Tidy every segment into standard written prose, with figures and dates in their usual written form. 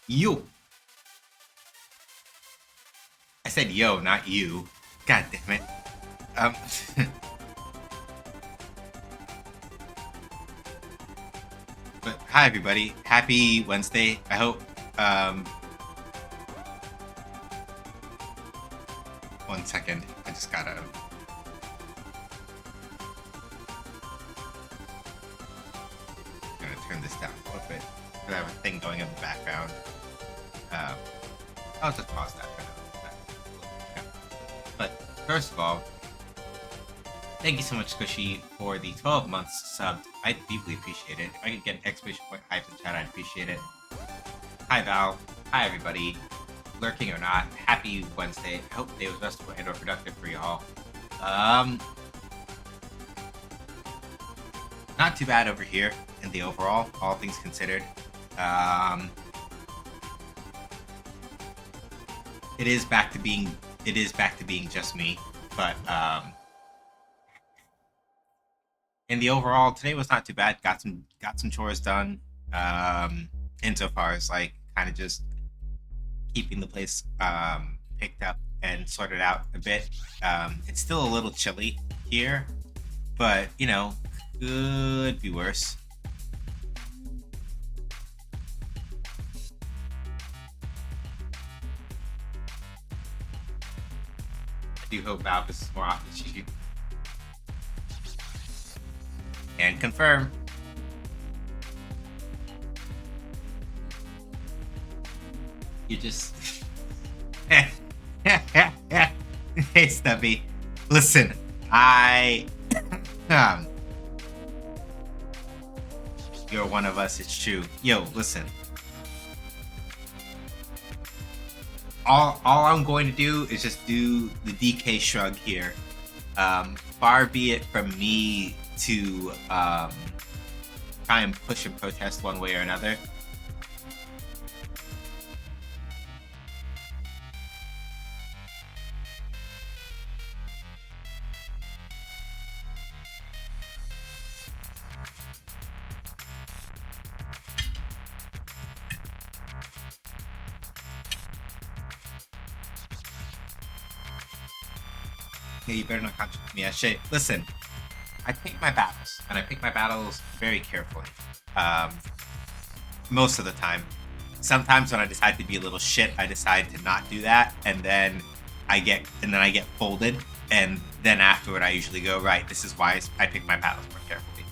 You. I said yo, not you. God damn it. Um. But hi everybody. Happy Wednesday. I hope. One second. I just gotta. I'm gonna turn this down a little bit. I have a thing going in the background. I'll just pause that for now. But first of all, thank you so much, Squishy, for the 12 months subbed. I deeply appreciate it. If I could get an exclamation point hype in chat, I'd appreciate it. Hi, Val. Hi, everybody. Lurking or not, happy Wednesday. I hope the day was restful and or productive for y'all. Not too bad over here in the overall, all things considered. It is back to being just me, but in the overall, today was not too bad. Got some chores done. Insofar as like kind of just keeping the place picked up and sorted out a bit. It's still a little chilly here, but you know, could be worse. I do hope Valve is more often than you. And confirm. You just... Hey, Stubby. Listen, I you're one of us, it's true. Yo, listen. All I'm going to do is just do the DK shrug here. Far be it from me to try and push and protest one way or another. Yeah, you better not contradict me. Listen, I pick my battles, and I pick my battles very carefully. Most of the time. Sometimes when I decide to be a little shit, I decide to not do that, and then I get folded, and then afterward I usually go, right, this is why I pick my battles more carefully.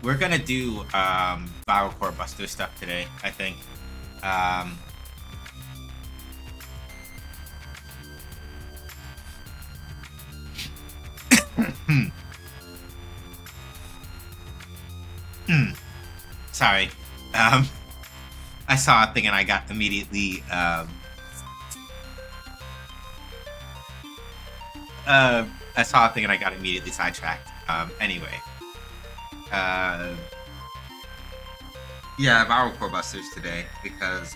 We're gonna do Viral Core Buster stuff today, I think. Sorry. I saw a thing and I got immediately sidetracked. Anyway. Yeah, Viral Core Busters today because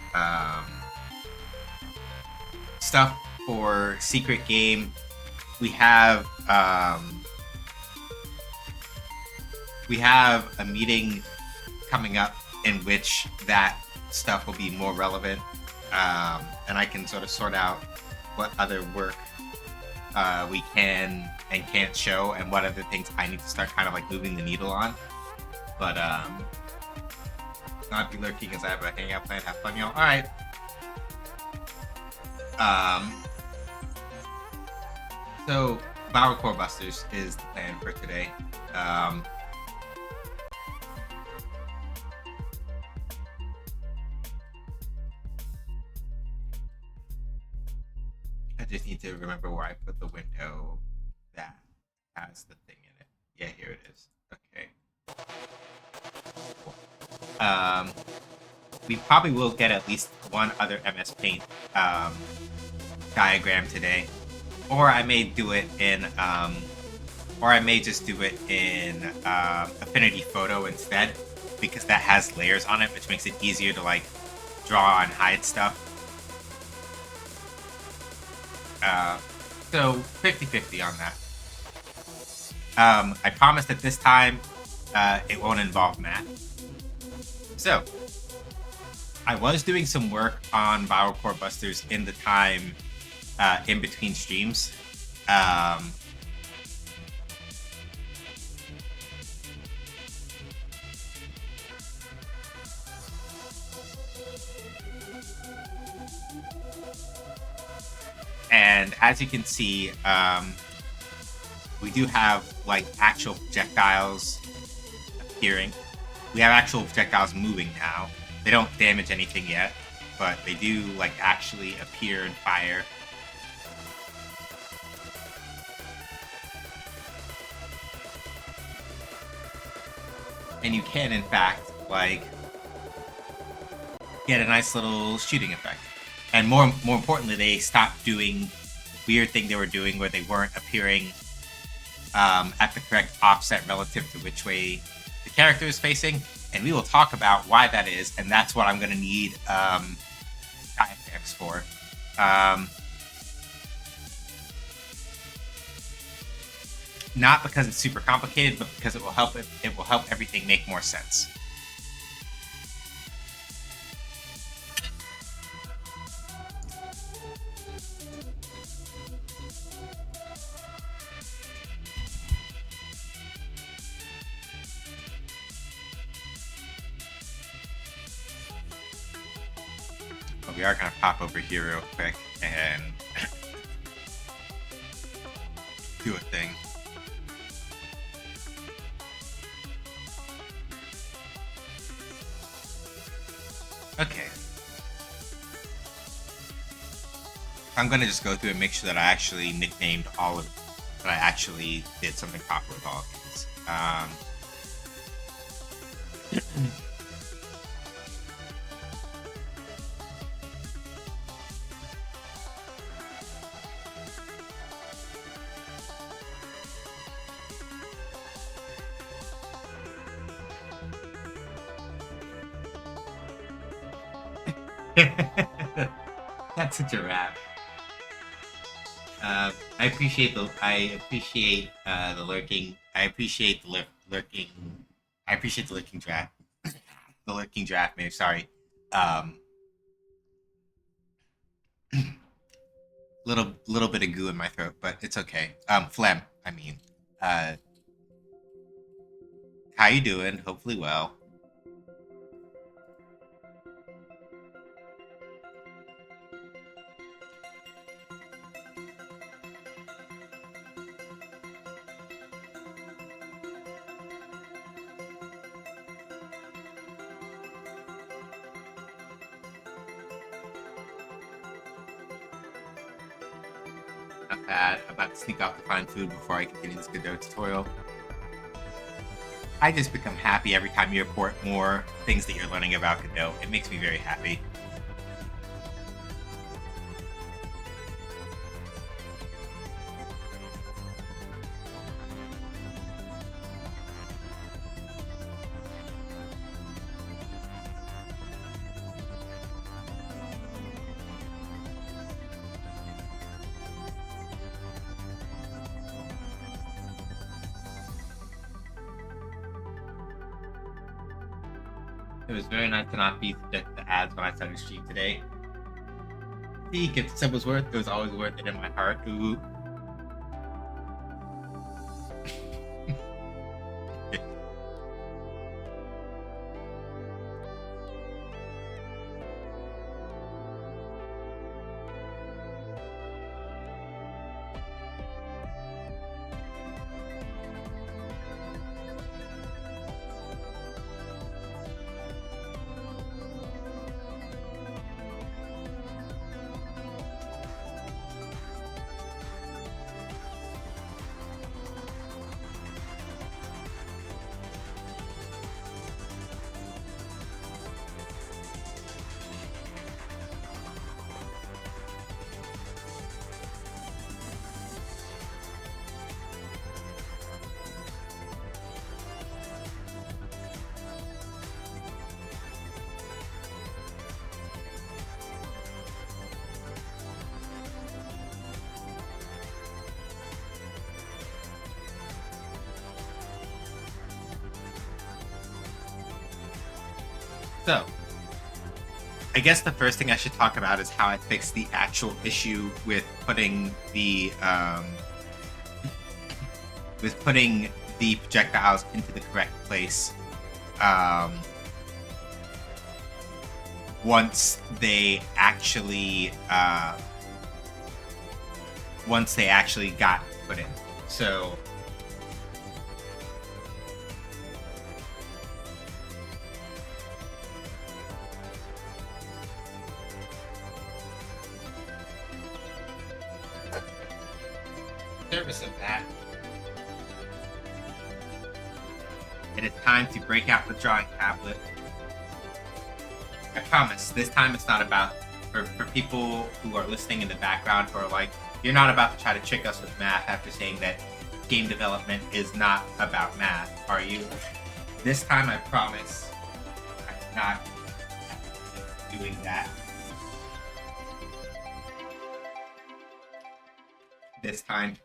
stuff for Secret Game. We have a meeting coming up in which that stuff will be more relevant, and I can sort out what other work we can and can't show, and what other things I need to start kind of like moving the needle on. But not be lurking as I have a hangout plan. Have fun, y'all. All right. So Viral Core Busters is the plan for today. I just need to remember where I put the window that has the thing in it. Yeah, here it is. Okay. Cool. We probably will get at least one other MS Paint diagram today, or I may do it in, or I may just do it in Affinity Photo instead, because that has layers on it, which makes it easier to like draw and hide stuff. So 50-50 on that. I promise that this time it won't involve math. So I was doing some work on Viral Core Busters in the time in between streams. And as you can see, we do have like actual projectiles appearing. We have actual projectiles moving now. They don't damage anything yet, but they do like actually appear and fire. And you can, in fact, like get a nice little shooting effect. And more importantly, they stopped doing the weird thing they were doing where they weren't appearing at the correct offset relative to which way the character is facing. And we will talk about why that is, and that's what I'm going to need diagrams for. Not because it's super complicated, but because it will help everything make more sense. We are going to pop over here real quick and do a thing. Okay. I'm gonna just go through and make sure that I actually nicknamed all of that. I actually did something proper with all of these. That's a giraffe. I appreciate the lurking. I appreciate the lurking. I appreciate the lurking draft. The lurking draft, maybe. Sorry. Um, little bit of goo in my throat, but it's okay. Phlegm. I mean, uh, how you doing? Hopefully well. Not bad. I'm about to sneak off to find food before I continue this Godot tutorial. I just become happy every time you report more things that you're learning about Godot. It makes me very happy. It was very nice to not be subject to ads when I started stream today. See, if the sub was worth, it was always worth it in my heart. Ooh. So, I guess the first thing I should talk about is how I fixed the actual issue with putting the projectiles into the correct place. Once they actually got put in. So service of that, it is time to break out the drawing tablet. I promise, this time it's not about, for people who are listening in the background who are like, you're not about to try to trick us with math after saying that game development is not about math, are you? This time I promise I'm not doing that. This time.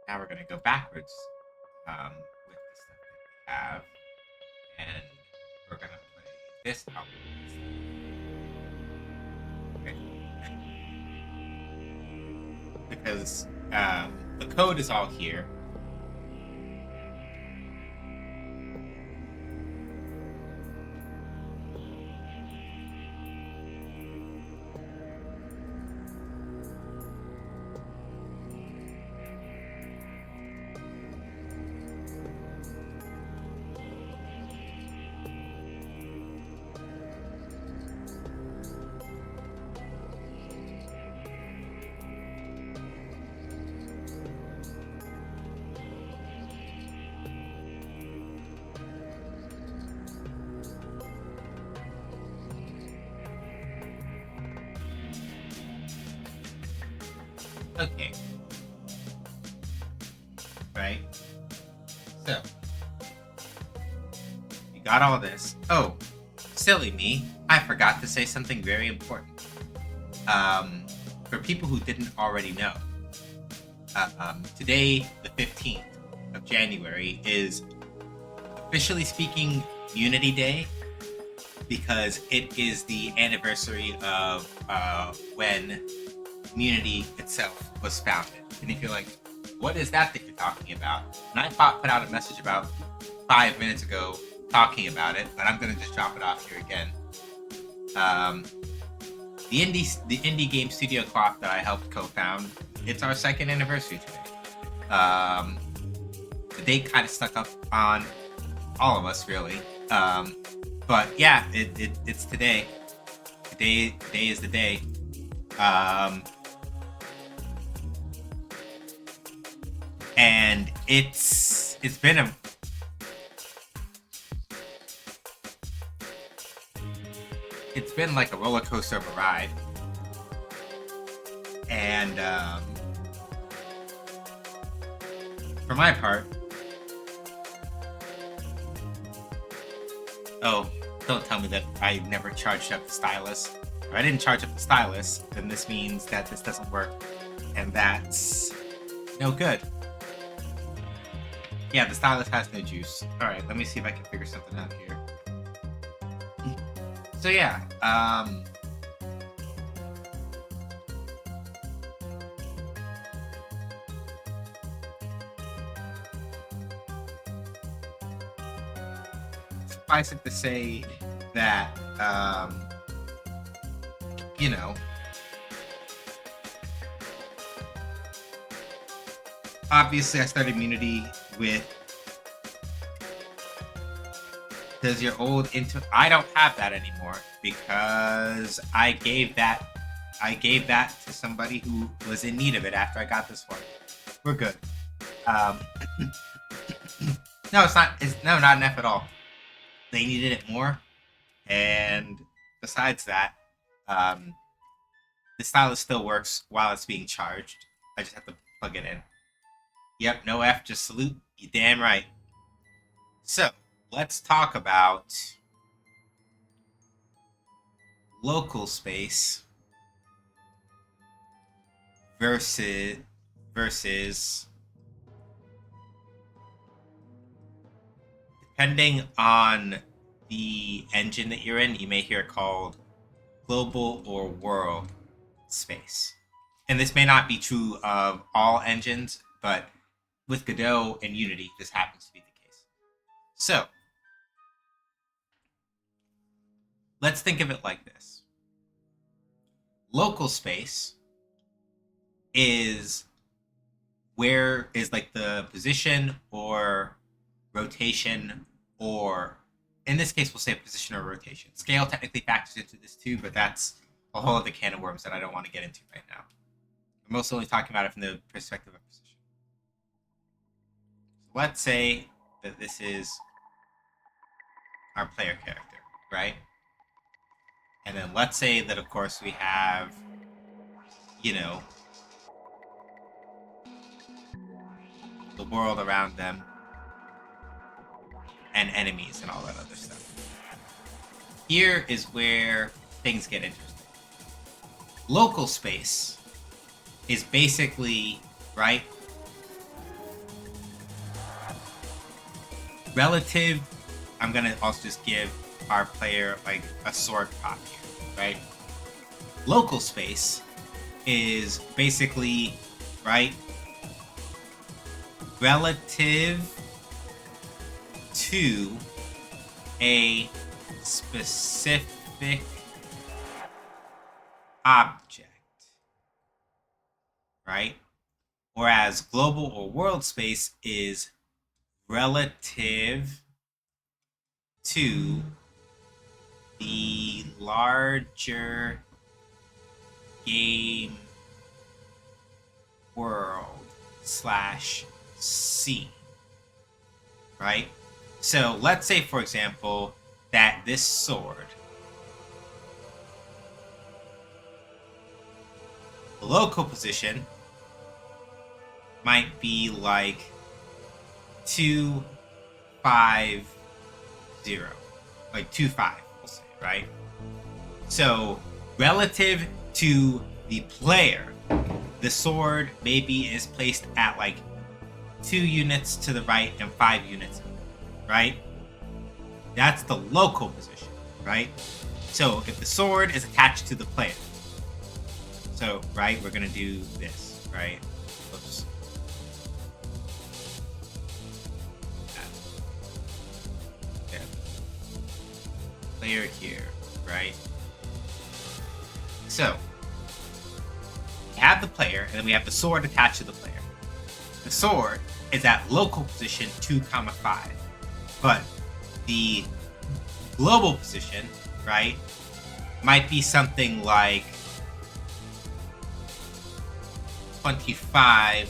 Now we're going to go backwards with the stuff that we have. And we're going to play this out. Okay. Because the code is all here. Okay. Right? So, you got all this. Oh, silly me. I forgot to say something very important. For people who didn't already know, today, the 15th of January, is officially speaking Unity Day because it is the anniversary of when Munity itself was founded. And if you're like, what is that you're talking about? And I put out a message about 5 minutes ago talking about it, but I'm going to just drop it off here again. The indie game studio co-op that I helped co-found, it's our 2nd anniversary today. The date kind of stuck up on all of us, really. But yeah, it's today. Today is the day. And it's been like a roller coaster of a ride. And for my part, oh, don't tell me that I never charged up the stylus. If I didn't charge up the stylus, then this means that this doesn't work, and that's no good. Yeah, the stylus has no juice. Alright, let me see if I can figure something out here. So yeah, suffice it to say that, you know, obviously I started Munity with, does your old into, I don't have that anymore because I gave that to somebody who was in need of it after I got this one. We're good. No, it's not. Not enough at all. They needed it more, and besides that, the stylus still works while it's being charged. I just have to plug it in. Yep, no F, just salute. You damn right. So let's talk about local space versus depending on the engine that you're in, you may hear it called global or world space. And this may not be true of all engines, but with Godot and Unity, this happens to be the case. So, let's think of it like this. Local space is like the position or rotation, or in this case we'll say position or rotation. Scale technically factors into this too, but that's a whole other can of worms that I don't want to get into right now. I'm mostly only talking about it from the perspective of position. So let's say that this is our player character, right? And then let's say that, of course, we have, you know, the world around them and enemies and all that other stuff. Here is where things get interesting. Local space is basically, right, relative. I'm going to also just give our player like a sword pop here, right? Local space is basically, right, relative to a specific object, right? Whereas global or world space is relative to the larger game world / scene, right? So let's say, for example, that this sword, the local position might be like 2, 5, 0. Like 2, 5, we'll say, right? So, relative to the player, the sword maybe is placed at like 2 units to the right and 5 units, right? That's the local position, right? So if the sword is attached to the player, so, right, we're gonna do this, right? Oops. Yeah. Player here, right? So, we have the player, and then we have the sword attached to the player. The sword is at local position 2, 5, but the global position, right, might be something like 25,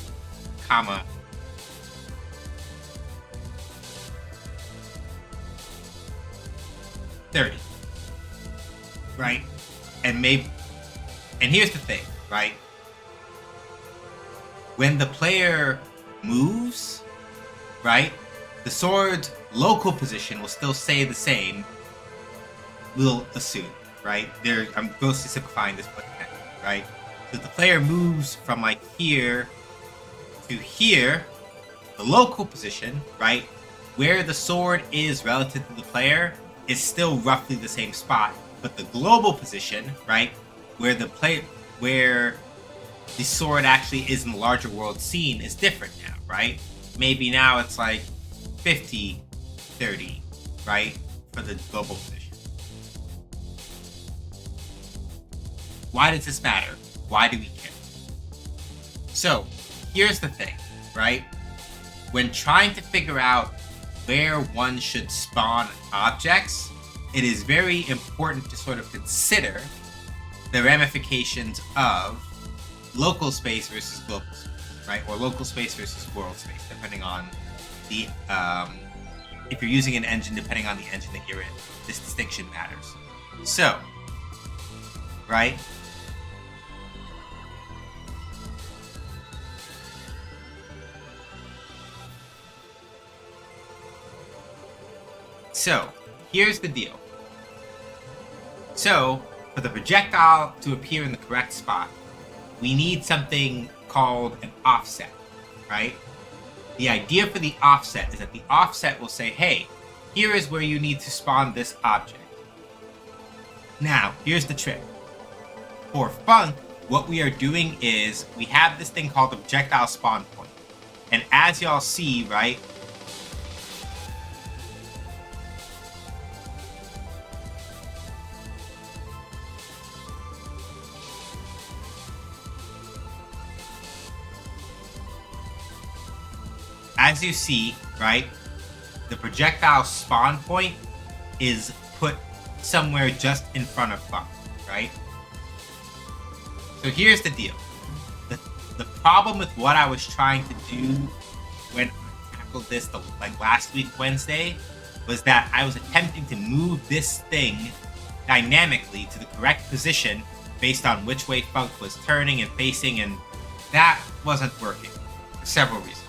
30, right? And here's the thing, right? When the player moves, right, the sword's local position will still stay the same, we'll assume, right? I'm grossly simplifying this, but right? So the player moves from like here to here, the local position, right, where the sword is relative to the player is still roughly the same spot, but the global position, right, where the sword actually is in the larger world scene is different now, right? Maybe now it's like 50, 30, right, for the global position. Why does this matter? Why do we care? So, here's the thing, right? When trying to figure out where one should spawn objects, it is very important to sort of consider the ramifications of local space versus global space, right? Or local space versus world space, depending on the, if you're using an engine, depending on the engine that you're in. This distinction matters. So, right? So, here's the deal. So, for the projectile to appear in the correct spot, we need something called an offset, right? The idea for the offset is that the offset will say, hey, here is where you need to spawn this object. Now, here's the trick. For Funk, what we are doing is we have this thing called the projectile spawn point. And as y'all see, right, as you see, right, the projectile spawn point is put somewhere just in front of Funk, right? So here's the deal. The problem with what I was trying to do when I tackled this like last week, Wednesday, was that I was attempting to move this thing dynamically to the correct position based on which way Funk was turning and facing, and that wasn't working for several reasons.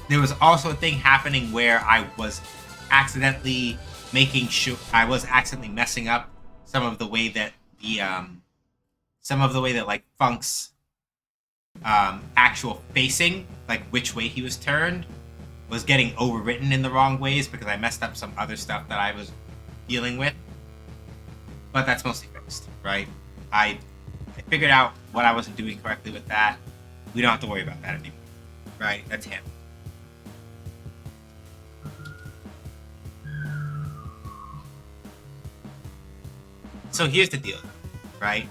There was also a thing happening where I was accidentally messing up some of the way that like Funk's actual facing, like which way he was turned, was getting overwritten in the wrong ways because I messed up some other stuff that I was dealing with. But that's mostly fixed, right? I figured out what I wasn't doing correctly with that. We don't have to worry about that anymore, right? That's him. So here's the deal, right?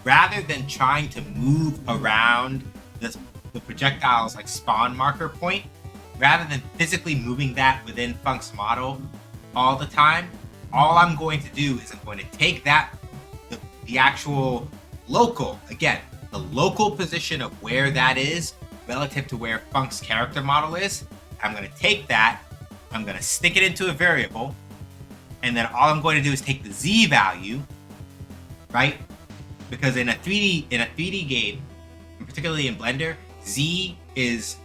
Rather than trying to move around the projectile's like spawn marker point, rather than physically moving that within Funk's model all the time, all I'm going to do is I'm going to take the actual local, again, the local position of where that is relative to where Funk's character model is. I'm going to take that, I'm going to stick it into a variable, and then all I'm going to do is take the Z value, right? Because in a 3D game, and particularly in Blender, Z is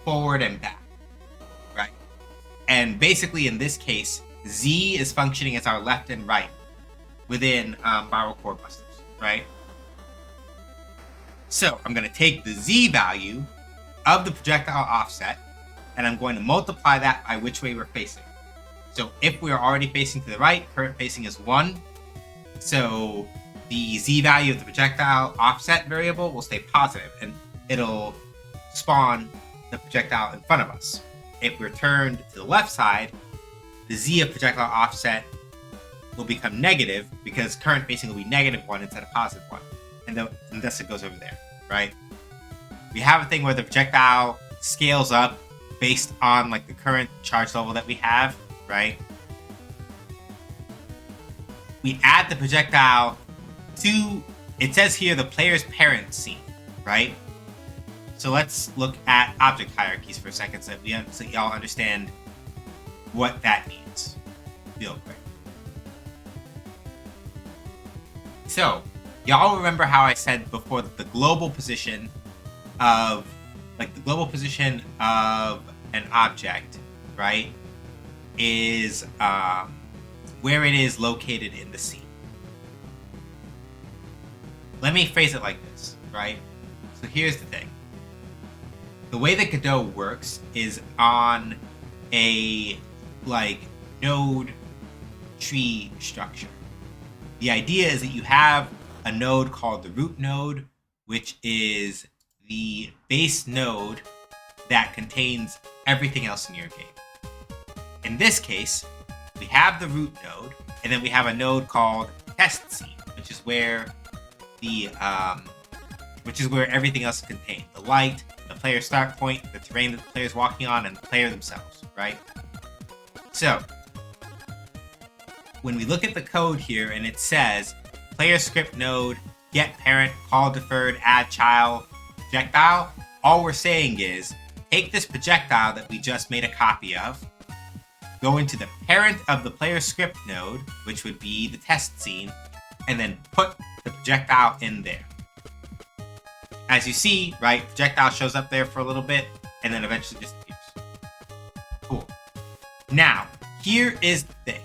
forward and back, right? And basically in this case, Z is functioning as our left and right within viral core busters, right? So I'm going to take the Z value of the projectile offset, and I'm going to multiply that by which way we're facing. So if we're already facing to the right, current facing is 1. So the Z value of the projectile offset variable will stay positive, and it'll spawn the projectile in front of us. If we're turned to the left side, the Z of projectile offset will become negative because current facing will be -1 instead of +1. And thus it goes over there, right? We have a thing where the projectile scales up based on like the current charge level that we have, right? We add the projectile to, it says here, the player's parent scene, right? So let's look at object hierarchies for a second so y'all understand what that means real quick. So, y'all remember how I said before that the global position of an object, right, is where it is located in the scene. Let me phrase it like this, right? So here's the thing. The way that Godot works is on a node tree structure. The idea is that you have a node called the root node, which is the base node that contains everything else in your game. In this case, we have the root node, and then we have a node called test scene, which is where everything else is contained. The light, the player start point, the terrain that the player is walking on, and the player themselves, right? So, when we look at the code here and it says player script node, get parent, call deferred, add child, projectile, all we're saying is take this projectile that we just made a copy of, go into the parent of the player script node, which would be the test scene, and then put the projectile in there. As you see, right, projectile shows up there for a little bit and then eventually disappears. Cool. Now, here is the thing.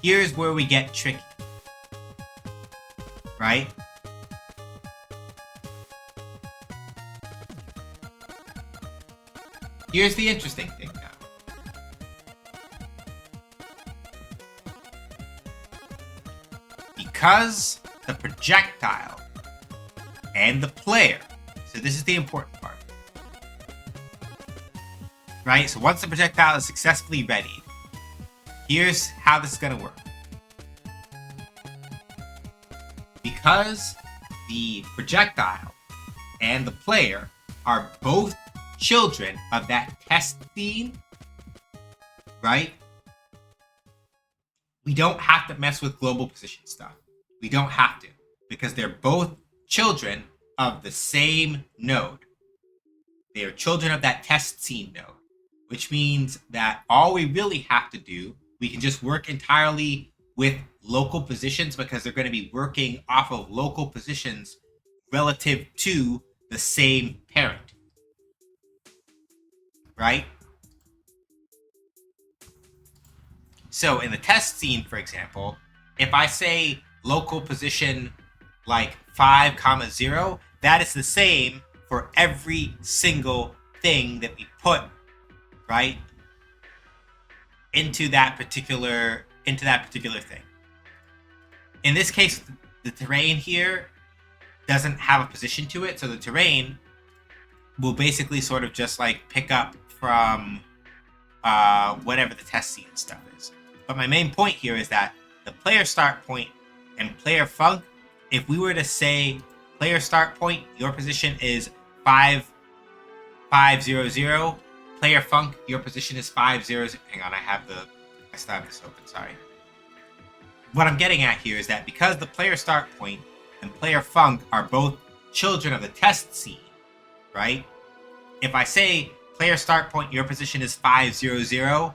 Here's where we get tricky. Right? Here's the interesting thing now. Because the projectile and the player, so this is the important part, right? So once the projectile is successfully readied, here's how this is going to work. Because the projectile and the player are both children of that test scene, right? We don't have to mess with global position stuff. We don't have to, because they're both children of the same node. They are children of that test scene node, which means that all we really have to do, we can just work entirely with local positions because they're going to be working off of local positions relative to the same parent. Right? So in the test scene, for example, if I say local position like 5, 0, that is the same for every single thing that we put, right, into that particular thing. In this case, the terrain here doesn't have a position to it, so the terrain will basically sort of just like pick up from whatever the test scene stuff is. But my main point here is that the player start point and player func, if we were to say player start point, your position is 5, 500, player func, your position is 500. Hang on, I still have this open, sorry. What I'm getting at here is that because the player start point and player func are both children of the test scene, right? If I say player start point, your position is 500,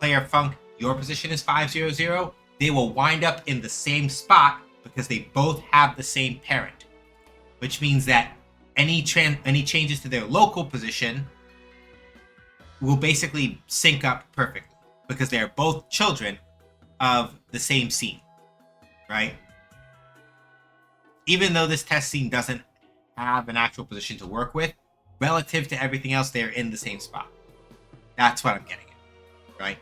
player func, your position is 500, they will wind up in the same spot because they both have the same parent. Which means that any changes to their local position will basically sync up perfectly because they are both children of the same scene, right? Even though this test scene doesn't have an actual position to work with, relative to everything else, they're in the same spot. That's what I'm getting at, right?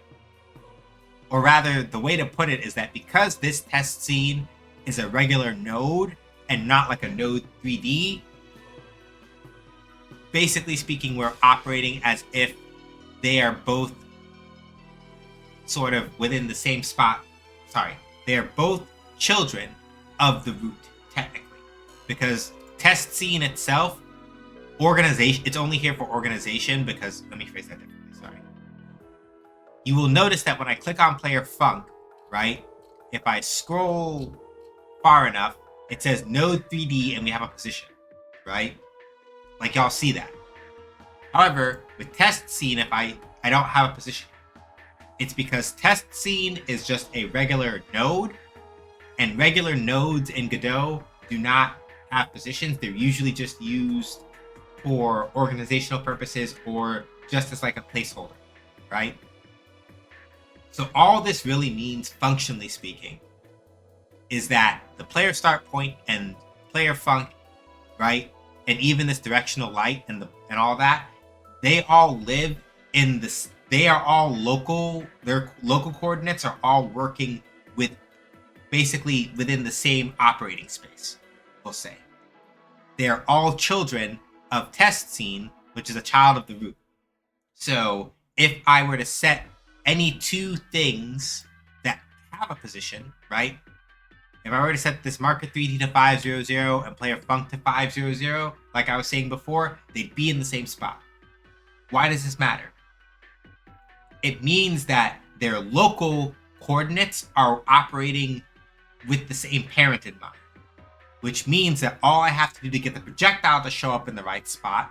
Or rather, the way to put it is that because this test scene is a regular node and not like a node 3D, basically speaking, we're operating as if they are both sort of within the same spot. Sorry, they are both children of the root, technically. Because test scene itself, organization, it's only here for organization because, let me phrase that differently, sorry. You will notice that when I click on player func, right, if I scroll far enough, it says node 3D and we have a position, right? Like y'all see that. However, with test scene, if I don't have a position, it's because test scene is just a regular node, and regular nodes in Godot do not have positions. They're usually just used for organizational purposes or just as like a placeholder, right? So all this really means, functionally speaking, is that the player start point and player func, right, and even this directional light and all that, they all live in this. They are all local. Their local coordinates are all working with basically within the same operating space. We'll say they are all children of test scene, which is a child of the root. So if I were to set any two things that have a position, right? If I were to set this marker 3D to 500 and player func to 500, like I was saying before, they'd be in the same spot. Why does this matter? It means that their local coordinates are operating with the same parent in mind, which means that all I have to do to get the projectile to show up in the right spot,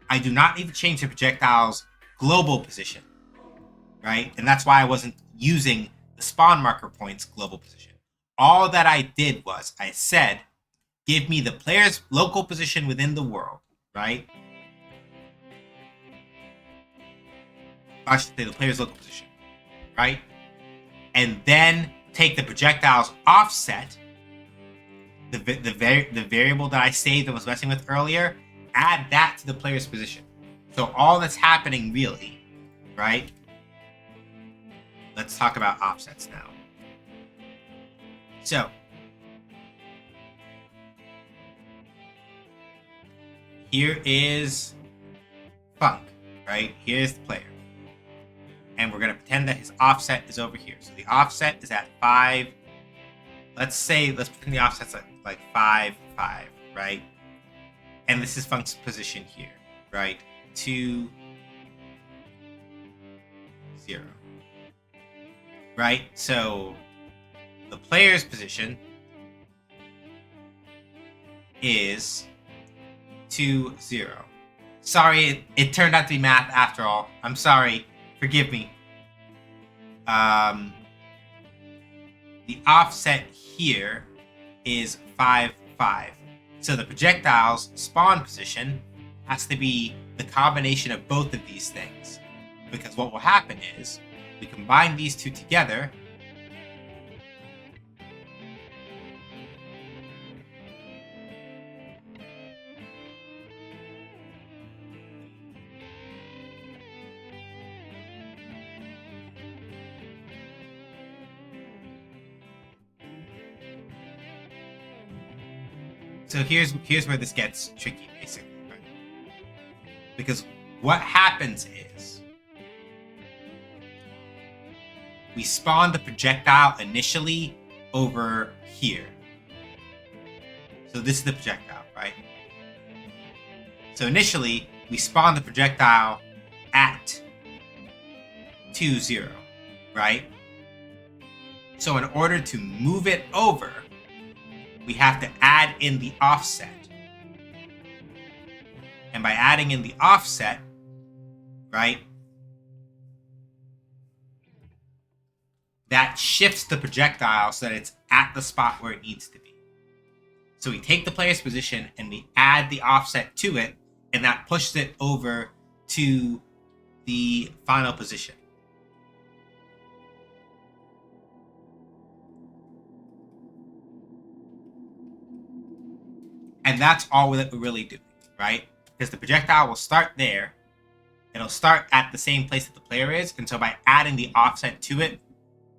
I do not need to change the projectile's global position, right? And that's why I wasn't using the spawn marker point's global position. All that I did was I said, give me the player's local position within the world, right? I should say the player's local position, right? And then take the projectile's offset, the variable that I saved and was messing with earlier, add that to the player's position. So all that's happening really, right? Let's talk about offsets now. So here is func, right? Here's the player. And we're going to pretend that his offset is over here. So the offset is at 5. Let's pretend the offset's like 5, 5, right? And this is func's position here, right? 2, 0. Right? So the player's position is 2, 0. Sorry, it turned out to be math after all. I'm sorry. Forgive me. The offset here is 5, 5. So the projectile's spawn position has to be the combination of both of these things. Because what will happen is, we combine these two together, so here's where this gets tricky, basically, right? Because what happens is we spawn the projectile initially over here. So this is the projectile, right? So initially we spawn the projectile at 2, 0, right? So in order to move it over, we have to add in the offset. And by adding in the offset, right, that shifts the projectile so that it's at the spot where it needs to be. So we take the player's position and we add the offset to it, and that pushes it over to the final position. And that's all that we're really doing, right? Because the projectile will start there. It'll start at the same place that the player is, and so by adding the offset to it,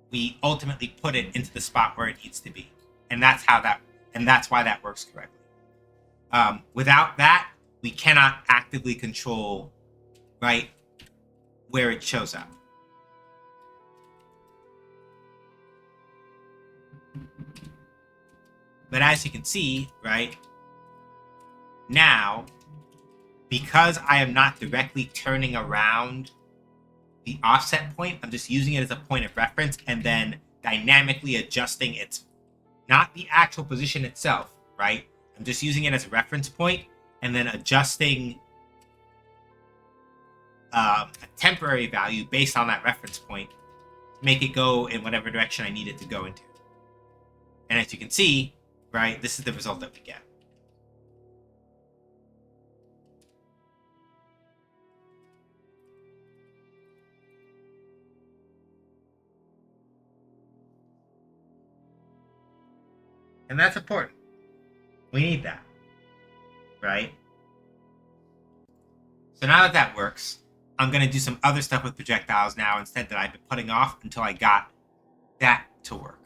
we ultimately put it into the spot where it needs to be. And that's why that works correctly. Without that, we cannot actively control, right, where it shows up. But as you can see, right, now, because I am not directly turning around the offset point, I'm just using it as a point of reference and then dynamically adjusting its, not the actual position itself, right? I'm just using it as a reference point and then adjusting a temporary value based on that reference point to make it go in whatever direction I need it to go into. And as you can see, right, this is the result that we get. And that's important. We need that, right? So now that that works, I'm going to do some other stuff with projectiles now instead that I've been putting off until I got that to work.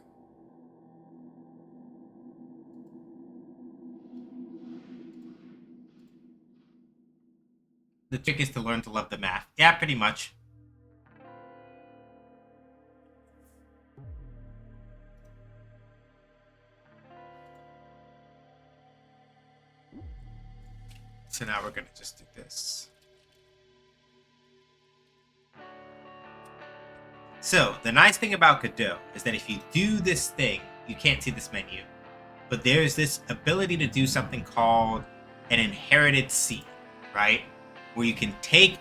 The trick is to learn to love the math. Yeah, pretty much. So now we're going to just do this. So the nice thing about Godot is that if you do this thing, you can't see this menu, but there's this ability to do something called an inherited scene, right? Where you can take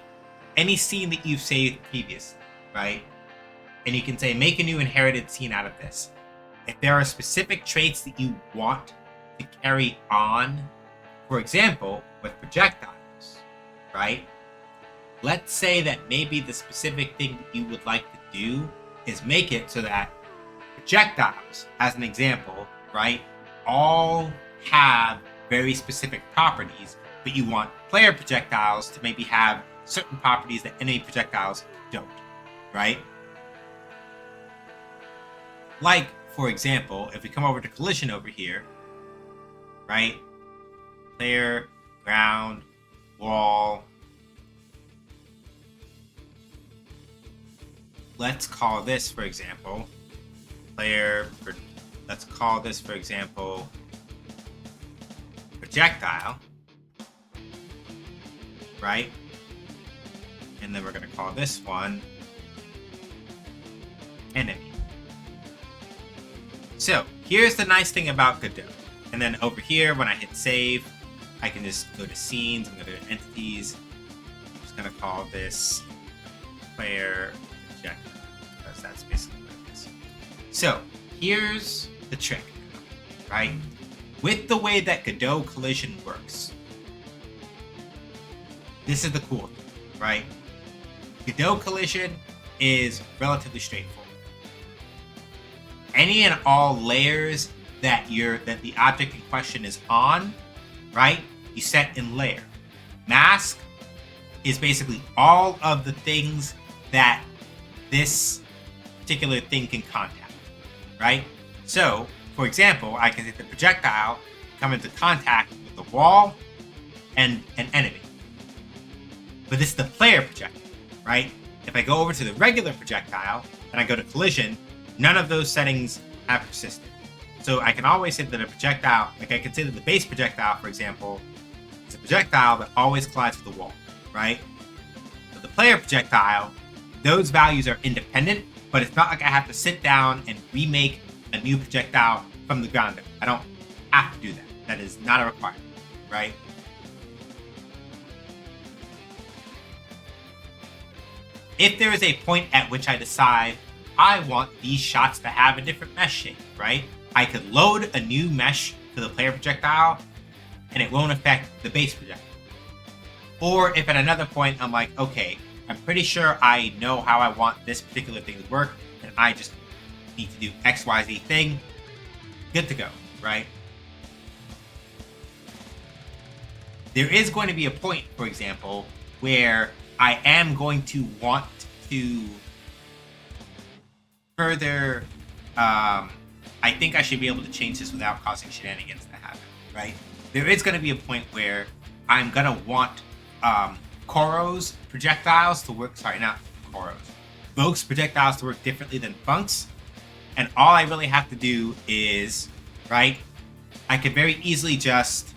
any scene that you've saved previously, right? And you can say, make a new inherited scene out of this. If there are specific traits that you want to carry on, for example, with projectiles, right? Let's say that maybe the specific thing that you would like to do is make it so that projectiles, as an example, right, all have very specific properties, but you want player projectiles to maybe have certain properties that enemy projectiles don't, right? Like, for example, if we come over to collision over here, right? Player, ground, wall. Let's call this, for example, let's call this, for example, projectile, right? And then we're going to call this one enemy. So here's the nice thing about Godot. And then over here, when I hit save, I can just go to scenes and go to entities. I'm just going to call this player projectile, because that's basically what it is. So here's the trick, right? With the way that Godot collision works, this is the cool thing, right? Godot collision is relatively straightforward. Any and all layers that the object in question is on, right? You set in layer. Mask is basically all of the things that this particular thing can contact, right? So, for example, I can hit the projectile, come into contact with the wall and an enemy. But this is the player projectile, right? If I go over to the regular projectile and I go to collision, none of those settings have persisted. So I can always say that a projectile, like I can say that the base projectile, for example, is a projectile that always collides with the wall, right? But the player projectile, those values are independent, but it's not like I have to sit down and remake a new projectile from the ground up. I don't have to do that. That is not a requirement, right? If there is a point at which I decide I want these shots to have a different mesh shape, right? I could load a new mesh to the player projectile, and it won't affect the base projectile. Or if at another point I'm like, okay, I'm pretty sure I know how I want this particular thing to work, and I just need to do XYZ thing, good to go, right? There is going to be a point, for example, where I am going to want to further, I think I should be able to change this without causing shenanigans to happen, right? There is going to be a point where I'm going to want Koro's projectiles to work, sorry, not Koro's, Voke's projectiles to work differently than Funk's, and all I really have to do is, right, I could very easily just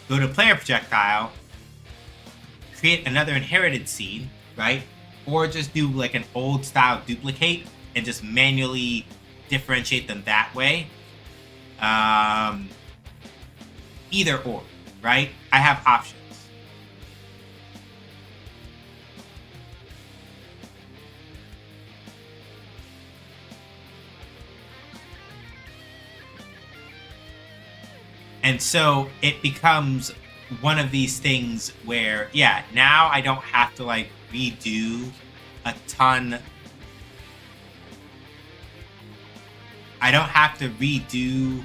go to player projectile, create another inherited scene, right? Or just do like an old style duplicate and just manually differentiate them that way. Either or, right? I have options. And so it becomes one of these things where, yeah, now I don't have to like redo a ton. I don't have to redo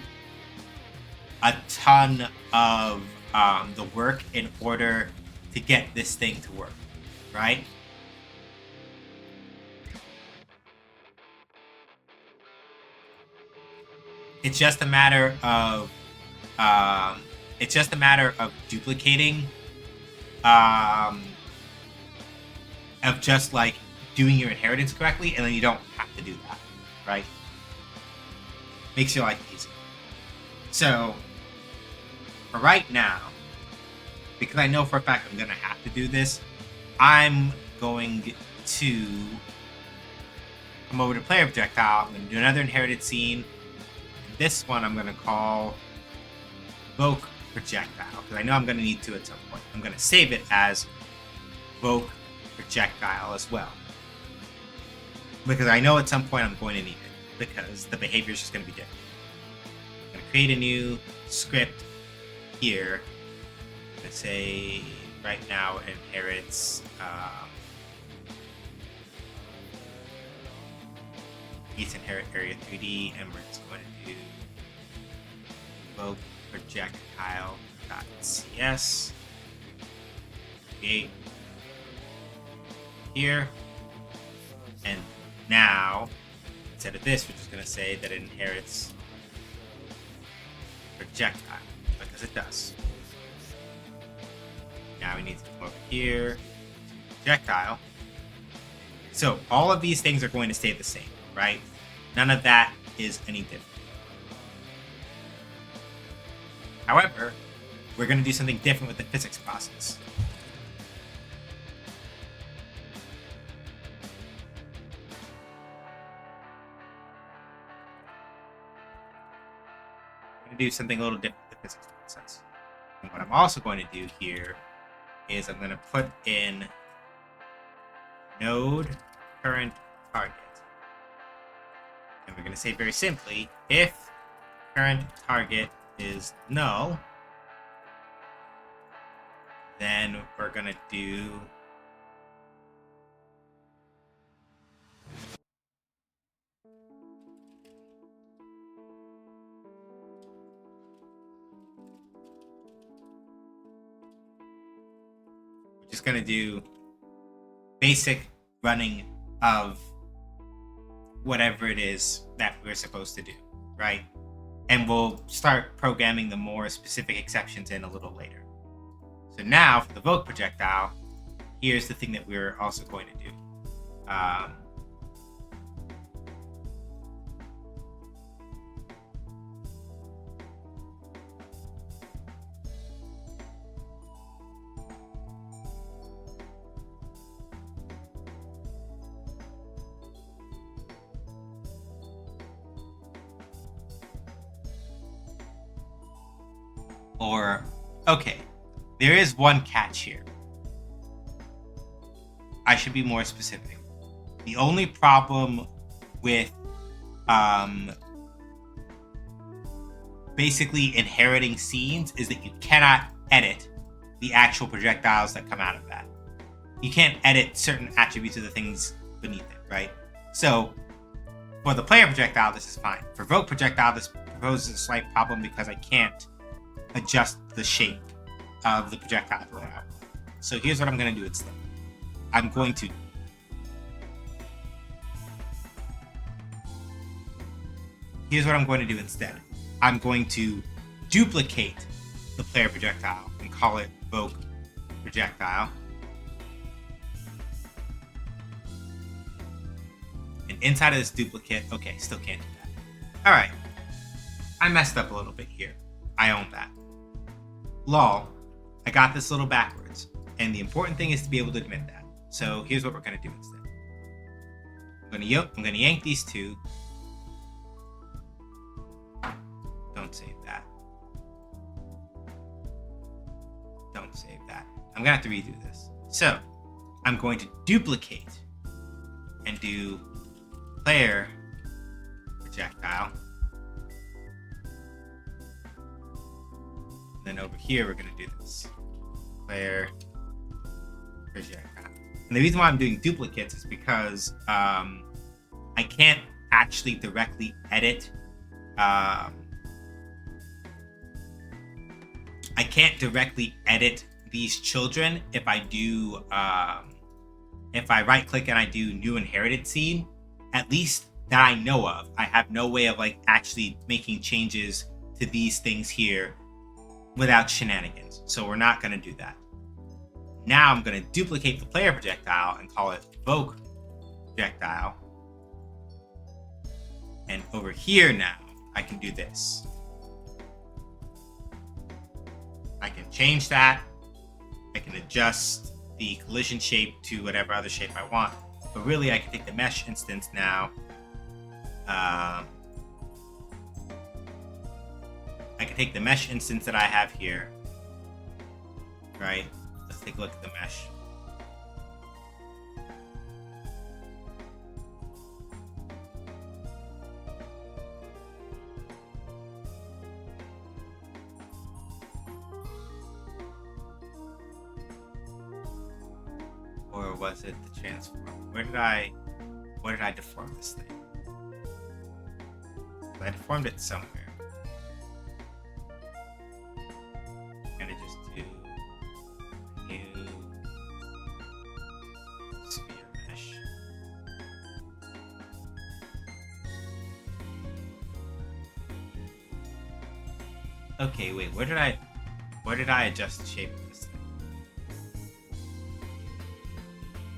a ton of the work in order to get this thing to work, right? It's just a matter of duplicating, of just like doing your inheritance correctly, and then you don't have to do that, right? Makes your life easy. So, for right now, because I know for a fact I'm gonna have to do this, I'm going to come over to player projectile. I'm gonna do another inherited scene. This one I'm gonna call Voke projectile, because I know I'm going to need to at some point. I'm going to save it as Voke projectile as well, because I know at some point I'm going to need it, because the behavior is just going to be different. I'm going to create a new script here. I'm going to say right now it inherits needs to inherit area 3D, and we're just going to do Voke projectile.cs, create here, and now instead of this, we're just going to say that it inherits projectile, because it does. Now we need to come over here to projectile. So all of these things are going to stay the same, right? None of that is any different. However, we're going to do something different with the physics process. I'm going to do something a little different with the physics process. And what I'm also going to do here is I'm going to put in node current target. And we're going to say very simply, if current target is null, then we're gonna do we're just gonna do basic running of whatever it is that we're supposed to do, right? And we'll start programming the more specific exceptions in a little later. So now for the Voke projectile, here's the thing that we're also going to do. Or, okay, there is one catch here. I should be more specific. The only problem with the basically inheriting scenes is that you cannot edit the actual projectiles that come out of that. You can't edit certain attributes of the things beneath it, right? So for the player projectile, this is fine. For Vogue projectile, this poses a slight problem because I can't adjust the shape of the projectile layout. So here's what I'm going to do instead. Here's what I'm going to do instead. I'm going to duplicate the player projectile and call it Vogue projectile. And inside of this duplicate, okay, still can't do that. All right, I messed up a little bit here. I own that. Lol, I got this a little backwards. And the important thing is to be able to admit that. So here's what we're gonna do instead. I'm gonna yank these two. Don't save that. Don't save that. I'm gonna have to redo this. So I'm going to duplicate and do player projectile. And then over here, we're going to do this. Player projectile. And the reason why I'm doing duplicates is because I can't actually directly edit. I can't directly edit these children if I do, if I right click and I do new inherited scene. At least that I know of. I have no way of like actually making changes to these things here without shenanigans. So we're not going to do that. Now I'm going to duplicate the player projectile and call it Vogue projectile. And over here now, I can do this. I can change that. I can adjust the collision shape to whatever other shape I want. But really, I can take the mesh instance now. I can take the mesh instance that I have here. Right? Let's take a look at the mesh. Or was it the transform? Where did I deform this thing? I deformed it somewhere. I'm gonna just do new sphere mesh. Okay, wait, where did I adjust the shape of this thing?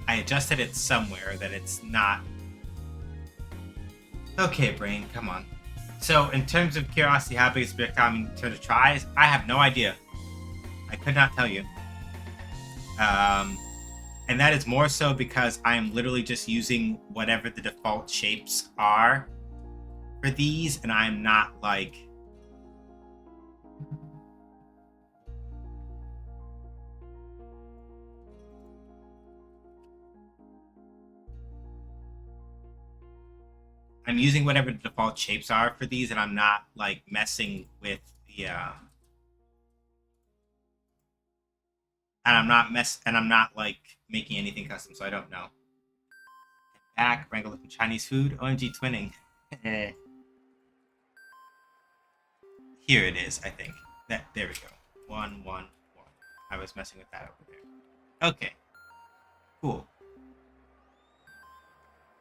I adjusted it somewhere that it's not. Okay, brain, come on. So, in terms of curiosity, how big is projectile in terms of tries? I have no idea. I could not tell you. And that is more so because I am literally just using whatever the default shapes are for these, and I'm not like. I'm using whatever the default shapes are for these, and I'm not like messing with the and I'm not like making anything custom, so I don't know. Back, wrangle some Chinese food. OMG twinning. Here it is, I think. There we go. 1, 1, 1. I was messing with that over there. Okay. Cool.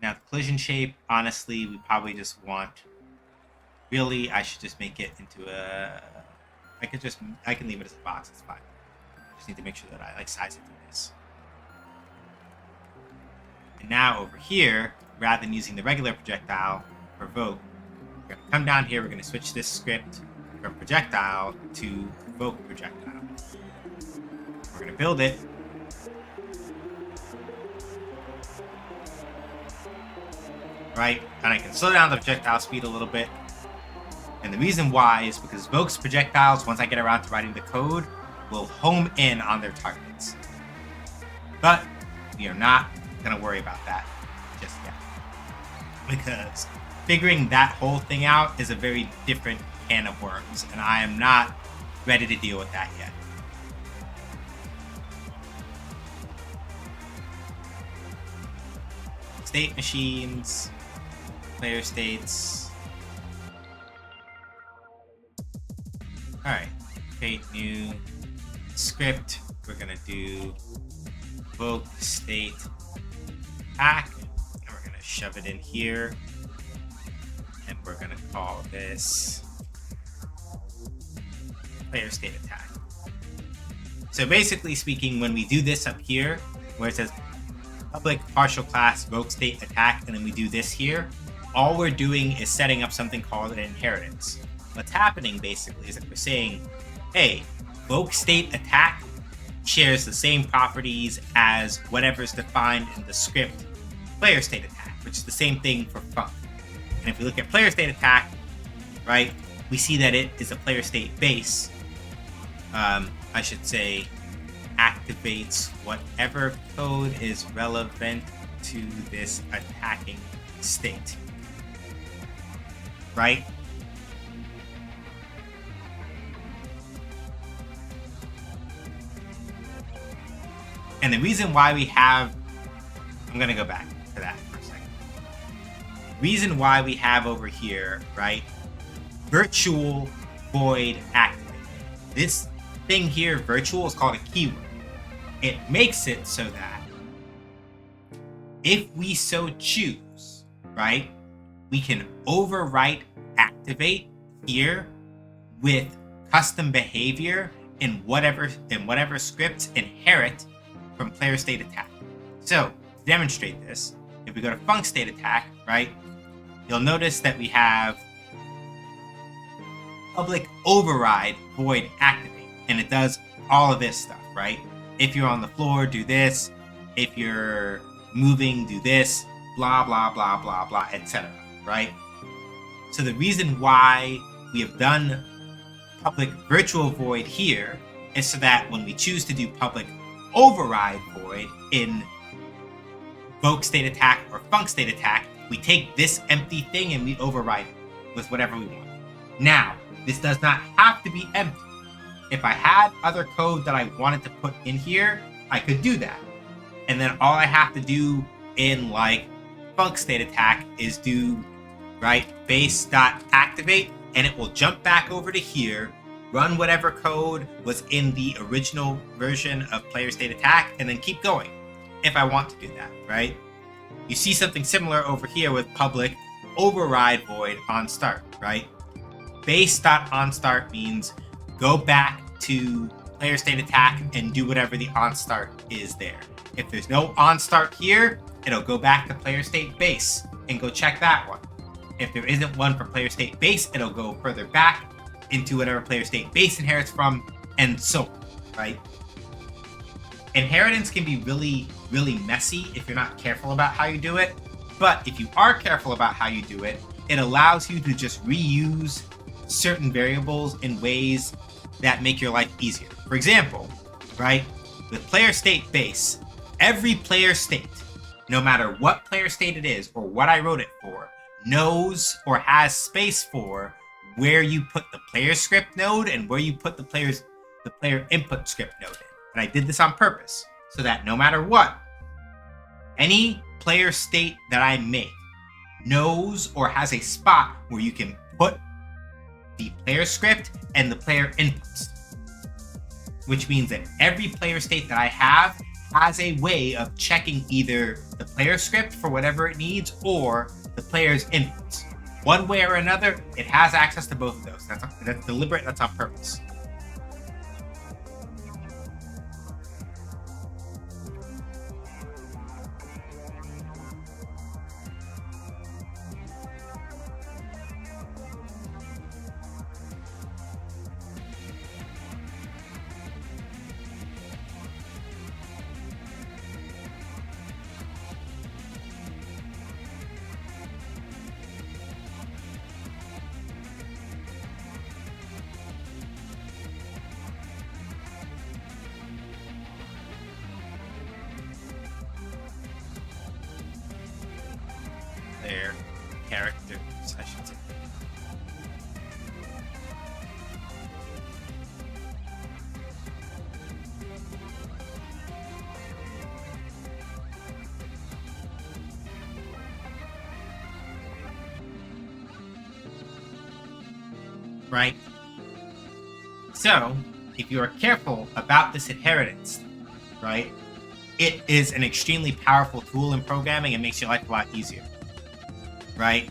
Now the collision shape, honestly, we probably just want. Really, I should just make it into a. I can leave it as a box. It's fine. I just need to make sure that I like size it to this. And now over here, rather than using the regular projectile for Vogue, we're gonna come down here. We're gonna switch this script from projectile to Vogue projectile. We're gonna build it. Right, and I can slow down the projectile speed a little bit. And the reason why is because Vogue's projectiles, once I get around to writing the code, will home in on their targets. But we are not going to worry about that just yet. Because figuring that whole thing out is a very different can of worms, and I am not ready to deal with that yet. State machines, player states. Alright, create new script. We're gonna do evoke state attack, and we're gonna shove it in here, and we're gonna call this player state attack. So basically speaking, when we do this up here, where it says public partial class evoke state attack, and then we do this here, all we're doing is setting up something called an inheritance. What's happening basically is that we're saying, hey, evoke state attack shares the same properties as whatever's defined in the script player state attack, which is the same thing for func. And if we look at player state attack, right, we see that it is a player state base. I should say activates whatever code is relevant to this attacking state, right? And the reason why we have, I'm going to go back to that for a second. The reason why we have over here, right, virtual void activate. This thing here, virtual, is called a keyword. It makes it so that if we so choose, right, we can overwrite activate here with custom behavior in whatever scripts inherit from player state attack. So to demonstrate this, if we go to func state attack, right, you'll notice that we have public override void activate, and it does all of this stuff, right? If you're on the floor, do this. If you're moving, do this. Blah, blah, blah, blah, blah, etc., right? So the reason why we have done public virtual void here is so that when we choose to do public override void in evoke state attack or func state attack, we take this empty thing and we override it with whatever we want. Now, this does not have to be empty. If I had other code that I wanted to put in here, I could do that. And then all I have to do in like func state attack is do, right, base.activate, and it will jump back over to here, run whatever code was in the original version of player state attack, and then keep going if I want to do that, right? You see something similar over here with public override void on start, right? Base.onStart means go back to player state attack and do whatever the onStart is there. If there's no onStart here, it'll go back to player state base and go check that one. If there isn't one for player state base, it'll go further back into whatever player state base inherits from, and so on, right? Inheritance can be really, really messy if you're not careful about how you do it, but if you are careful about how you do it, it allows you to just reuse certain variables in ways that make your life easier. For example, right, with player state base, every player state, no matter what player state it is or what I wrote it for, knows or has space for where you put the player script node and where you put the player input script node in. And I did this on purpose so that no matter what, any player state that I make knows or has a spot where you can put the player script and the player inputs, which means that every player state that I have has a way of checking either the player script for whatever it needs or the player's inputs. One way or another, it has access to both of those. That's deliberate, that's on purpose. Their characters, I should say. right? So, if you are careful about this inheritance, right, it is an extremely powerful tool in programming and makes your life a lot easier, right?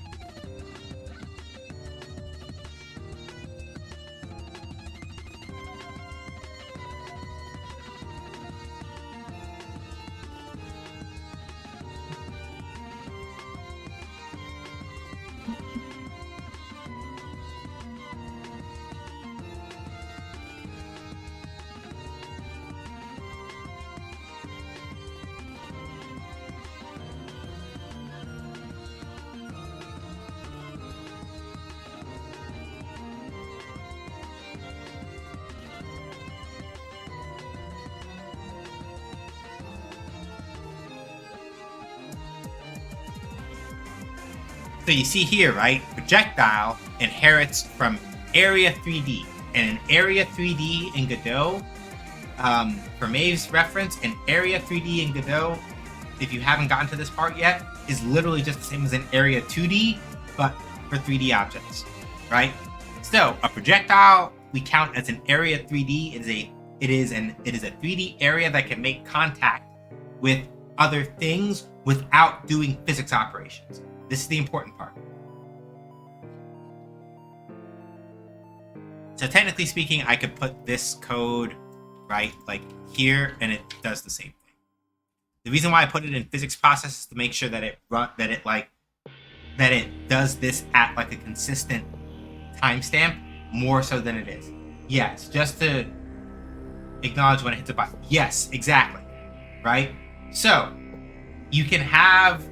So you see here, right? Projectile inherits from Area 3D. And in Area 3D in Godot, for Maeve's reference, an Area 3D in Godot, if you haven't gotten to this part yet, is literally just the same as an Area 2D, but for 3D objects, right? So a projectile we count as an Area 3D. It is a 3D area that can make contact with other things without doing physics operations. This is the important part. So technically speaking, I could put this code right like here, and it does the same thing. The reason why I put it in physics process is to make sure that it does this at like a consistent timestamp more so than it is. Yes, just to acknowledge when it hits a button. Yes, exactly. Right? So you can have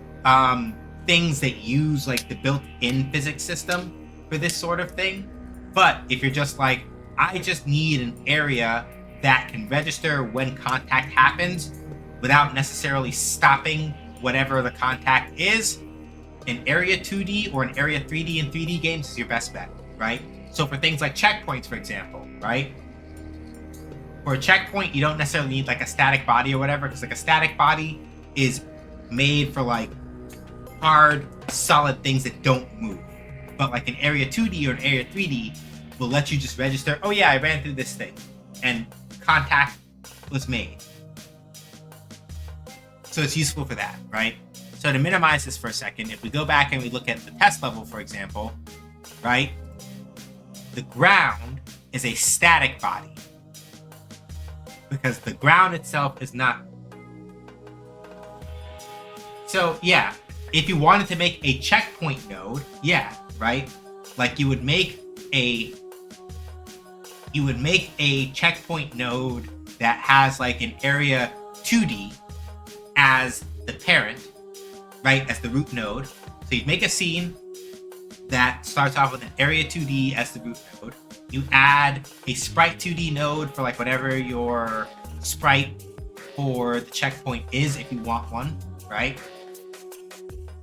things that use like the built-in physics system for this sort of thing. But if you're just like, I just need an area that can register when contact happens without necessarily stopping whatever the contact is, an Area 2D or an Area 3D in 3D games is your best bet, right? So for things like checkpoints, for example, right? For a checkpoint, you don't necessarily need like a static body or whatever, because like a static body is made for like hard, solid things that don't move. But like an Area 2D or an Area 3D will let you just register, oh yeah, I ran through this thing, and contact was made. So it's useful for that, right? So to minimize this for a second, if we go back and we look at the test level, for example, right? The ground is a static body because the ground itself is not. So yeah, if you wanted to make a checkpoint node, yeah, right? Like you would make a checkpoint node that has like an Area 2D as the parent, right, as the root node. So you'd make a scene that starts off with an Area 2D as the root node. You add a Sprite 2D node for like whatever your sprite for the checkpoint is, if you want one, right?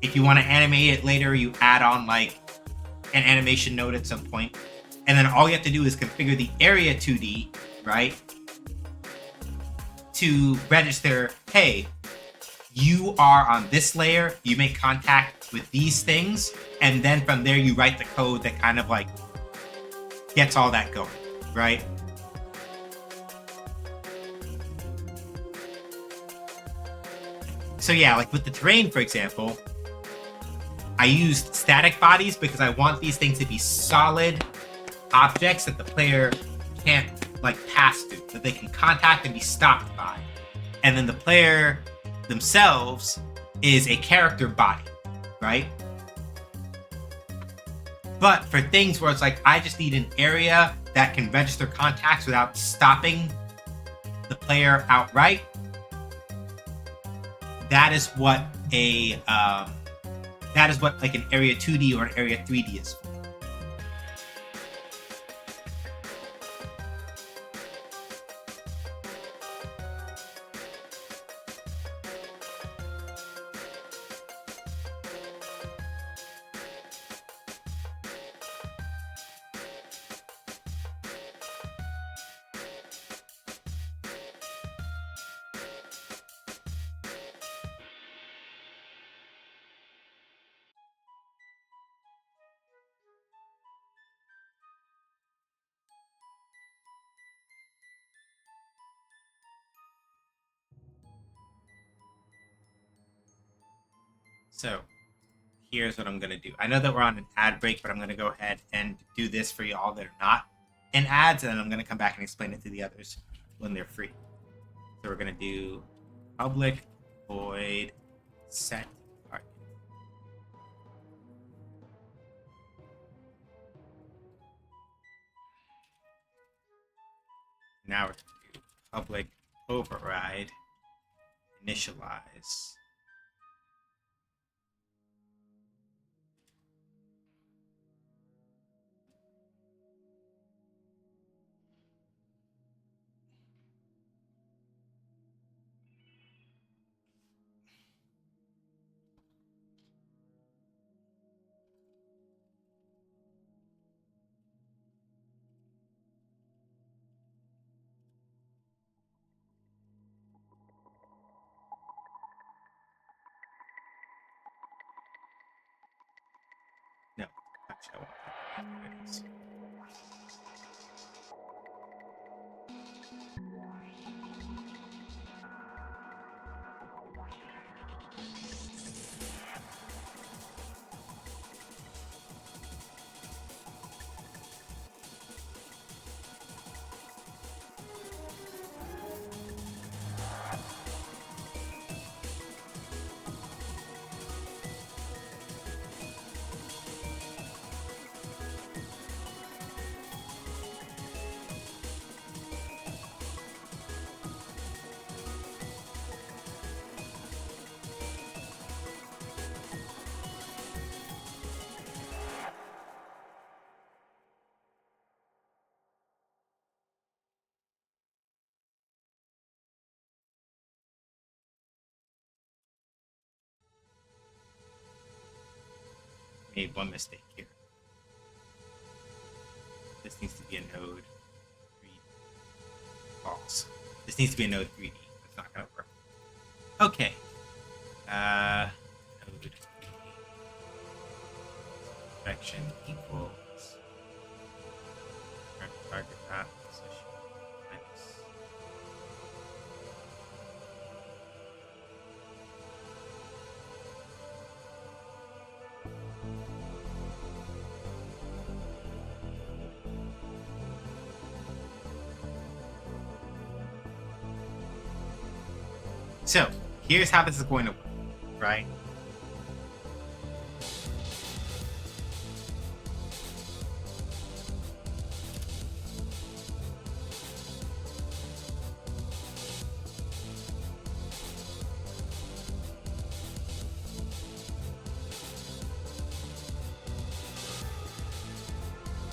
If you want to animate it later, you add on like an animation node at some point. And then all you have to do is configure the Area 2D, right, to register, hey, you are on this layer, you make contact with these things, and then from there you write the code that kind of like gets all that going, right? So yeah, like with the terrain, for example, I used static bodies because I want these things to be solid objects that the player can't like pass through, that they can contact and be stopped by. And then the player themselves is a character body, right? But for things where it's like, I just need an area that can register contacts without stopping the player outright, that is what like an Area 2D or an Area 3D is for. So here's what I'm going to do. I know that we're on an ad break, but I'm going to go ahead and do this for y'all that are not in ads, and then I'm going to come back and explain it to the others when they're free. So we're going to do public void set target. Now we're going to do public override initialize. No, actually, I want that. There it is. Made one mistake here. This needs to be a node 3D. False. This needs to be a node 3D. It's not gonna work. Okay. Node 3D. Direction equals target dot position minus. So, here's how this is going to work, right?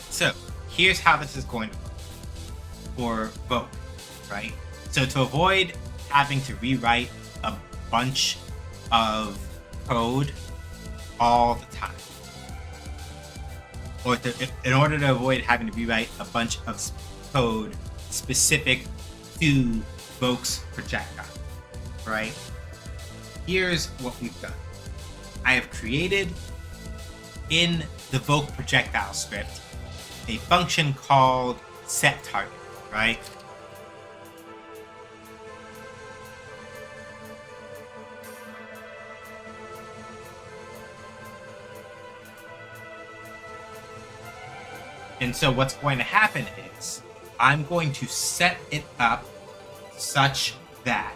So, here's how this is going to work for vote, right? So, to avoid having to rewrite a bunch of code all the time, or in order to avoid having to rewrite a bunch of code specific to Voke's projectile, right? Here's what we've done. I have created in the Voke projectile script a function called setTarget, right? And so what's going to happen is I'm going to set it up such that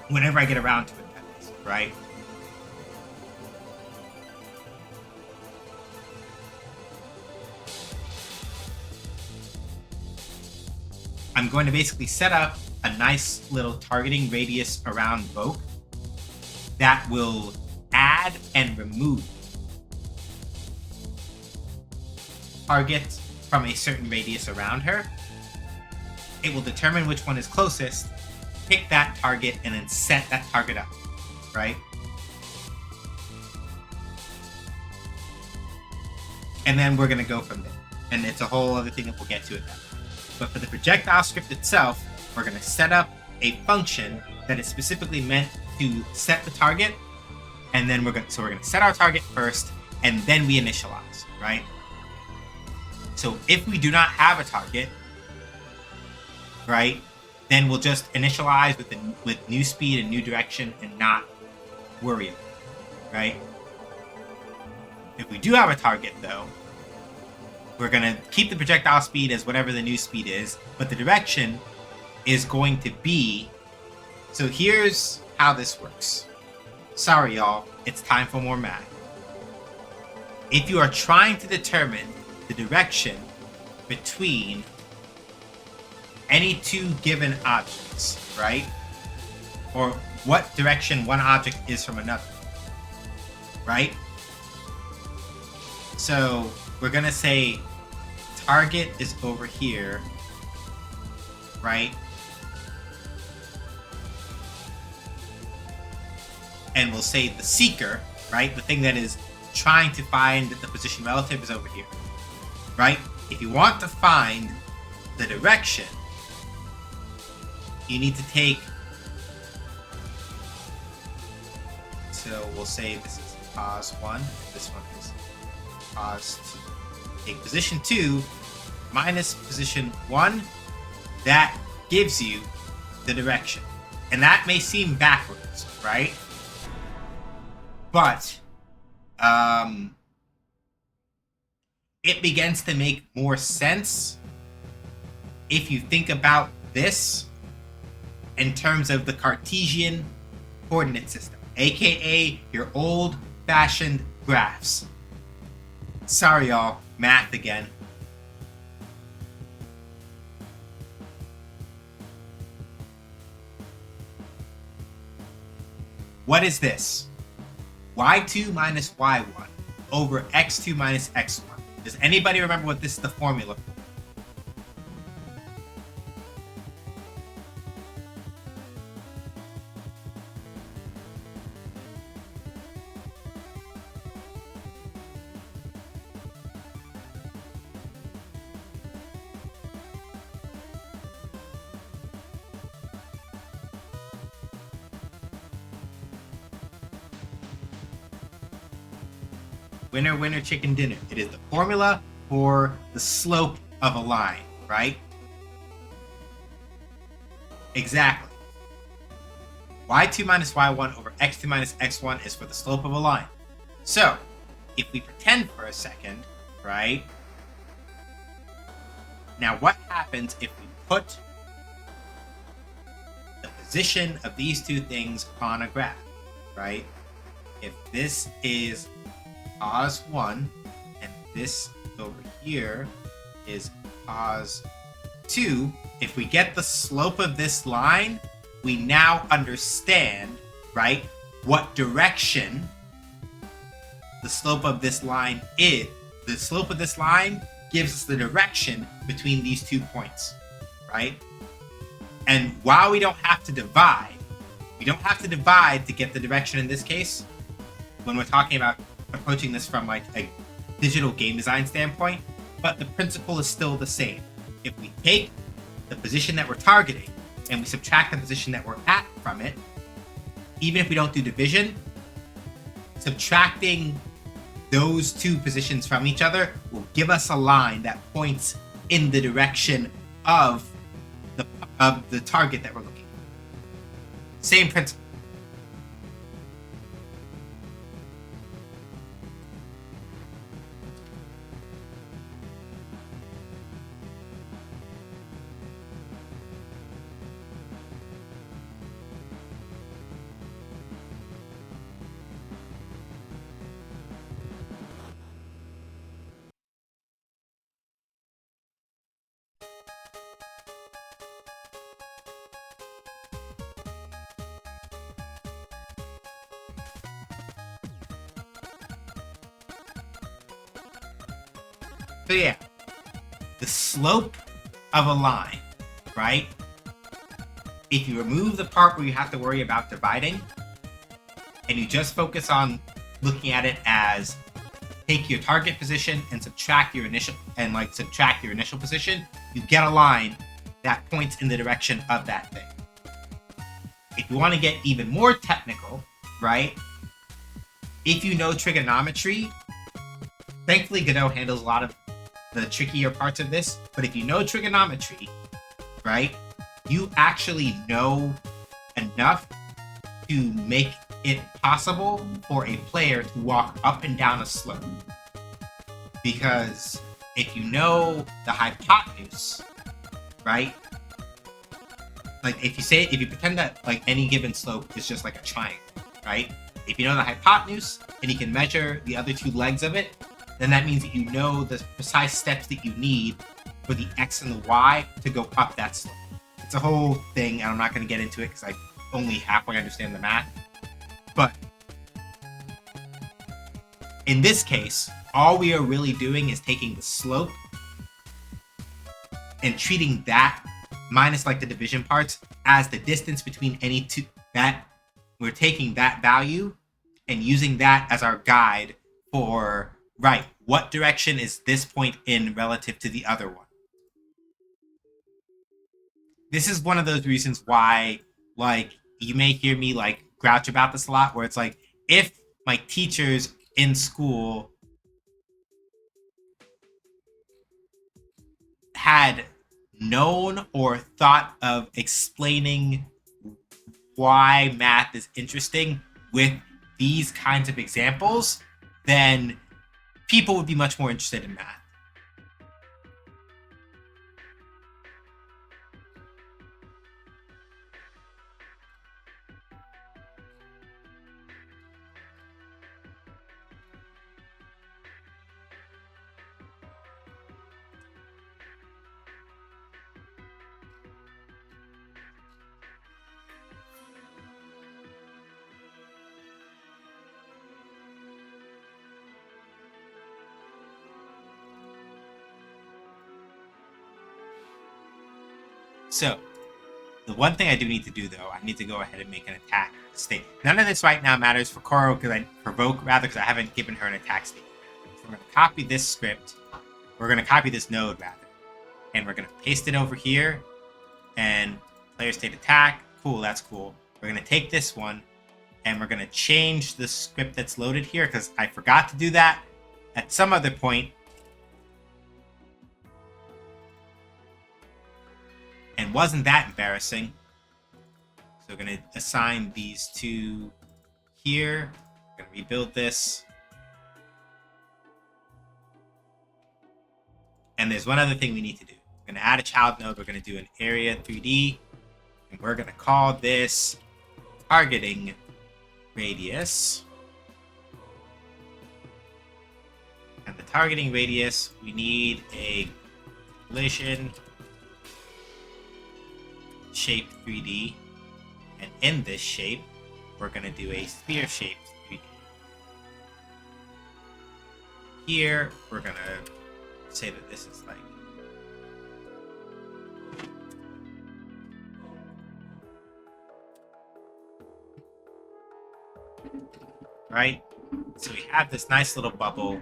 whenever I get around to it, that is, right? I'm going to basically set up a nice little targeting radius around Voke that will add and remove targets from a certain radius around her. It will determine which one is closest, pick that target, and then set that target up, right? And then we're going to go from there. And it's a whole other thing that we'll get to at that point. But for the projectile script itself, we're going to set up a function that is specifically meant to set the target. And then we're going to set our target first, and then we initialize, right? So if we do not have a target, right, then we'll just initialize with new speed and new direction and not worry about, right? If we do have a target, though, we're going to keep the projectile speed as whatever the new speed is, but the direction is going to be... So here's how this works. Sorry, y'all. It's time for more math. If you are trying to determine the direction between any two given objects, right? Or what direction one object is from another, right? So we're going to say target is over here, right? And we'll say the seeker, right? The thing that is trying to find the position relative is over here, right? If you want to find the direction, you need to take... So we'll say this is pos 1, this one is pos 2. Take position 2 minus position 1, that gives you the direction. And that may seem backwards, right? But it begins to make more sense if you think about this in terms of the Cartesian coordinate system, aka your old-fashioned graphs. Sorry, y'all, math again. What is this? y2 minus y1 over x2 minus x1. Does anybody remember what this is the formula for? Winner, winner, chicken dinner. It is the formula for the slope of a line, right? Exactly. y2 minus y1 over x2 minus x1 is for the slope of a line. So, if we pretend for a second, right? Now, what happens if we put the position of these two things on a graph, right? If this is pos 1 and this over here is pos 2, if we get the slope of this line, we now understand, right, what direction the slope of this line is. The slope of this line gives us the direction between these 2 points, right? And while we don't have to divide to get the direction in this case, when we're talking about approaching this from like a digital game design standpoint, but the principle is still the same. If we take the position that we're targeting and we subtract the position that we're at from it, even if we don't do division, subtracting those 2 positions from each other will give us a line that points in the direction of the target that we're looking for. Same principle. So yeah, the slope of a line, right? If you remove the part where you have to worry about dividing, and you just focus on looking at it as take your target position and subtract your initial position, you get a line that points in the direction of that thing. If you want to get even more technical, right? If you know trigonometry, thankfully Godot handles a lot of the trickier parts of this, but if you know trigonometry, right, you actually know enough to make it possible for a player to walk up and down a slope. Because if you know the hypotenuse, right? Like if you pretend that like any given slope is just like a triangle, right? If you know the hypotenuse and you can measure the other two legs of it, then that means that you know the precise steps that you need for the X and the Y to go up that slope. It's a whole thing, and I'm not going to get into it because I only halfway understand the math. But in this case, all we are really doing is taking the slope and treating that, minus like the division parts, as the distance between any two. That we're taking that value and using that as our guide for, right, what direction is this point in relative to the other one. This is one of those reasons why, like, you may hear me like grouch about this a lot, where it's like, if my teachers in school had known or thought of explaining why math is interesting with these kinds of examples, then people would be much more interested in math. So, the one thing I do need to do, though, I need to go ahead and make an attack state. None of this right now matters for Koro, because I haven't given her an attack state. So we're going to copy this script. We're going to copy this node, rather. And we're going to paste it over here. And player state attack. Cool, that's cool. We're going to take this one, and we're going to change the script that's loaded here, because I forgot to do that at some other point. And wasn't that embarrassing? So we're going to assign these two here. We're going to rebuild this. And there's one other thing we need to do. We're going to add a child node. We're going to do an area 3D. And we're going to call this targeting radius. And the targeting radius, we need a collision shape 3D, and in this shape we're going to do a sphere shape 3D. Here we're going to say that this is like right, so we have this nice little bubble.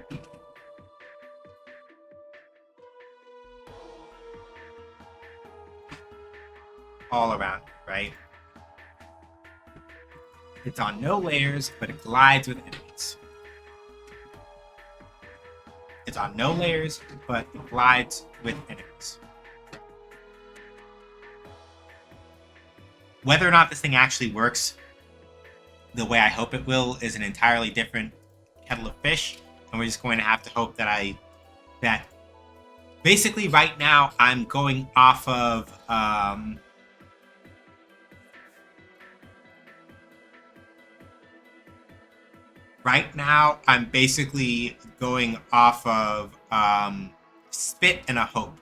All around, right? It's on no layers, but it glides with enemies. It's on no layers, but it glides with enemies. Whether or not this thing actually works the way I hope it will is an entirely different kettle of fish, and we're just going to have to hope that basically right now I'm going off of right now, I'm basically going off of spit and a hope,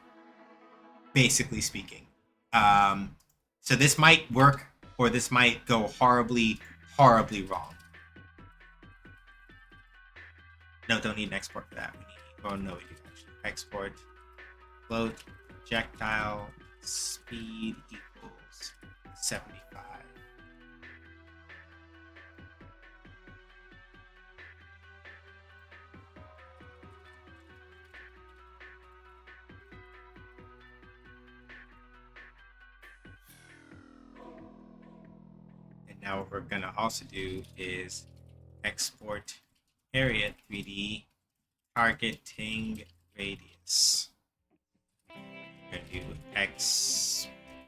basically speaking. So this might work, or this might go horribly, horribly wrong. No, don't need an export for that. We need, oh no, we do actually. Export float projectile speed equals 75. Now what we're going to also do is export area 3D targeting radius. We're going to do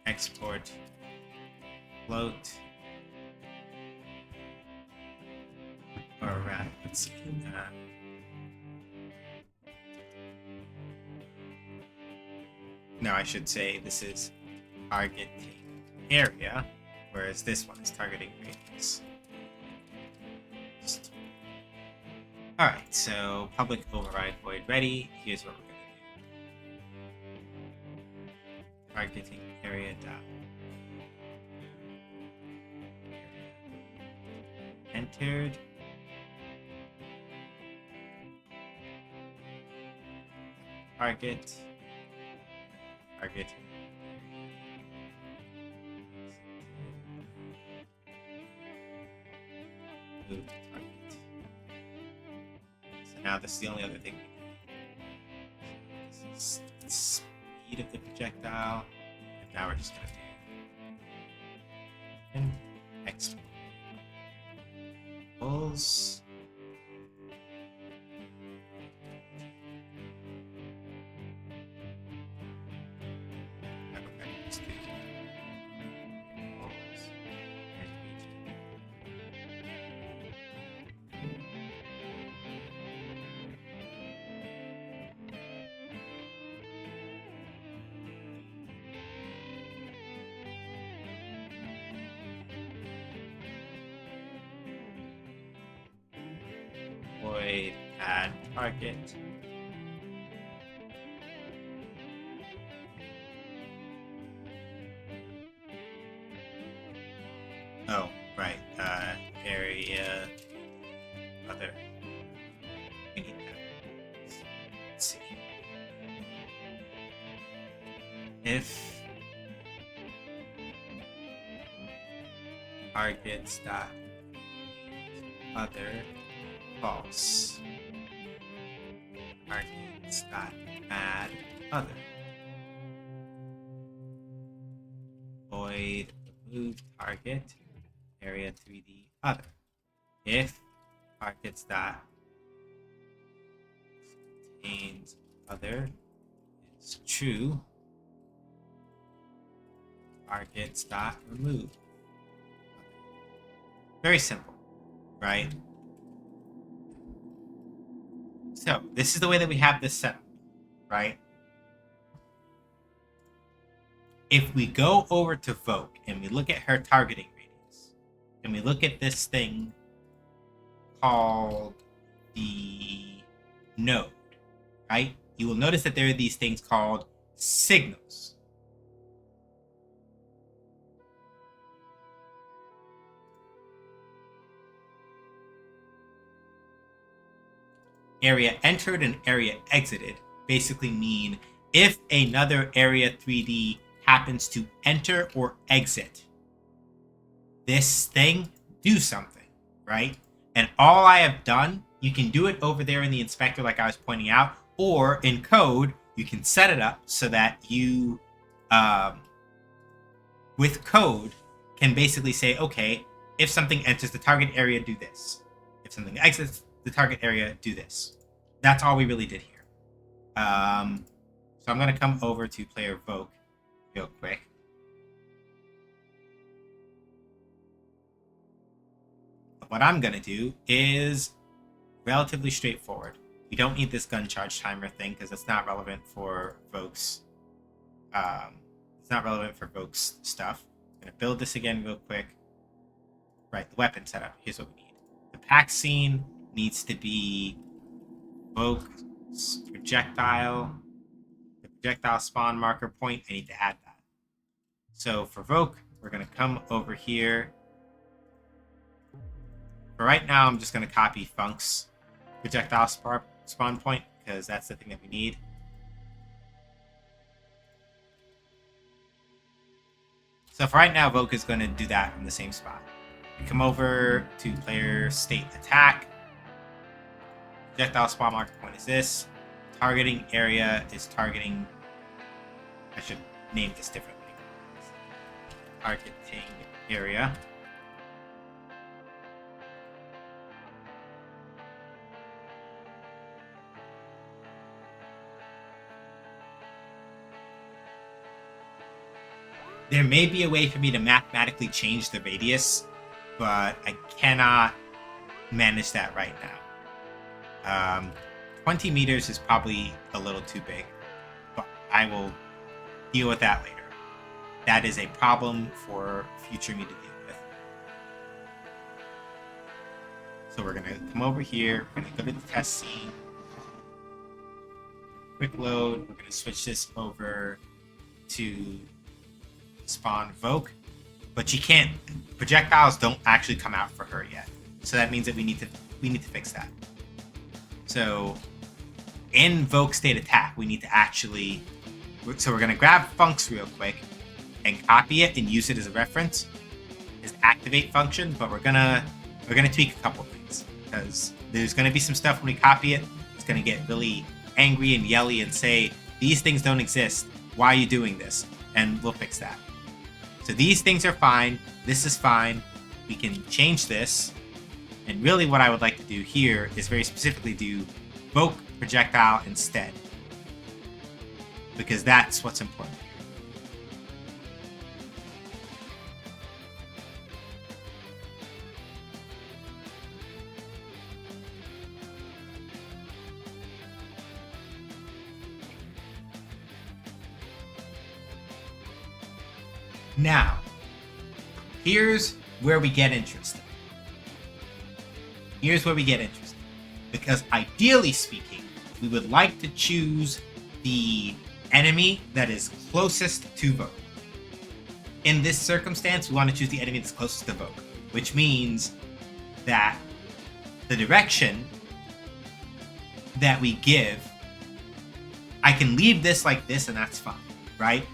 export float rather, let's see. No, I should say this is targeting area, whereas this one is targeting radius. Alright, so public override void ready. Here's what we're going to do. Targeting area dot. Entered. Target. Move to target. So now this is the only other thing we need. So this is the speed of the projectile. And now we're just going to do X pulls. Void add target. Oh, right. Area other. We need that. Let's see. If targets dot other false. Targets dot add other. Void remove target area 3D other. If targets dot contains other is true, targets dot remove. Very simple, right? So this is the way that we have this set up, right? If we go over to Vogue and we look at her targeting radius, and we look at this thing called the node, right? You will notice that there are these things called signals. Area entered and area exited basically mean if another area 3D happens to enter or exit this thing, do something, right? And all I have done, you can do it over there in the inspector like I was pointing out, or in code, you can set it up so that you, with code, can basically say, okay, if something enters the target area, do this. If something exits the target area, do this. That's all we really did here. So I'm going to come over to player Vogue real quick. What I'm going to do is relatively straightforward. We don't need this gun charge timer thing because it's not relevant for Vogue's stuff. I'm going to build this again real quick. Right, the weapon setup. Here's what we need. The pack scene needs to be Vogue's projectile. The projectile spawn marker point, I need to add that. So for Vogue, we're going to come over here. For right now, I'm just going to copy Funk's projectile spawn point because that's the thing that we need. So for right now, Vogue is going to do that in the same spot. We come over to player state attack. Projectile spawn marker point is this. Targeting area is targeting. I should name this differently. Targeting area. There may be a way for me to mathematically change the radius, but I cannot manage that right now. 20 meters is probably a little too big, but I will deal with that later. That is a problem for future me to deal with. So we're gonna come over here, we're gonna go to the test scene, quick load, we're gonna switch this over to spawn Voke, but she can't, projectiles don't actually come out for her yet. So that means that we need to fix that. So in Voke state attack, we need to actually, so we're gonna grab Funks real quick and copy it and use it as a reference, as activate function, but we're gonna tweak a couple things because there's gonna be some stuff when we copy it. It's gonna get really angry and yelly and say, these things don't exist. Why are you doing this? And we'll fix that. So these things are fine. This is fine. We can change this. And really what I would like to do here is very specifically do Voke projectile instead, because that's what's important. Now, here's where we get interested. Because ideally speaking, we would like to choose the enemy that is closest to Voke. In this circumstance, we want to choose the enemy that's closest to Voke, which means that the direction that we give, I can leave this like this and that's fine, right?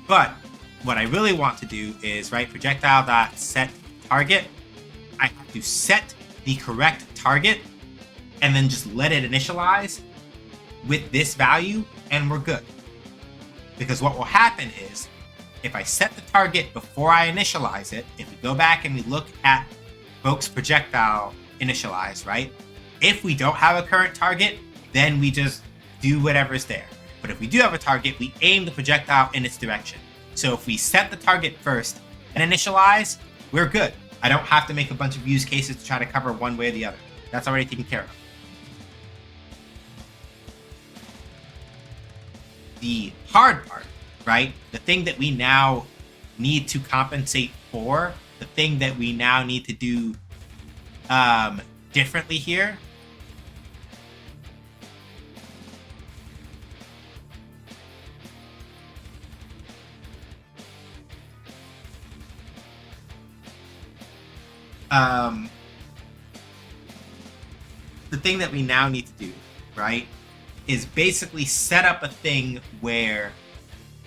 But what I really want to do is write projectile.set target. I have to set the correct target and then just let it initialize with this value and we're good. Because what will happen is if I set the target before I initialize it, if we go back and we look at Voke's projectile initialize, right? If we don't have a current target, then we just do whatever's there. But if we do have a target, we aim the projectile in its direction. So if we set the target first and initialize, we're good. I don't have to make a bunch of use cases to try to cover one way or the other. That's already taken care of. The hard part, right? The thing that we now need to compensate for, the thing that we now need to do differently here, the thing that we now need to do, right, is basically set up a thing where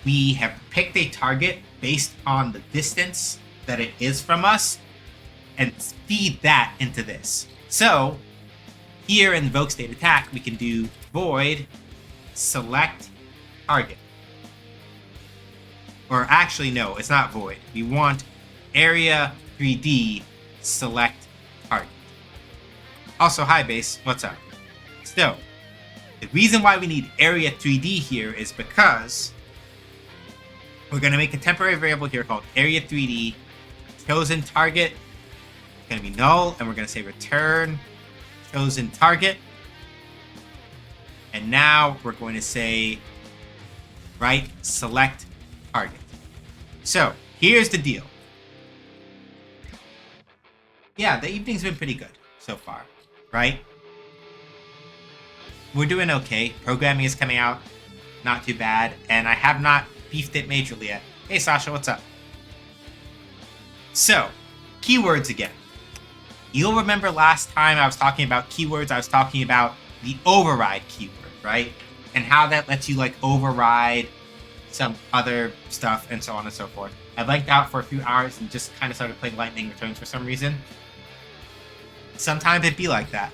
we have picked a target based on the distance that it is from us and feed that into this. So here in Voke state attack, we can do void select target. Or actually, no, it's not void. We want area 3D select target. Also, hi base, what's up? So, the reason why we need area 3D here is because we're going to make a temporary variable here called area 3D chosen target. It's going to be null, and we're going to say return chosen target. And now we're going to say right select target. So, here's the deal. Yeah, the evening's been pretty good so far, right? We're doing okay. Programming is coming out not too bad, and I have not beefed it majorly yet. Hey Sasha, what's up? So, keywords again. You'll remember last time I was talking about keywords, I was talking about the override keyword, right? And how that lets you like override some other stuff and so on and so forth. I blanked out for a few hours and just kind of started playing Lightning Returns for some reason. Sometimes it'd be like that.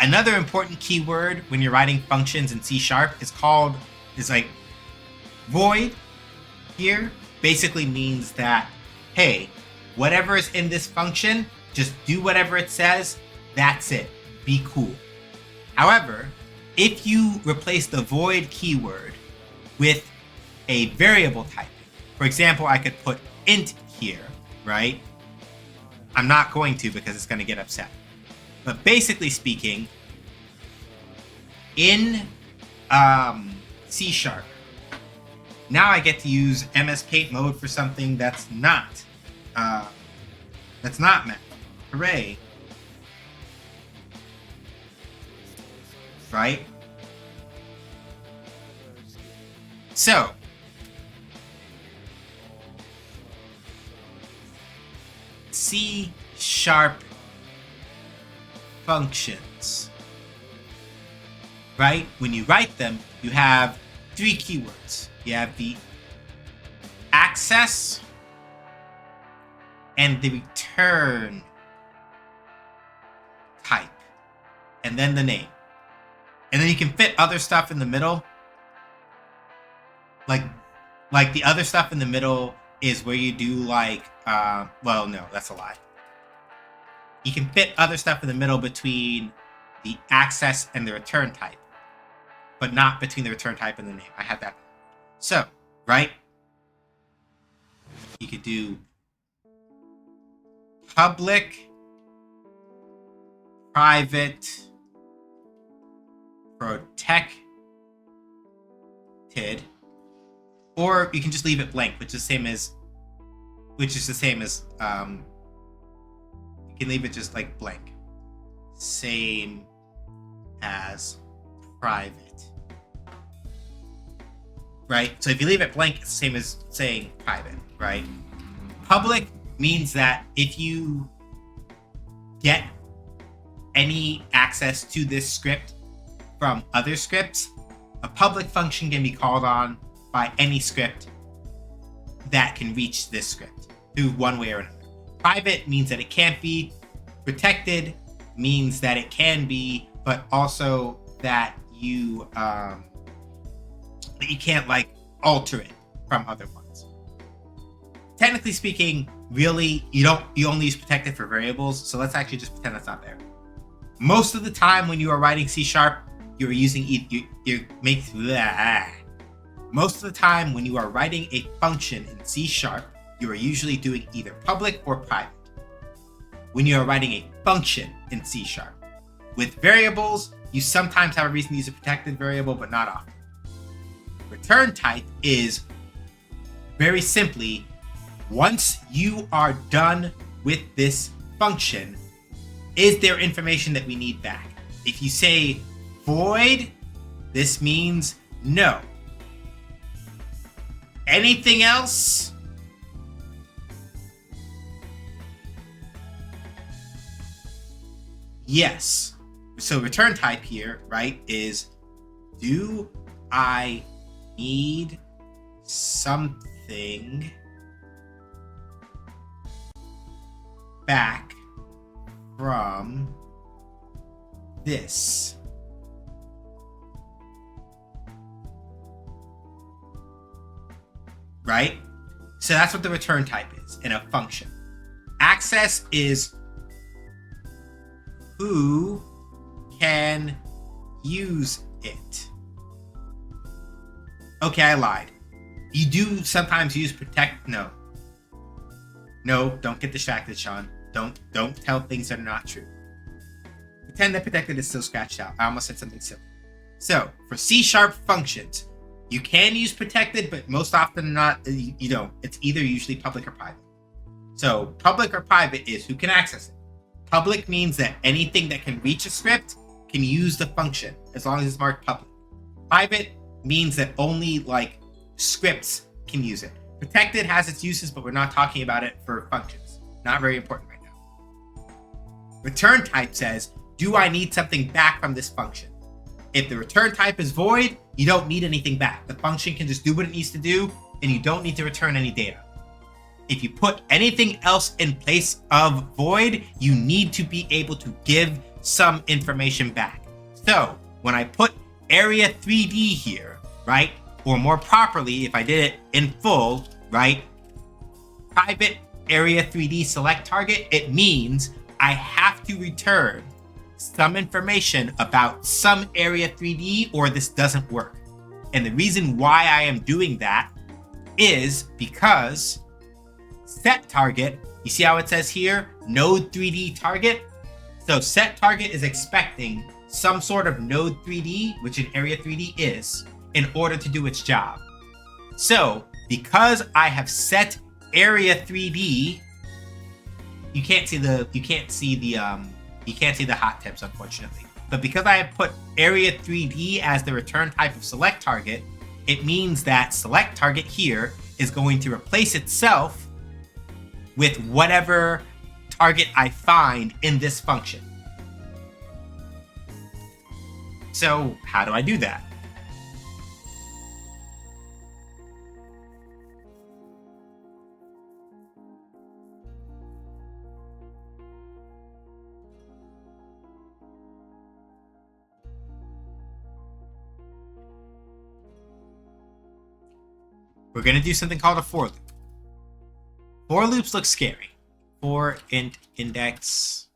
Another important keyword when you're writing functions in C# is like void here basically means that, hey, whatever is in this function, just do whatever it says. That's it. Be cool. However, if you replace the void keyword with a variable typing, for example, I could put int here, right? I'm not going to because it's going to get upset. But basically speaking, in C#, now I get to use MS Paint mode for something that's not math. Hooray. Right? So, C# functions. Right? When you write them, you have 3 keywords. You have the access and the return type, and then the name. And then you can fit other stuff in the middle. Like the other stuff in the middle is where you do like, well, no, that's a lie. You can fit other stuff in the middle between the access and the return type, but not between the return type and the name. I had that. So, right? You could do public, private, protected, or you can just leave it blank, which is the same as you can leave it just like blank. Same as private. Right? So if you leave it blank, it's the same as saying private, right? Public means that if you get any access to this script from other scripts, a public function can be called on by any script that can reach this script through one way or another. Private means that it can't be. Protected means that it can be, but also that you can't like alter it from other ones. Technically speaking, really, you only use protected for variables, so let's actually just pretend that's not there. Most of the time when you are writing C#, you're using most of the time when you are writing a function in C#, you are usually doing either public or private. When you are writing a function in C#. With variables, you sometimes have a reason to use a protected variable, but not often. Return type is very simply, once you are done with this function, is there information that we need back? If you say void, this means no. Anything else? Yes. So return type here, right, is do I need something back from this? Right? So that's what the return type is in a function. Access is who can use it. Okay, I lied. You do sometimes use protect. No, don't get distracted, Sean. Don't tell things that are not true. Pretend that protected is still scratched out. I almost said something silly. So for C# functions, you can use protected, but most often not, you don't. It's either usually public or private. So public or private is who can access it. Public means that anything that can reach a script can use the function as long as it's marked public. Private means that only like scripts can use it. Protected has its uses, but we're not talking about it for functions. Not very important right now. Return type says, do I need something back from this function? If the return type is void, you don't need anything back. The function can just do what it needs to do, and you don't need to return any data. If you put anything else in place of void, you need to be able to give some information back. So when I put area 3D here, right? Or more properly, if I did it in full, right? Private area 3D select target, it means I have to return some information about some area 3D or this doesn't work. And the reason why I am doing that is because set target, you see how it says here, node 3D target. So set target is expecting some sort of node 3D, which an area 3D is, in order to do its job. So because I have set area 3D, you can't see the hot tips, unfortunately. But because I have put area 3D as the return type of select target, it means that select target here is going to replace itself with whatever target I find in this function. So how do I do that? We're going to do something called a for loop. For loops look scary. For int index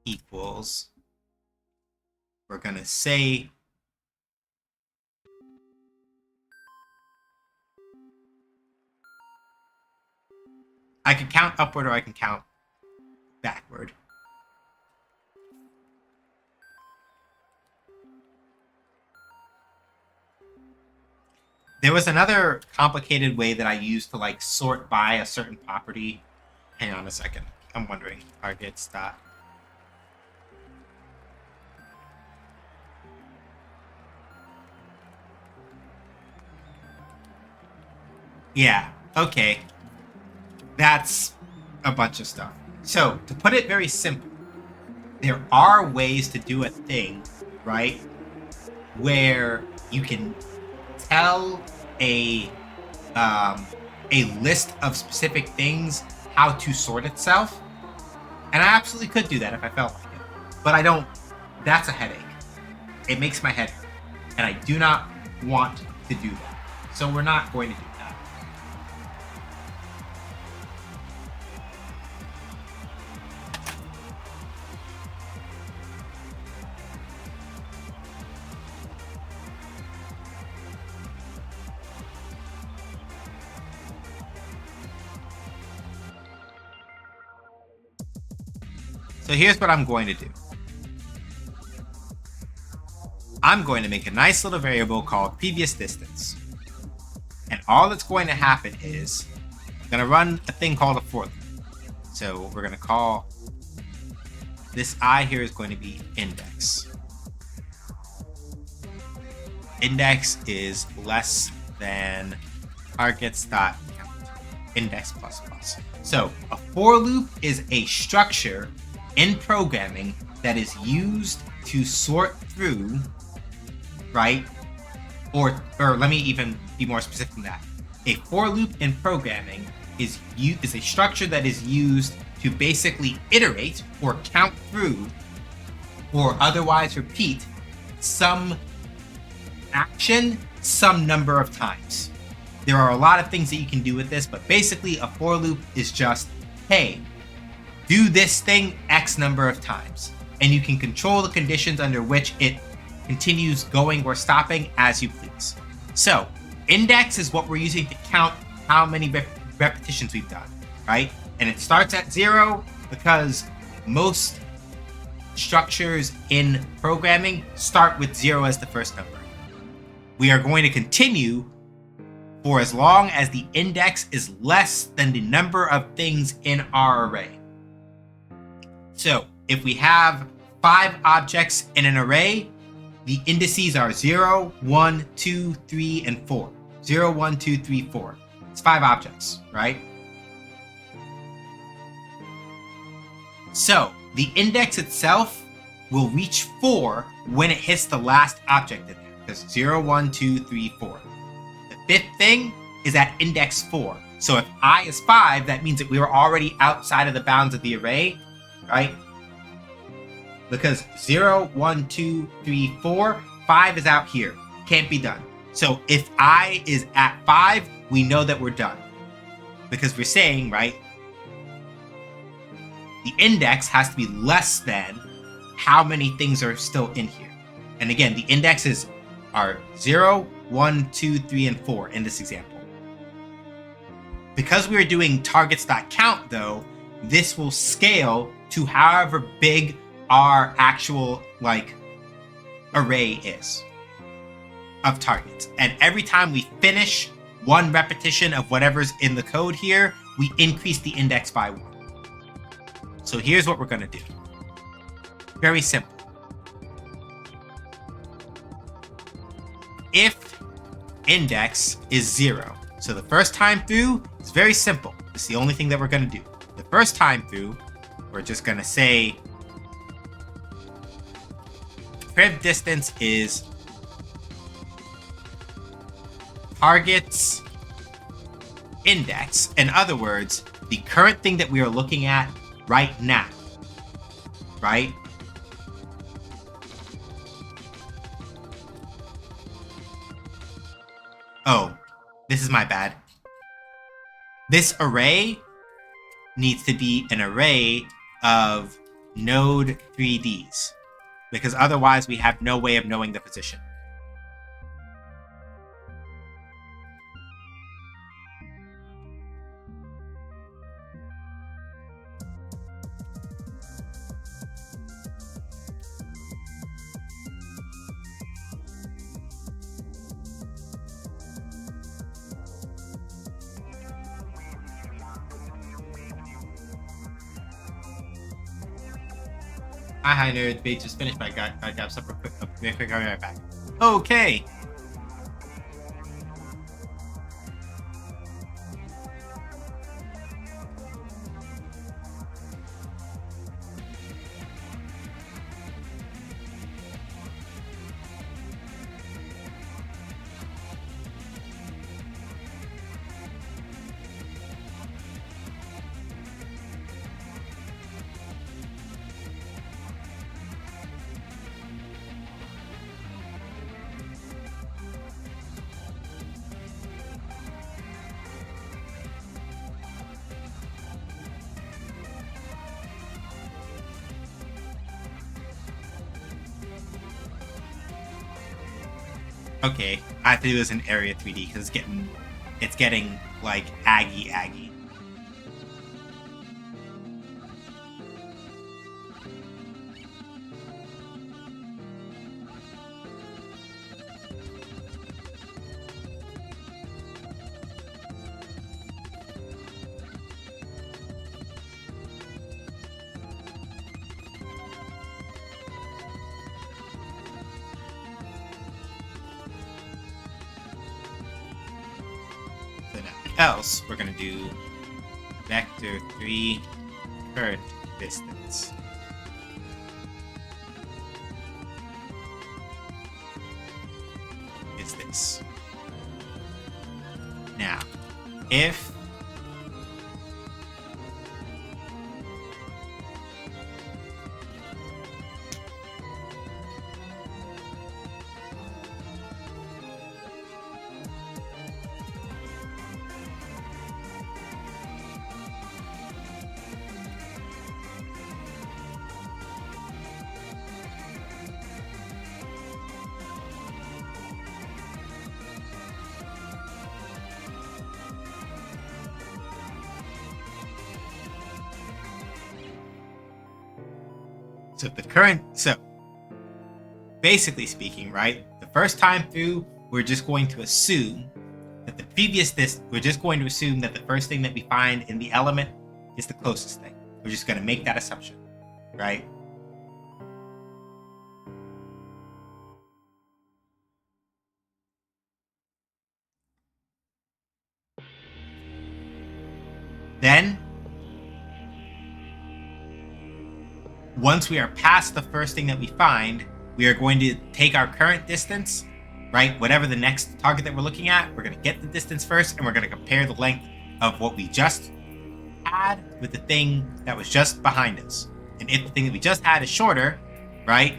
equals, we're going to say I can count upward or I can count backward. There was another complicated way that I used to like sort by a certain property. Hang on a second. I'm wondering. Targets dot. Yeah, okay. That's a bunch of stuff. So, to put it very simple, there are ways to do a thing, right, where you can tell a list of specific things how to sort itself, and I absolutely could do that if I felt like it, but I don't. That's a headache. It makes my head hurt, and I do not want to do that, so we're not going to do that. So here's what I'm going to do. I'm going to make a nice little variable called previous distance. And all that's going to happen is I'm going to run a thing called a for loop. So we're going to call this I here is going to be index. Index is less than targets.count. Index plus plus. So a for loop is a structure in programming that is used to sort through, right? Or let me even be more specific than that. A for loop in programming is a structure that is used to basically iterate or count through or otherwise repeat some action some number of times. There are a lot of things that you can do with this, but basically a for loop is just, hey, do this thing X number of times. And you can control the conditions under which it continues going or stopping as you please. So, index is what we're using to count how many repetitions we've done, right? And it starts at 0 because most structures in programming start with 0 as the first number. We are going to continue for as long as the index is less than the number of things in our array. So if we have 5 objects in an array, the indices are 0, 1, 2, 3, and 4. 0, 1, 2, 3, 4. It's 5 objects, right? So the index itself will reach 4 when it hits the last object in there. Because 0, 1, 2, 3, 4. The 5th thing is at index 4. So if I is 5, that means that we were already outside of the bounds of the array, right? Because 0, 1, 2, 3, 4, 5 is out here. Can't be done. So if I is at 5, we know that we're done. Because we're saying, right, the index has to be less than how many things are still in here. And again, the indexes are 0, 1, 2, 3, and 4 in this example. Because we are doing targets.count though, this will scale to however big our actual like array is of targets. And every time we finish one repetition of whatever's in the code here, we increase the index by 1. So here's what we're going to do. Very simple. If index is 0, so the first time through is very simple. It's the only thing that we're going to do. The first time through, we're just going to say priv distance is targets index. In other words, the current thing that we are looking at right now, right? Oh, this is my bad. This array needs to be an array of node 3Ds, because otherwise we have no way of knowing the position. Hi nerd, they just finished, but I got something quick. I'll be right back. Okay. Okay, I have to do this in area 3D because it's getting like aggy. Else, we're going to do vector 3 current distance. Is this. Now, if So basically speaking, right, the first time through, we're just going to assume that we're just going to assume that the first thing that we find in the element is the closest thing. We're just going to make that assumption, right? Then, once we are past the first thing that we find, we are going to take our current distance, right? Whatever the next target that we're looking at, we're going to get the distance first, and we're going to compare the length of what we just had with the thing that was just behind us. And if the thing that we just had is shorter, right?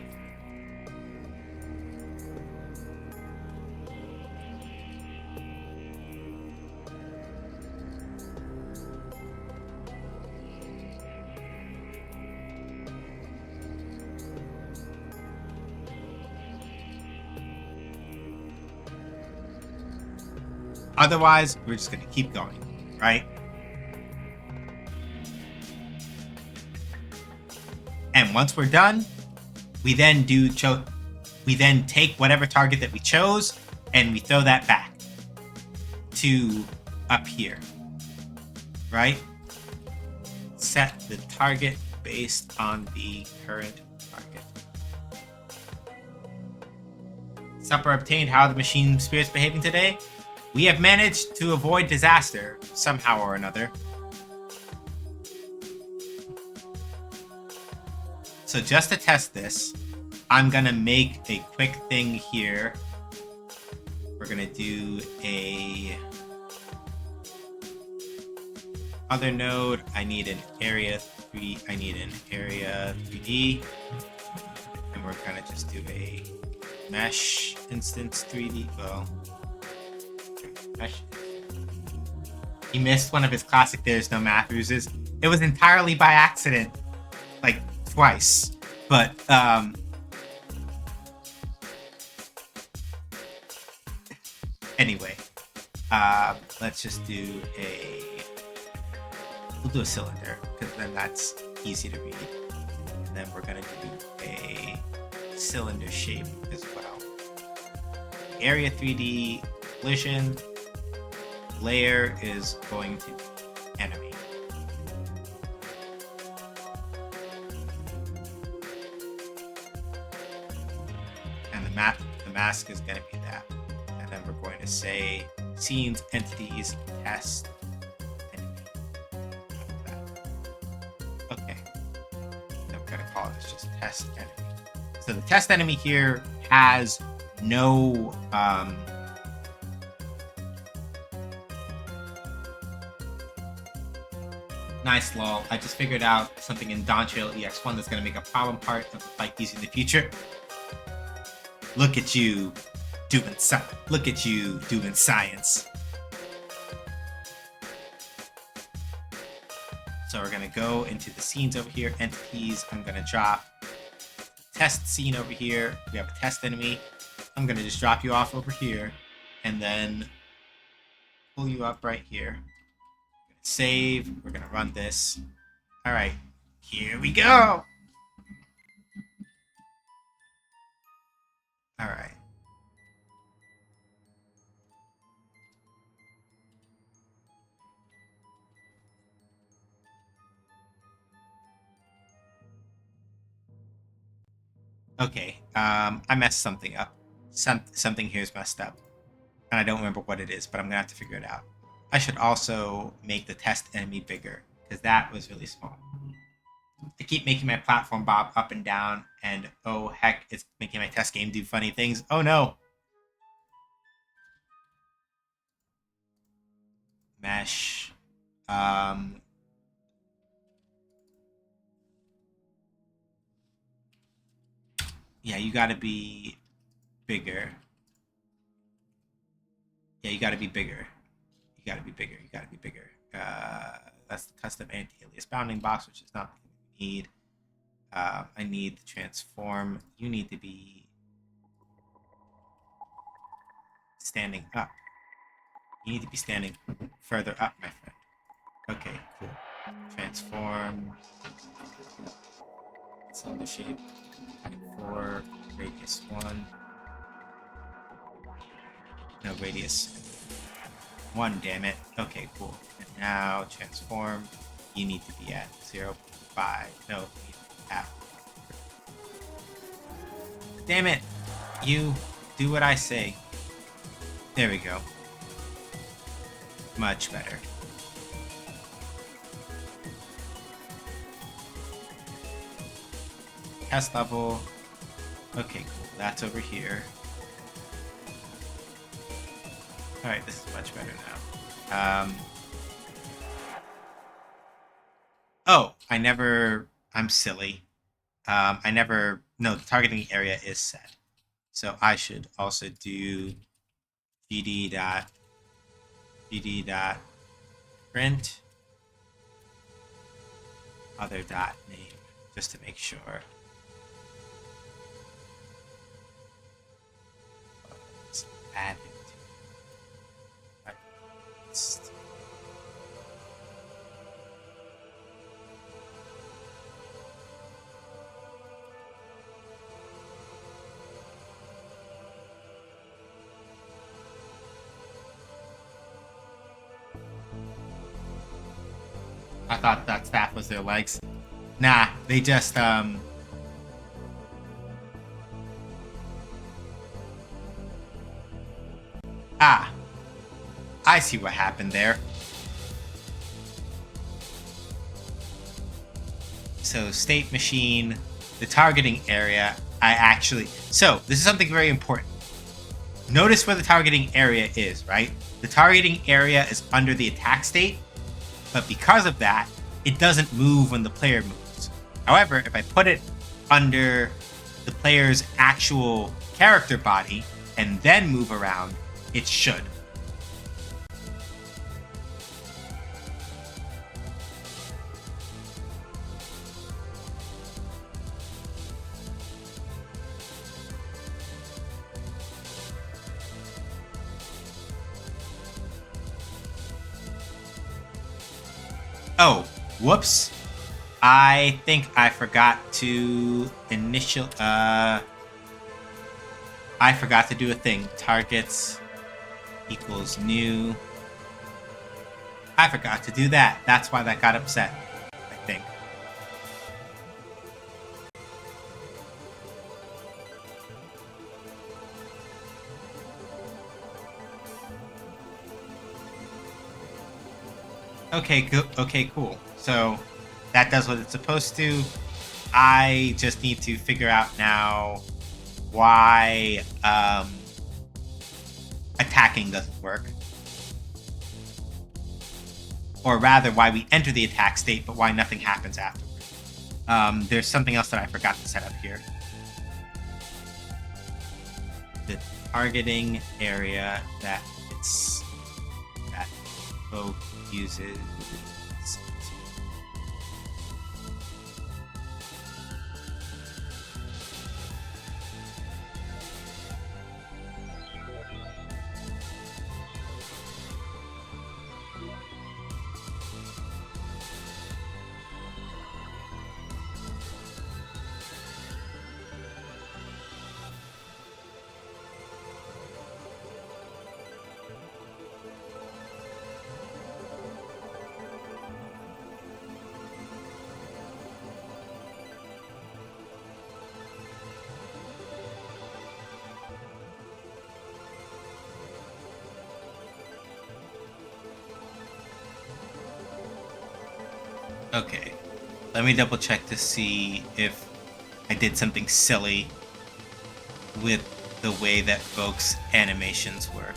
Otherwise, we're just going to keep going. right? And once we're done, we then take whatever target that we chose and we throw that back to up here, right? Set the target based on the current target. Supper obtained. How are the machine spirits behaving today? We have managed to avoid disaster somehow or another. So just to test this, I'm gonna make a quick thing here. We're gonna do a other node. I need an area 3D. And we're gonna just do a mesh instance 3D. Well, mesh. He missed one of his classic there's no math ruses. It was entirely by accident. Like twice. But anyway. Let's just do we'll do a cylinder, because then that's easy to read. And then we're gonna do a cylinder shape as well. Area 3D collision layer is going to be enemy. And the mask is gonna be that. And then we're going to say scenes, entities, test, enemy. Okay. Then we're gonna call this just test enemy. So the test enemy here has no nice lol. I just figured out something in Dawntrail EX1 that's gonna make a problem part of the fight easy in the future. Look at you doing science. So we're gonna go into the scenes over here, entities. I'm gonna drop test scene over here. We have a test enemy. I'm gonna just drop you off over here and then pull you up right here. Save. We're gonna run this. All right, here we go. All right. Okay, I messed something up. Something here's messed up. And I don't remember what it is, but I'm gonna have to figure it out. I should also make the test enemy bigger, because that was really small. I keep making my platform bob up and down, and oh heck, it's making my test game do funny things. Oh no! Mesh. Yeah, you gotta be bigger. Yeah, you gotta be bigger. You gotta be bigger. That's the custom anti-alias bounding box, which is not what we need. I need the transform. You need to be standing up. You need to be standing further up, my friend. Okay, cool. Transform. Cylinder shape. 4, radius 1. No, radius 1, damn it. Okay, cool. And now transform. You need to be at 0.5. No, half. Damn it! You do what I say. There we go. Much better. Test level. Okay, cool. That's over here. Alright, this is much better now. Oh, I'm silly. No, the targeting area is set. So I should also do gd.print other dot name, just to make sure. Let's add it to I thought that staff was their legs. Nah, they just, Ah, I see what happened there. So, state machine, the targeting area, So, this is something very important. Notice where the targeting area is, right? The targeting area is under the attack state, but because of that, it doesn't move when the player moves. However, if I put it under the player's actual character body and then move around, it should. Oh, whoops. I think I forgot to I forgot to do a thing. Targets equals new. I forgot to do that. That's why that got upset, I think. Okay, cool. So that does what it's supposed to. I just need to figure out now why attacking doesn't work. Or rather, why we enter the attack state, but why nothing happens afterward. There's something else that I forgot to set up here. The targeting area that both uses. Okay, let me double check to see if I did something silly with the way that folks' animations work.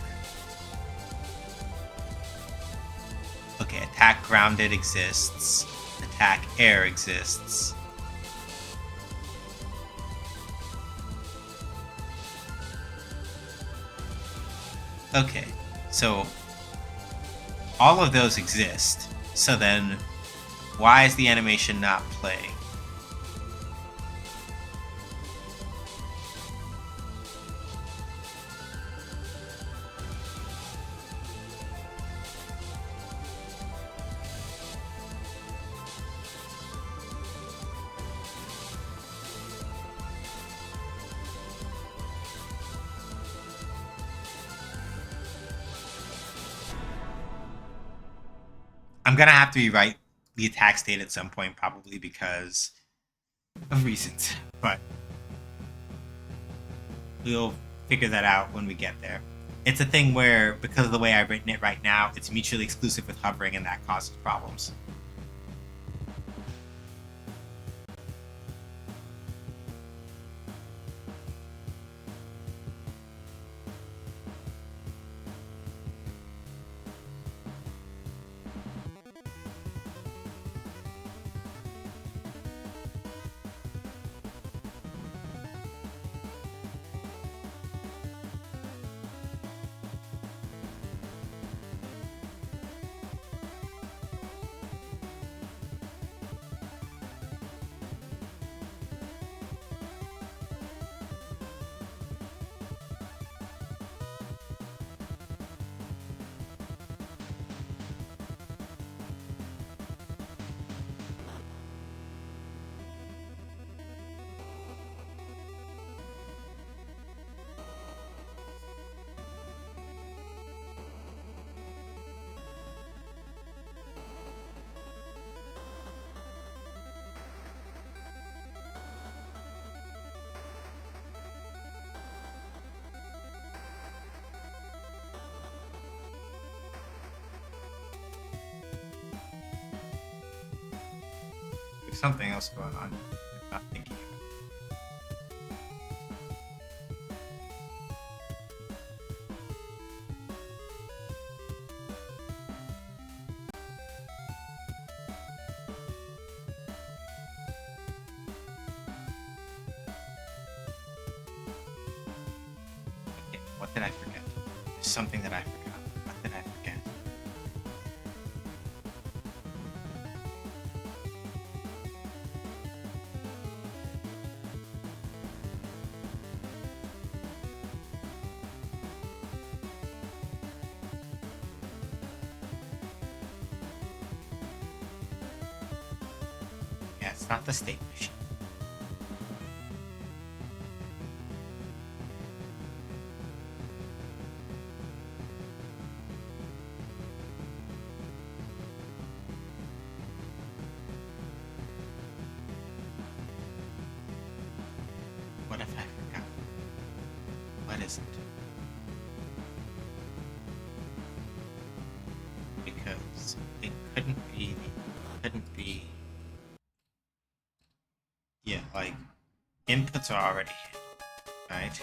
Okay, attack grounded exists. Attack air exists. Okay, so all of those exist. So then, why is the animation not playing? I'm gonna have to rewrite the attack state at some point, probably because of reasons, but we'll figure that out when we get there. It's a thing where, because of the way I've written it right now, it's mutually exclusive with hovering, and that causes problems. something else going on. I'm not thinking of it. Okay, what did I forget? There's something that I forgot. What did I forget? Yeah, it's not the state machine. What if I forgot? What is it? Because it couldn't be. Yeah, like inputs are already handled, right?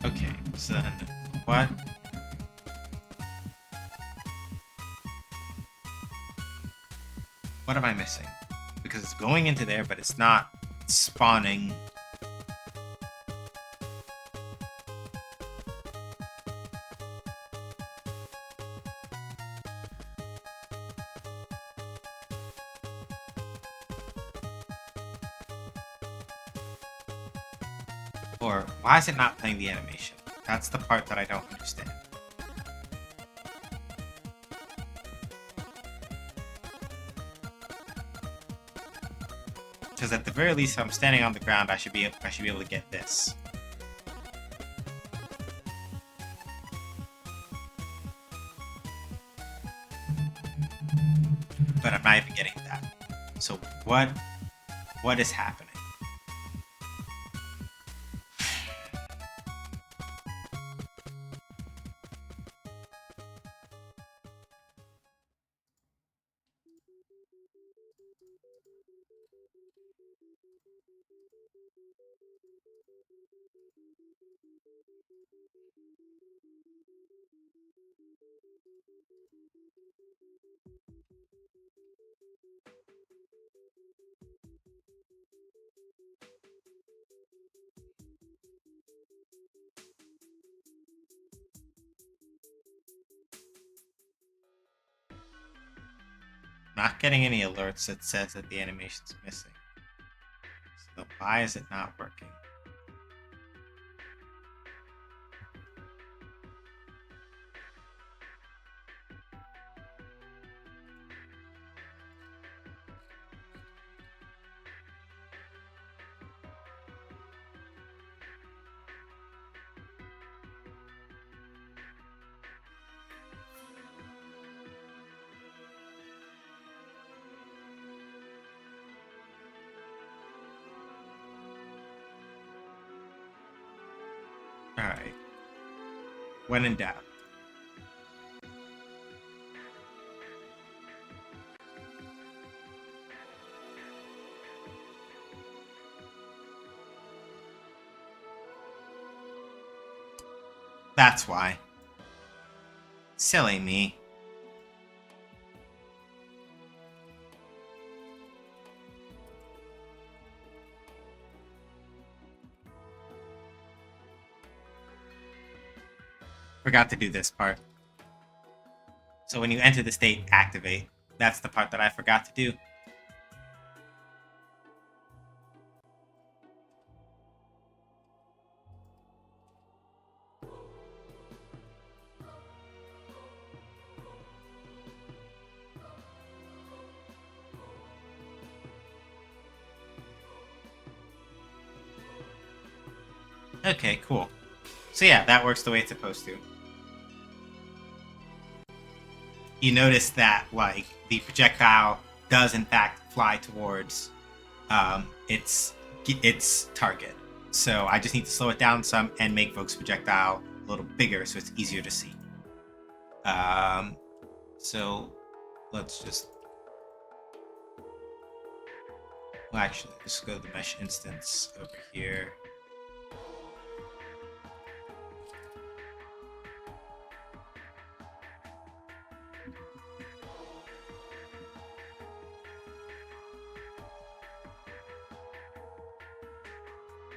Okay, so then what am I missing? Because it's going into there, but it's not spawning. Or why is it not playing the animation? That's the part that I don't understand. Because at the very least, if I'm standing on the ground, I should be able to get this. But I'm not even getting that. So what is happening? Not getting any alerts that says that the animation's missing. So why is it not working? Alright. When in doubt. That's why. Silly me. Forgot to do this part. So when you enter the state, activate. That's the part that I forgot to do. Okay, cool. So yeah, that works the way it's supposed to. You notice that, like, the projectile does in fact fly towards its target. So I just need to slow it down some and make Vogue's projectile a little bigger so it's easier to see. So let's just... Well, actually, let's go to the mesh instance over here.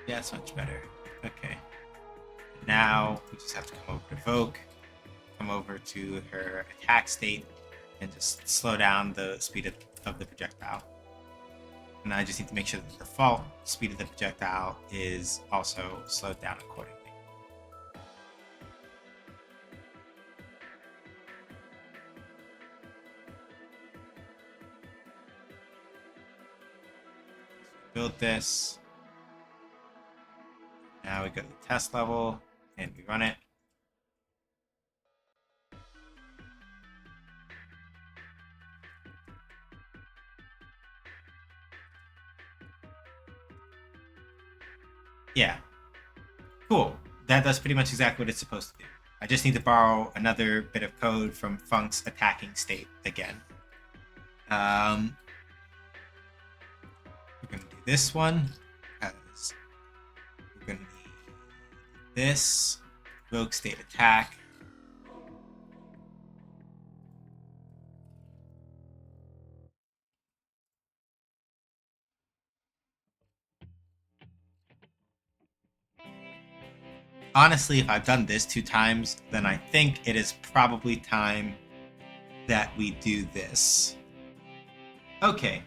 Yeah, that's much better. Okay. Now we just have to come over to Vogue, come over to her attack state, and just slow down the speed of the projectile. And I just need to make sure that the default speed of the projectile is also slowed down accordingly. Build this. Now we go to the test level and we run it. Yeah. Cool. That does pretty much exactly what it's supposed to do. I just need to borrow another bit of code from Funk's attacking state again. We're going to do this one, because we're going to need this rogue state attack. Honestly, if I've done this 2 times, then I think it is probably time that we do this. Okay.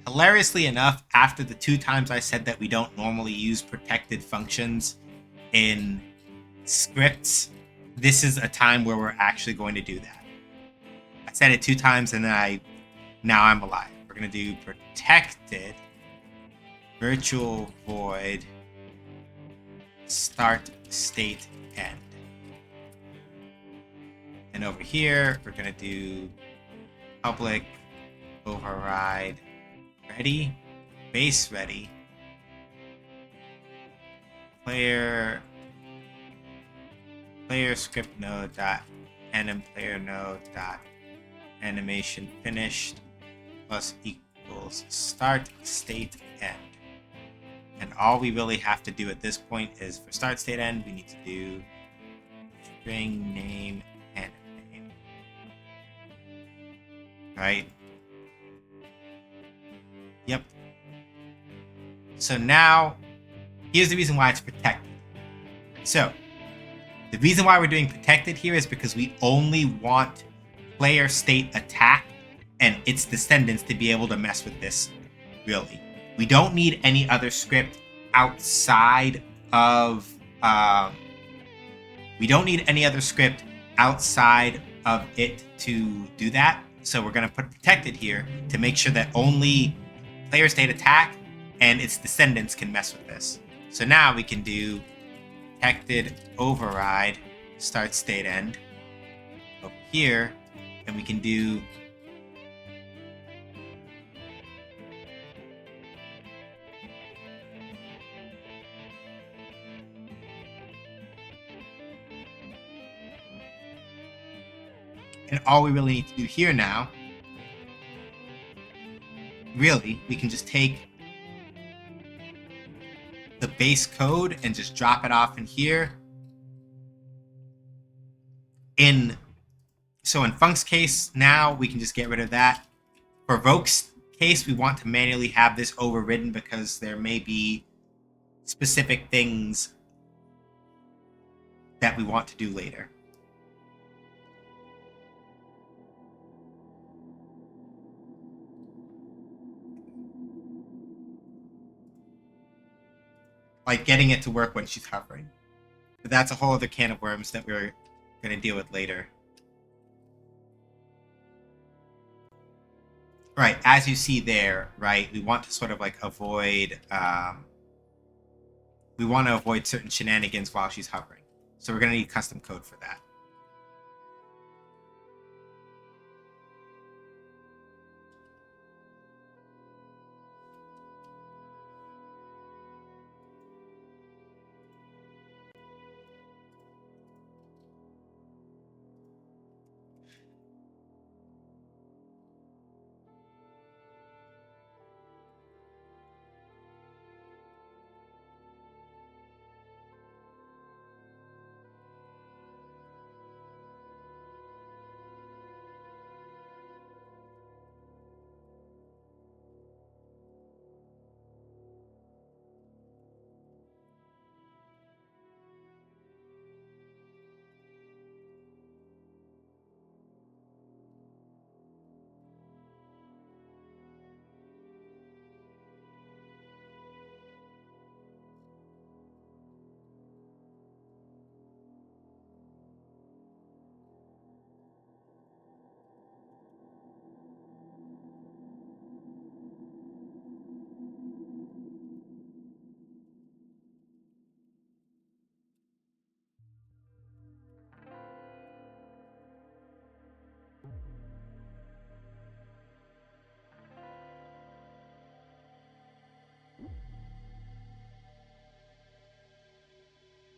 Hilariously enough, after the 2 times I said that we don't normally use protected functions in scripts, this is a time where we're actually going to do that. I said it 2 times and then now I'm alive. We're going to do protected virtual void start state end. And over here, we're going to do public override ready, base ready, player script node dot anim player node dot animation finished plus equals start state end. And all we really have to do at this point is for start state end, we need to do string name and name. Right? Yep. So now, here's the reason why it's protected. So, the reason why we're doing protected here is because we only want player state attack and its descendants to be able to mess with this, really. We don't need any other script outside of it to do that. So we're going to put protected here to make sure that only player state attack and its descendants can mess with this. So now we can do protected override start state end over here, and we can do and all we really need to do here now, really, we can just take the base code and just drop it off in here. So in Funk's case, now we can just get rid of that. For Voke's case, we want to manually have this overridden because there may be specific things that we want to do later. Like getting it to work when she's hovering. But that's a whole other can of worms that we're going to deal with later. Right, as you see there, right, we want to sort of like avoid we want to avoid certain shenanigans while she's hovering. So we're going to need custom code for that.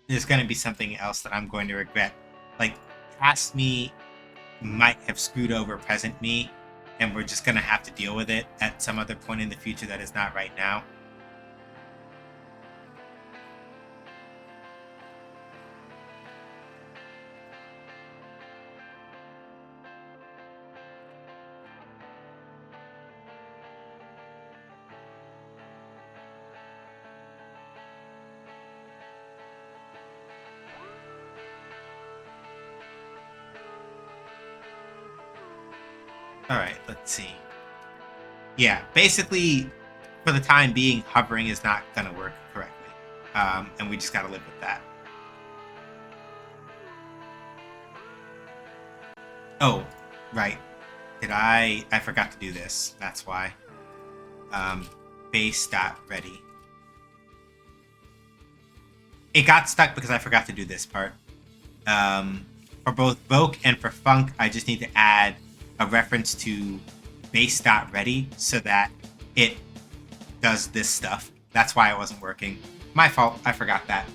There's going to be something else that I'm going to regret. Like, past me might have screwed over present me, and we're just going to have to deal with it at some other point in the future that is not right now. Alright, let's see. Yeah, basically, for the time being, hovering is not going to work correctly. And we just got to live with that. Oh, right. I forgot to do this. That's why. Base.ready. It got stuck because I forgot to do this part. For both Voke and for Funk, I just need to add a reference to base.ready so that it does this stuff. That's why it wasn't working. My fault. I forgot that.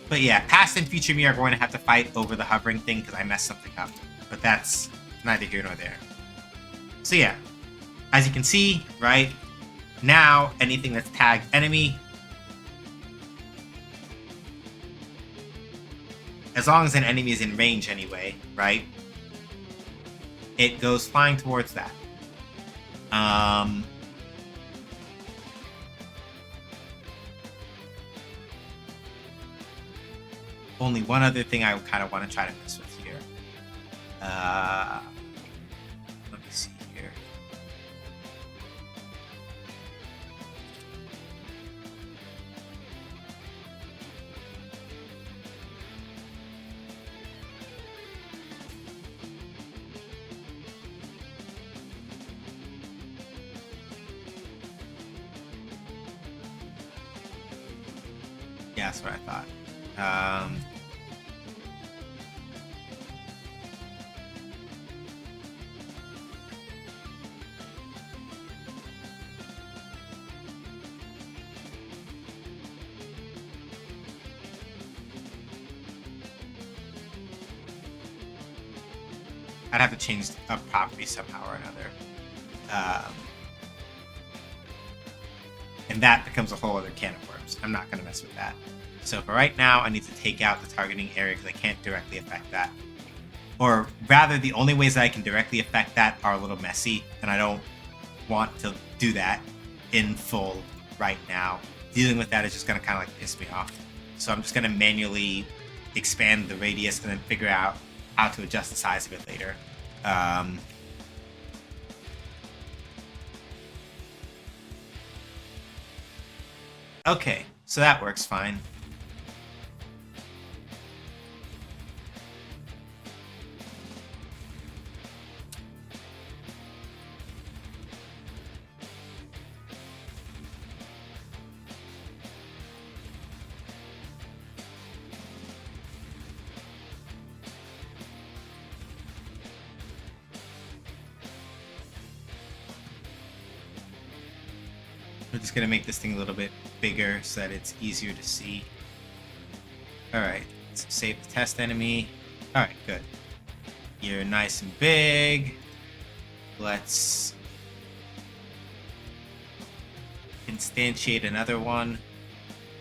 But yeah, past and future me are going to have to fight over the hovering thing because I messed something up. But that's neither here nor there. So yeah, as you can see, right, now anything that's tagged enemy, as long as an enemy is in range anyway, right, it goes flying towards that. Only one other thing I kind of want to try to mess with here. Let me see here. Yeah, that's what I thought. I'd have to change a property somehow or another. And that becomes a whole other can of worms. I'm not going to mess with that. So for right now, I need to take out the targeting area because I can't directly affect that. Or rather, the only ways that I can directly affect that are a little messy, and I don't want to do that in full right now. Dealing with that is just going to kind of like piss me off. So I'm just going to manually expand the radius and then figure out how to adjust the size of it later. Okay, so that works fine. We're just gonna make this thing a little bit bigger so that it's easier to see. Alright, let's save the test enemy. Alright, good. You're nice and big. Let's instantiate another one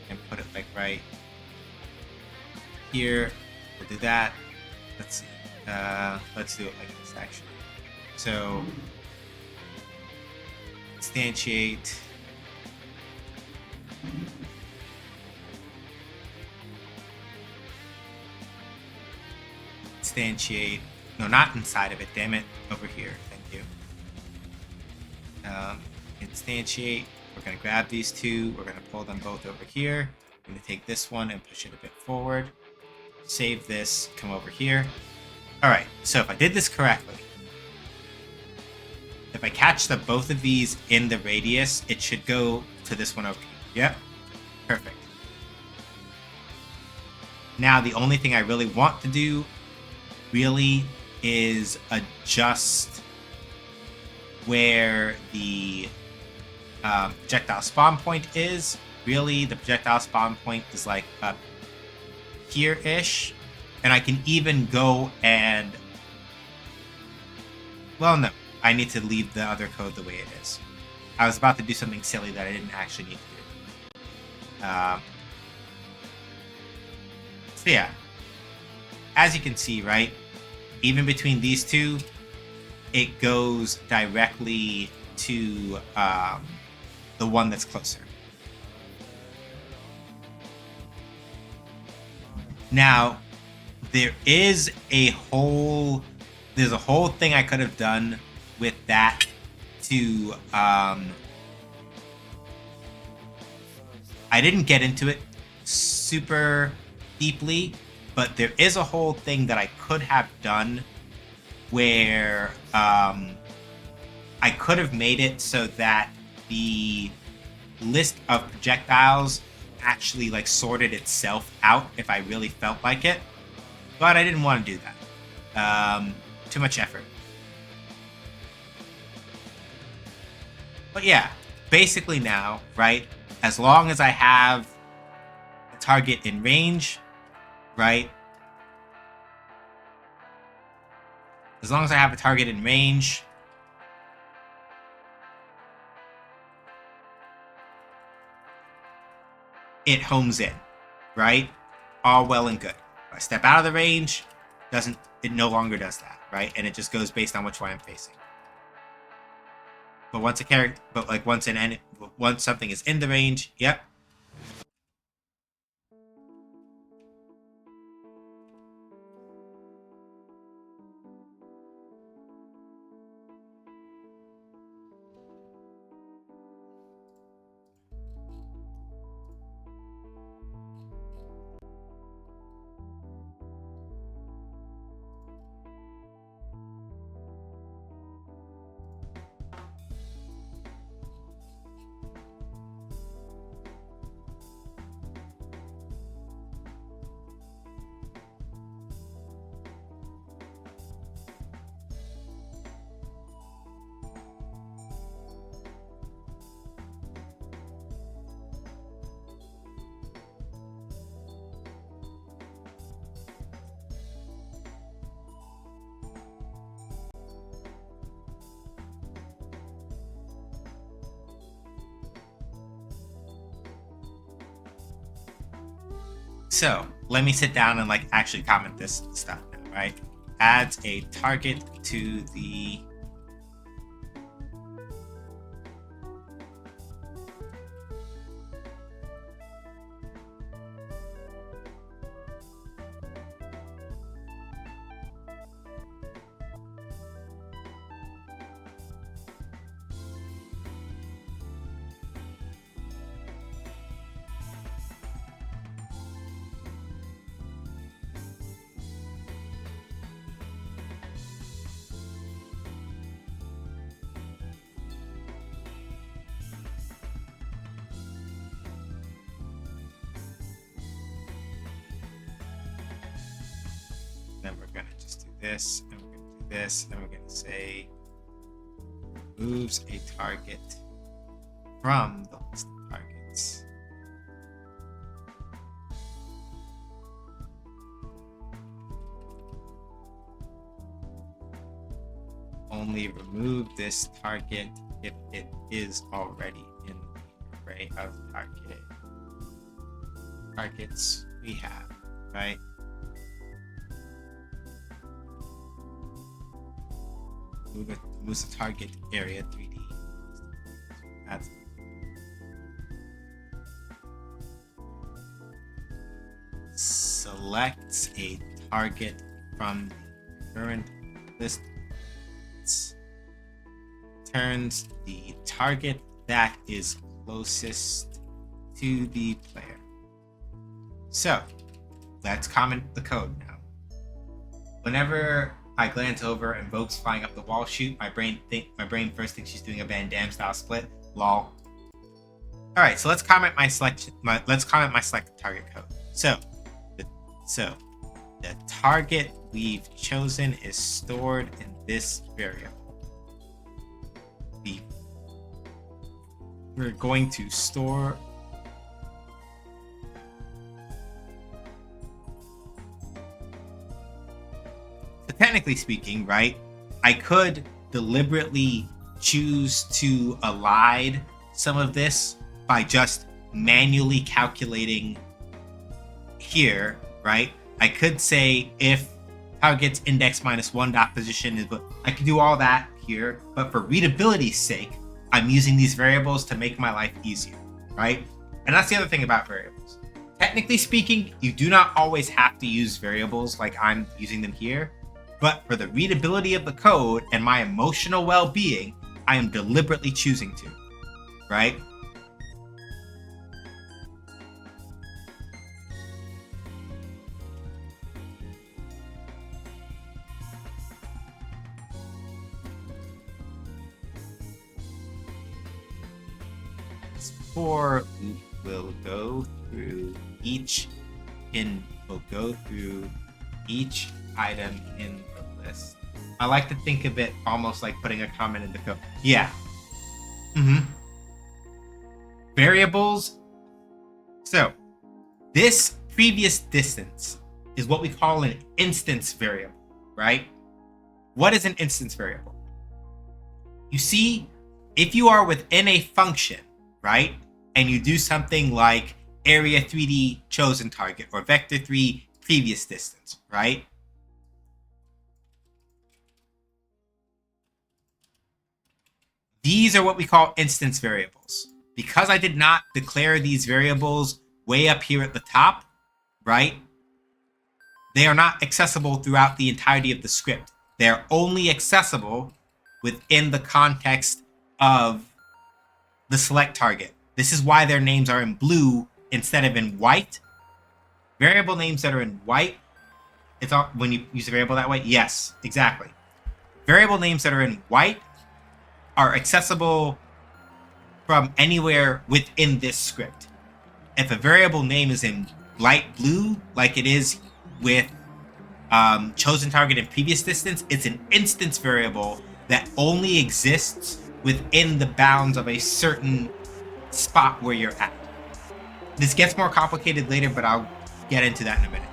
and put it like right here. We'll do that. Let's see. Let's do it like this actually. So instantiate. Instantiate. No, not inside of it. Damn it. Over here. Thank you. Instantiate. We're going to grab these two. We're going to pull them both over here. I'm going to take this one and push it a bit forward. Save this. Come over here. Alright, so if I did this correctly, if I catch both of these in the radius, it should go to this one over here. Yep. Perfect. Now, the only thing I really want to do really is adjust where the projectile spawn point is. Really, the projectile spawn point is like up here-ish. And I can even go and... Well, no. I need to leave the other code the way it is. I was about to do something silly that I didn't actually need to do. So yeah. As you can see, right? Even between these two, it goes directly to the one that's closer. Now, there's a whole thing I could have done with that to I didn't get into it super deeply, but there is a whole thing that I could have done where I could have made it so that the list of projectiles actually like sorted itself out if I really felt like it. But I didn't want to do that. Too much effort. But yeah, basically now, right, as long as I have a target in range, right? As long as I have a target in range, it homes in, right? All well and good. If I step out of the range, it no longer does that, right? And it just goes based on which one I'm facing. But once once something is in the range, yep. So let me sit down and like actually comment this stuff now, right? Adds a target to the then we're gonna just do this, and we're gonna do this, and we're gonna say moves a target from the list of targets. Only remove this target if it is already in the array of targets we have, right? Moves the target area 3D. That's selects a target from the current list. Turns the target that is closest to the player. So let's comment the code now. Whenever I glance over and Vogue's flying up the wall shoot, my brain first thinks she's doing a Van Damme style split. Lol. Alright, so let's comment my selected target code. So the target we've chosen is stored in this variable. We're going to store technically speaking, right, I could deliberately choose to elide some of this by just manually calculating here, right? I could say if target's index -1 dot position is, but I can do all that here, but for readability's sake, I'm using these variables to make my life easier, right? And that's the other thing about variables. Technically speaking, you do not always have to use variables like I'm using them here, but for the readability of the code and my emotional well-being, I am deliberately choosing to, right? For loop will go through each item in the list. I like to think of it almost like putting a comment in the code. Yeah. Variables. So this previous distance is what we call an instance variable, right? What is an instance variable? You see, if you are within a function, right, and you do something like area 3D chosen target or vector 3 previous distance, right? These are what we call instance variables. Because I did not declare these variables way up here at the top, right? They are not accessible throughout the entirety of the script. They're only accessible within the context of the select target. This is why their names are in blue instead of in white. Variable names that are in white, it's all when you use a variable that way. Yes, exactly. Variable names that are in white are accessible from anywhere within this script. If a variable name is in light blue, like it is with chosen target and previous distance, it's an instance variable that only exists within the bounds of a certain spot where you're at. This gets more complicated later, but I'll get into that in a minute.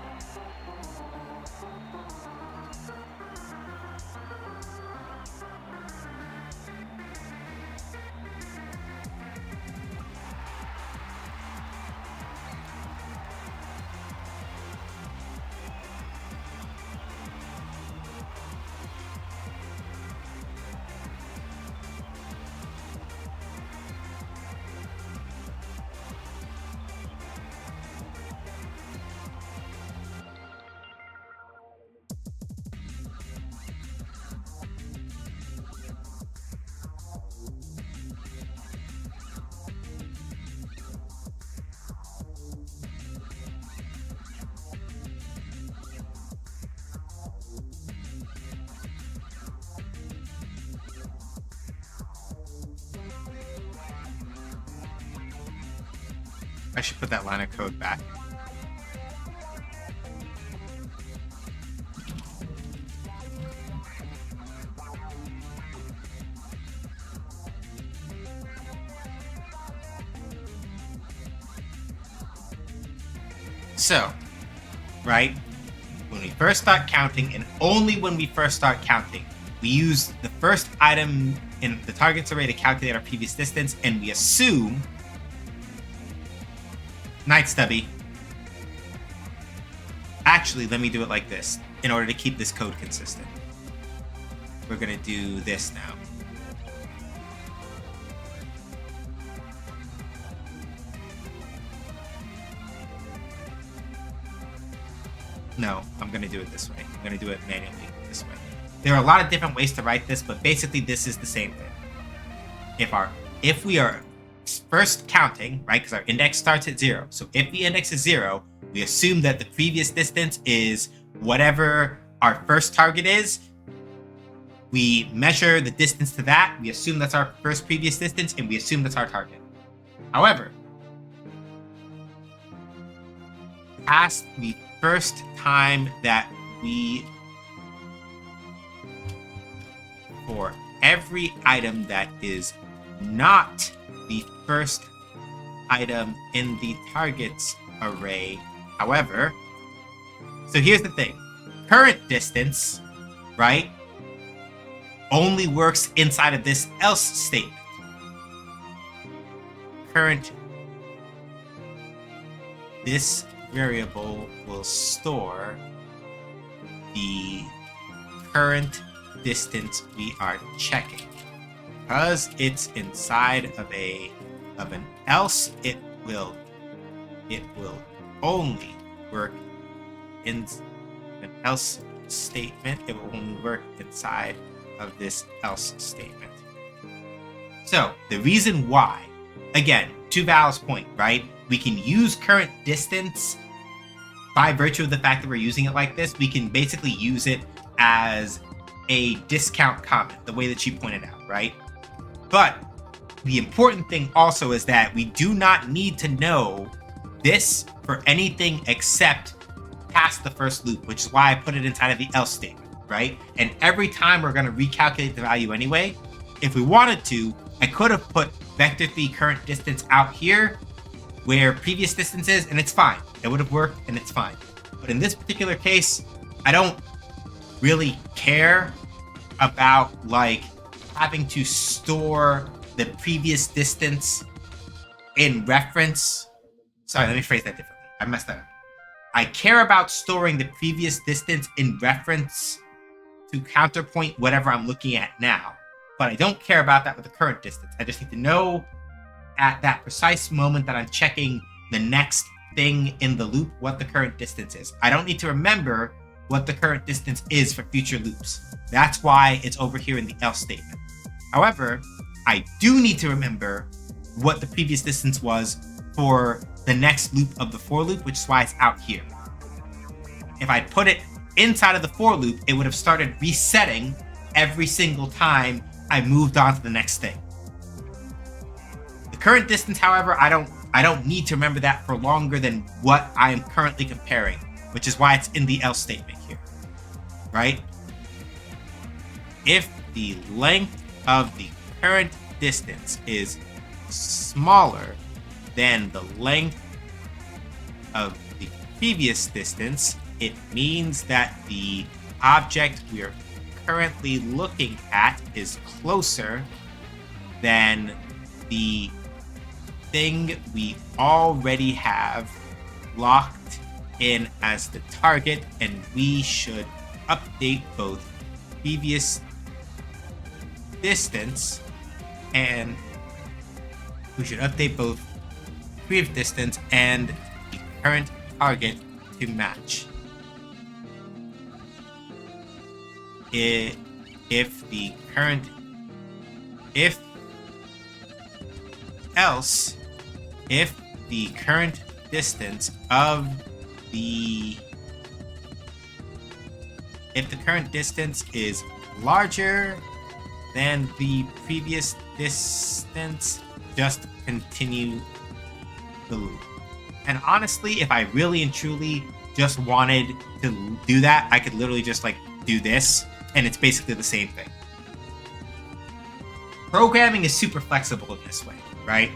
I should put that line of code back. So, right, when we first start counting, and only when we first start counting, we use the first item in the target's array to calculate our previous distance, and we assume... Night, Stubby. Actually, let me do it like this, in order to keep this code consistent. We're going to do this now. No, I'm going to do it this way. I'm going to do it manually this way. There are a lot of different ways to write this, but basically this is the same thing. If we are first counting, right, because our index starts at 0. So if the index is 0, we assume that the previous distance is whatever our first target is. We measure the distance to that. We assume that's our first previous distance, and we assume that's our target. However, past the first time that for every item that is not the first item in the target's array, however, so here's the thing. Current distance, right, only works inside of this else statement. This variable will store the current distance we are checking. Because it's inside of an else, it will only work in an else statement. It will only work inside of this else statement. So the reason why, again, to Val's point, right? We can use current distance by virtue of the fact that we're using it like this. We can basically use it as a discount comment, the way that she pointed out, right? But the important thing also is that we do not need to know this for anything except past the first loop, which is why I put it inside of the else statement, right? And every time we're going to recalculate the value anyway, if we wanted to, I could have put vector 3 current distance out here where previous distance is, and it's fine. It would have worked, and it's fine. But in this particular case, I don't really care about, like, having to store the previous distance in reference. Sorry, let me phrase that differently. I messed that up. I care about storing the previous distance in reference to counterpoint whatever I'm looking at now. But I don't care about that with the current distance. I just need to know at that precise moment that I'm checking the next thing in the loop what the current distance is. I don't need to remember what the current distance is for future loops. That's why it's over here in the else statement. However, I do need to remember what the previous distance was for the next loop of the for loop, which is why it's out here. If I'd put it inside of the for loop, it would have started resetting every single time I moved on to the next thing. The current distance, however, I don't need to remember that for longer than what I am currently comparing, which is why it's in the else statement here, right? If the length of the current distance is smaller than the length of the previous distance, it means that the object we are currently looking at is closer than the thing we already have locked in as the target, and we should update both previous distance and previous distance and the current target to match. If the current distance of if the current distance is larger than the previous distance, just continue the loop. And honestly, if I really and truly just wanted to do that, I could literally just like do this, and it's basically the same thing. Programming is super flexible in this way, right?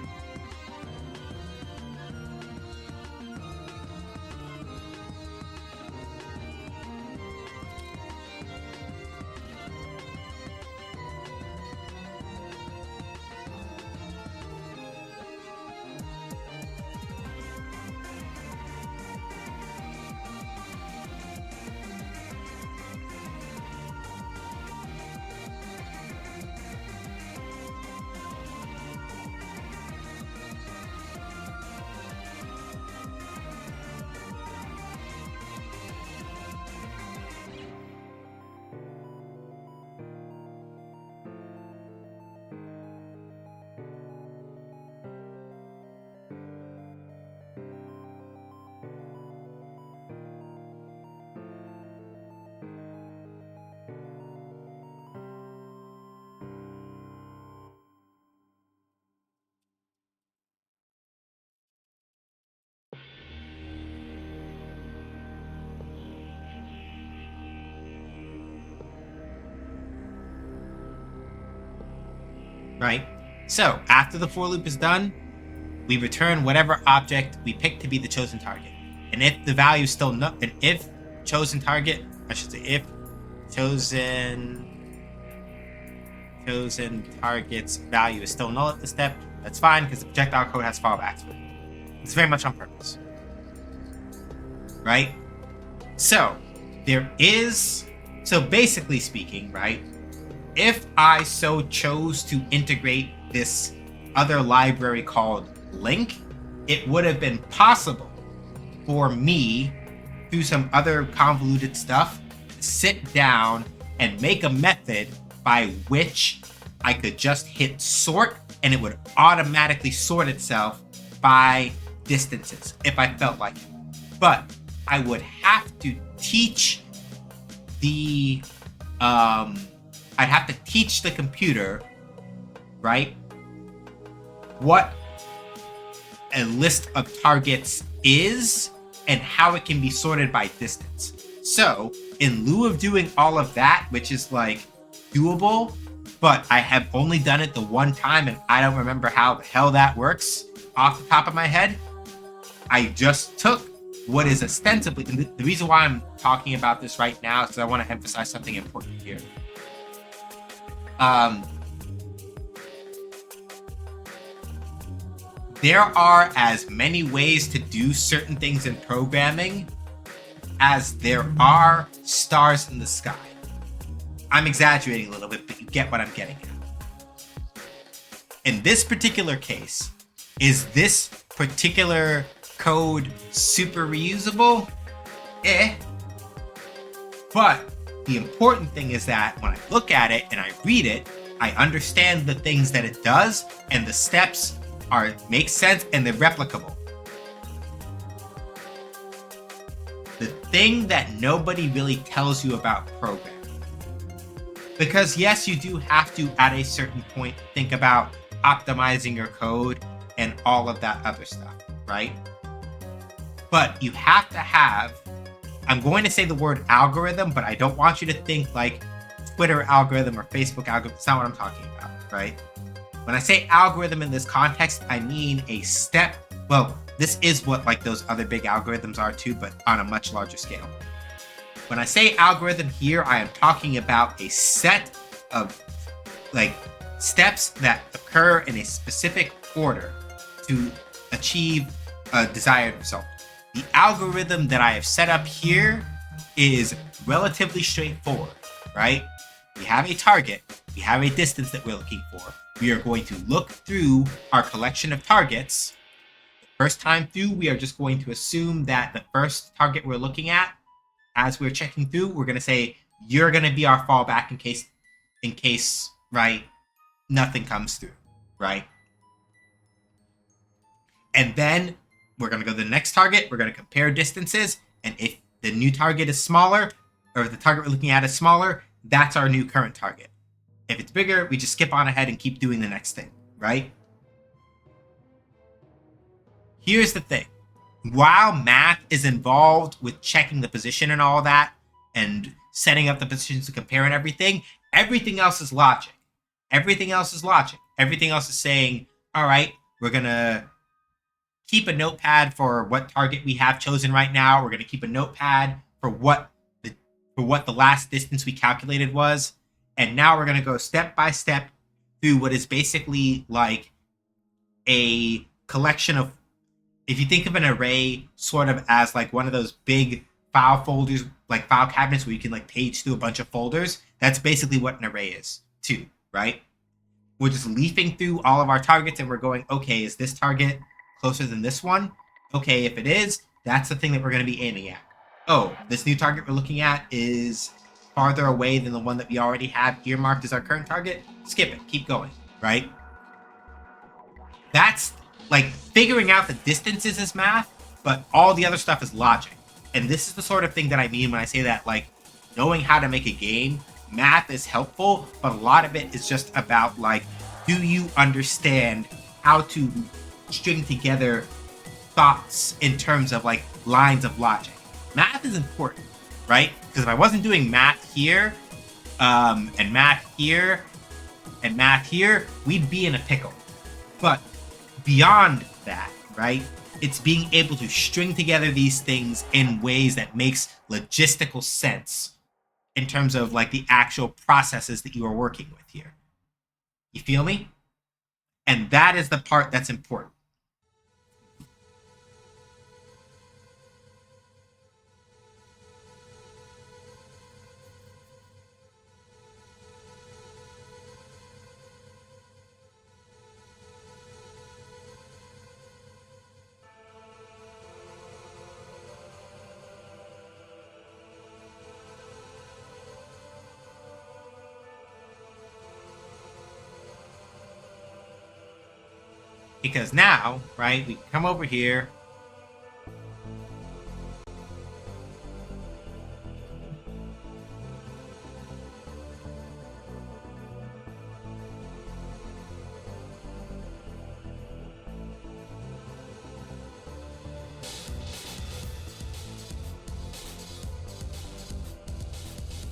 right? So after the for loop is done, we return whatever object we pick to be the chosen target. And if the value is still no, and if chosen target, I should say, if chosen target's value is still null at this step, that's fine because the projectile code has fallbacks with it. It's very much on purpose, right? So basically speaking, right? If I so chose to integrate this other library called link, it would have been possible for me, through some other convoluted stuff, to sit down and make a method by which I could just hit sort and it would automatically sort itself by distances if I felt like it. But I would have to teach the computer, right, what a list of targets is and how it can be sorted by distance. So in lieu of doing all of that, which is like doable, but I have only done it the one time and I don't remember how the hell that works off the top of my head, I just took what is ostensibly, and the reason why I'm talking about this right now is because I want to emphasize something important here. There are as many ways to do certain things in programming as there are stars in the sky. I'm exaggerating a little bit, but you get what I'm getting at. In this particular case, is this particular code super reusable? But the important thing is that when I look at it and I read it, I understand the things that it does and the steps make sense and they're replicable. The thing that nobody really tells you about programming, because yes, you do have to at a certain point think about optimizing your code and all of that other stuff, right? But you have to have, I'm going to say the word algorithm, but I don't want you to think like Twitter algorithm or Facebook algorithm. It's not what I'm talking about, right? When I say algorithm in this context, I mean a step. Well, this is what like those other big algorithms are too, but on a much larger scale. When I say algorithm here, I am talking about a set of like steps that occur in a specific order to achieve a desired result. The algorithm that I have set up here is relatively straightforward, right? We have a target, we have a distance that we're looking for. We are going to look through our collection of targets. The first time through, we are just going to assume that the first target we're looking at, as we're checking through, we're going to say, you're going to be our fallback in case, right, nothing comes through, right? And then we're going to go to the next target. We're going to compare distances. And if the new target is smaller, or if the target we're looking at is smaller, that's our new current target. If it's bigger, we just skip on ahead and keep doing the next thing, right? Here's the thing. While math is involved with checking the position and all that, and setting up the positions to compare and everything else is logic. Everything else is logic. Everything else is saying, all right, we're going to keep a notepad for what target we have chosen right now. We're going to keep a notepad for what the last distance we calculated was. And now we're going to go step by step through what is basically like a collection of, if you think of an array sort of as like one of those big file folders, like file cabinets where you can like page through a bunch of folders, that's basically what an array is too, right? We're just leafing through all of our targets and we're going, okay, is this target closer than this one? Okay, if it is, that's the thing that we're going to be aiming at. Oh, this new target we're looking at is farther away than the one that we already have earmarked as our current target. Skip it, keep going, right? That's like figuring out the distances is math, but all the other stuff is logic. And this is the sort of thing that I mean when I say that, like, knowing how to make a game, math is helpful, but a lot of it is just about like, do you understand how to string together thoughts in terms of like lines of logic? Math is important, right? Because if I wasn't doing math here and math here, and math here, we'd be in a pickle. But beyond that, right, it's being able to string together these things in ways that makes logistical sense in terms of like the actual processes that you are working with here. You feel me? And that is the part that's important. Because now, right, we come over here.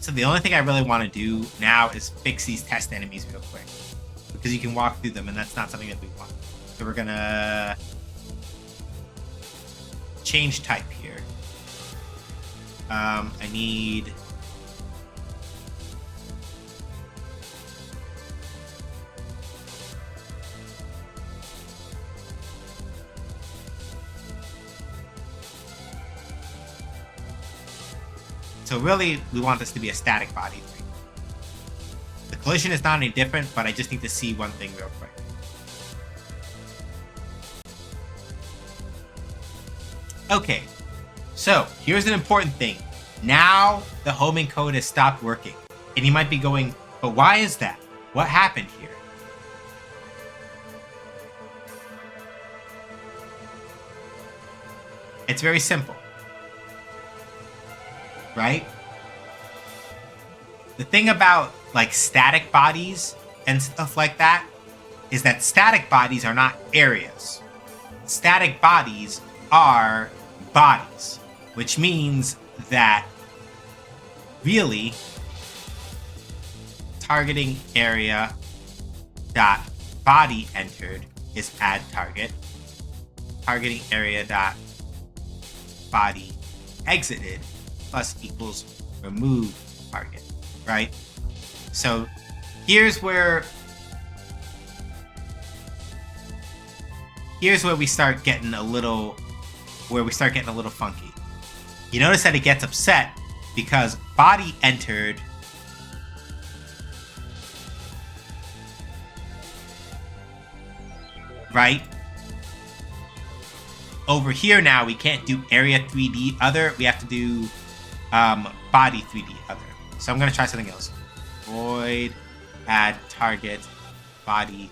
So the only thing I really want to do now is fix these test enemies real quick. Because you can walk through them, and that's not something that we want. So we're gonna change type here. I need so really we want this to be a static body thing. The collision is not any different, but I just need to see one thing real quick. Okay, so here's an important thing. Now the homing code has stopped working. And you might be going, but why is that? What happened here? It's very simple. Right? The thing about like static bodies and stuff like that is that static bodies are not areas. Static bodies are bodies, which means that really targeting area dot body entered is add target. Targeting area dot body exited plus equals remove target, right? So here's where we start getting a little funky. You notice that it gets upset because body entered right over here. Now we can't do area 3D other, we have to do body 3D other. So I'm gonna try something else. Void add target body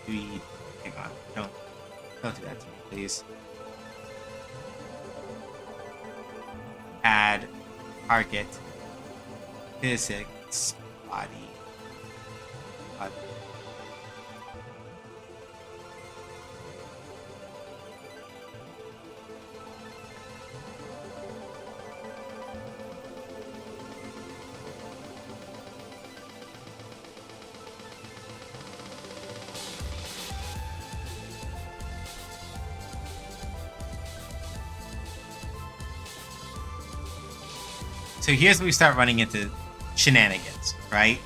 3D. Hang on, don't do that to me, please. Add target physics body. So here's where we start running into shenanigans, right?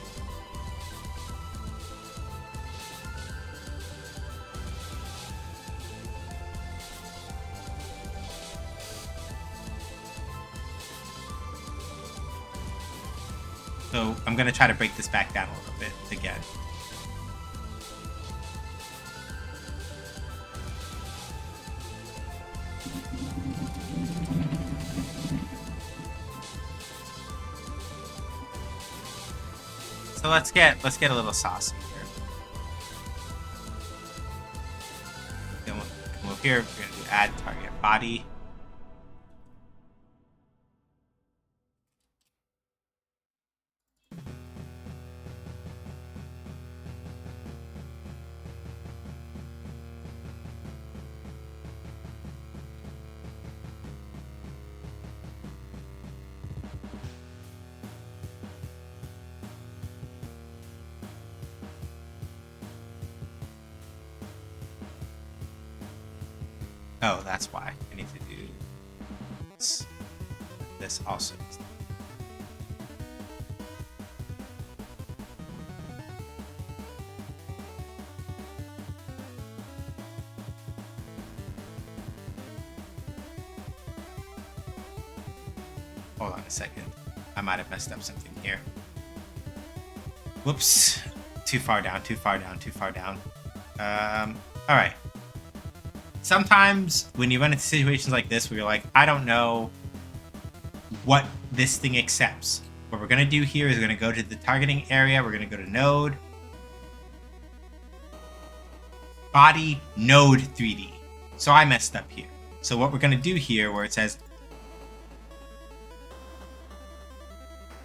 So I'm going to try to break this back down a little bit again. So let's get a little saucy here. Then we'll come over here. We're gonna do add target body. Oh, that's why. I need to do this also. Hold on a second. I might have messed up something here. Whoops. Too far down, too far down, too far down. Alright. Sometimes when you run into situations like this where you're like, I don't know what this thing accepts. What we're going to do here is we're going to go to the targeting area. We're going to go to node. Body node 3D. So I messed up here. So what we're going to do here where it says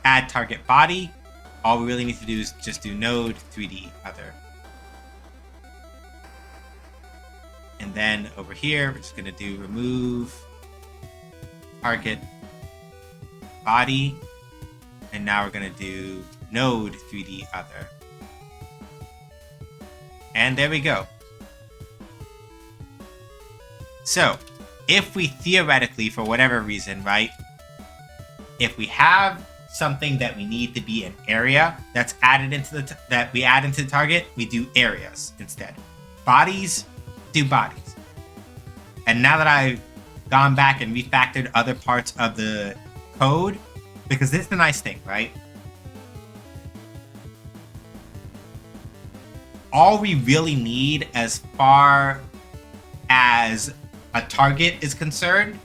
add target body, all we really need to do is just do node 3D other. And then over here, we're just going to do remove target body. And now we're going to do node 3D other. And there we go. So if we theoretically, for whatever reason, right, if we have something that we need to be an area that's added into that we add into the target, we do areas instead. Bodies, do bodies. And now that I've gone back and refactored other parts of the code, because this is the nice thing, right? All we really need as far as a target is concerned,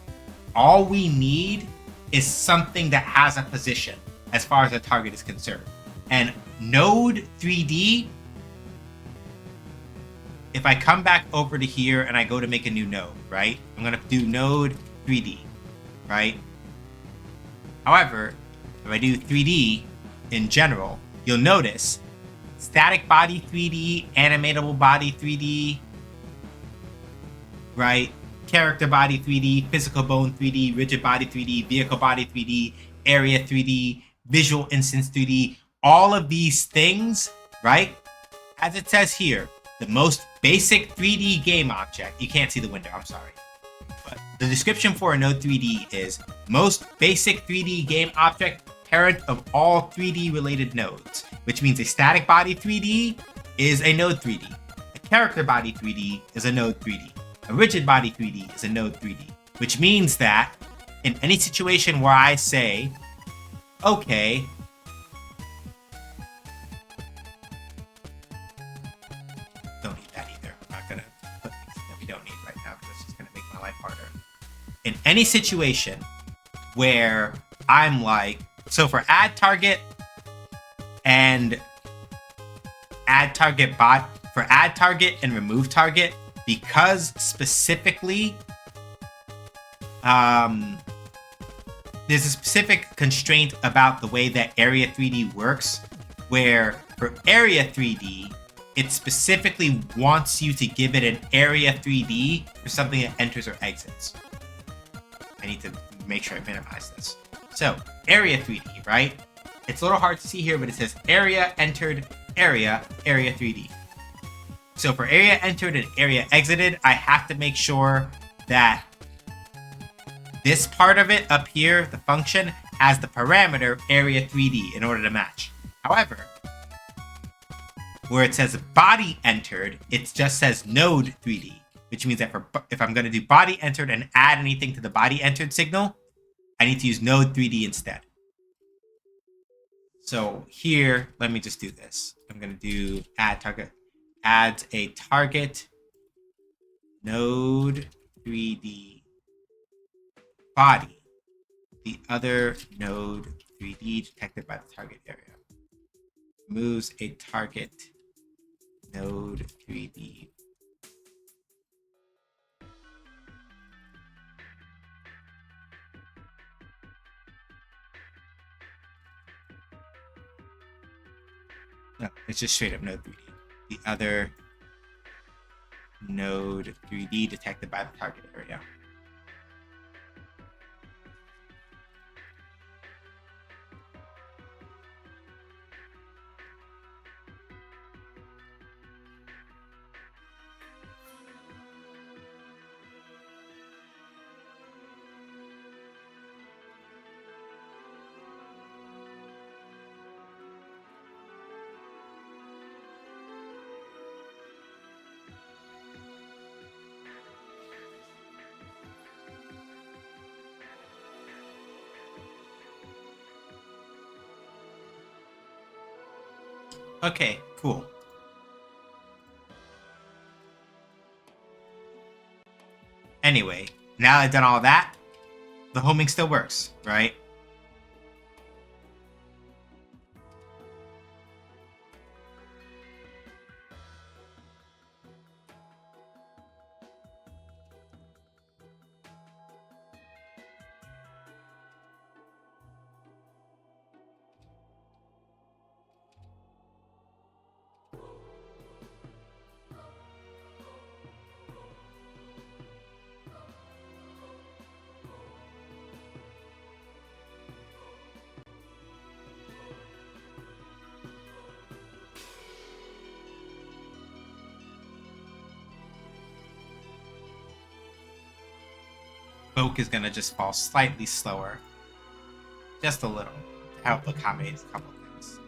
all we need is something that has a position as far as a target is concerned. And node 3D, if I come back over to here and I go to make a new node, right? I'm going to do node 3D, right? However, if I do 3D in general, you'll notice static body 3D, animatable body 3D, right? Character body 3D, physical bone 3D, rigid body 3D, vehicle body 3D, area 3D, visual instance 3D, all of these things, right? As it says here, the most basic 3D game object, you can't see the window, I'm sorry. But the description for a node 3D is most basic 3D game object, parent of all 3D related nodes, which means a static body 3D is a node 3D. A character body 3D is a node 3D. A rigid body 3D is a node 3D, which means that in any situation where I say, okay, don't need that either. I'm not going to put things that we don't need right now because it's just going to make my life harder. In any situation where I'm like, so for add target and add target bot, for add target and remove target, because specifically there's a specific constraint about the way that Area 3D works, where for Area 3D, it specifically wants you to give it an Area 3D for something that enters or exits. I need to make sure I minimize this. So, Area 3D, right? It's a little hard to see here, but it says Area entered, Area 3D. So for area entered and area exited, I have to make sure that this part of it up here, the function, has the parameter area 3D in order to match. However, where it says body entered, it just says node 3D, which means that if I'm going to do body entered and add anything to the body entered signal, I need to use node 3D instead. So here, let me just do this. I'm going to do add target. Adds a target node 3D body, the other node 3D detected by the target area. Moves a target node 3D. No, it's just straight up node 3D. The other node 3D detected by the target area. Okay, cool. Anyway, now I've done all that, the homing still works, right? Vogue is gonna just fall slightly slower. Just a little. To help accommodate a couple things.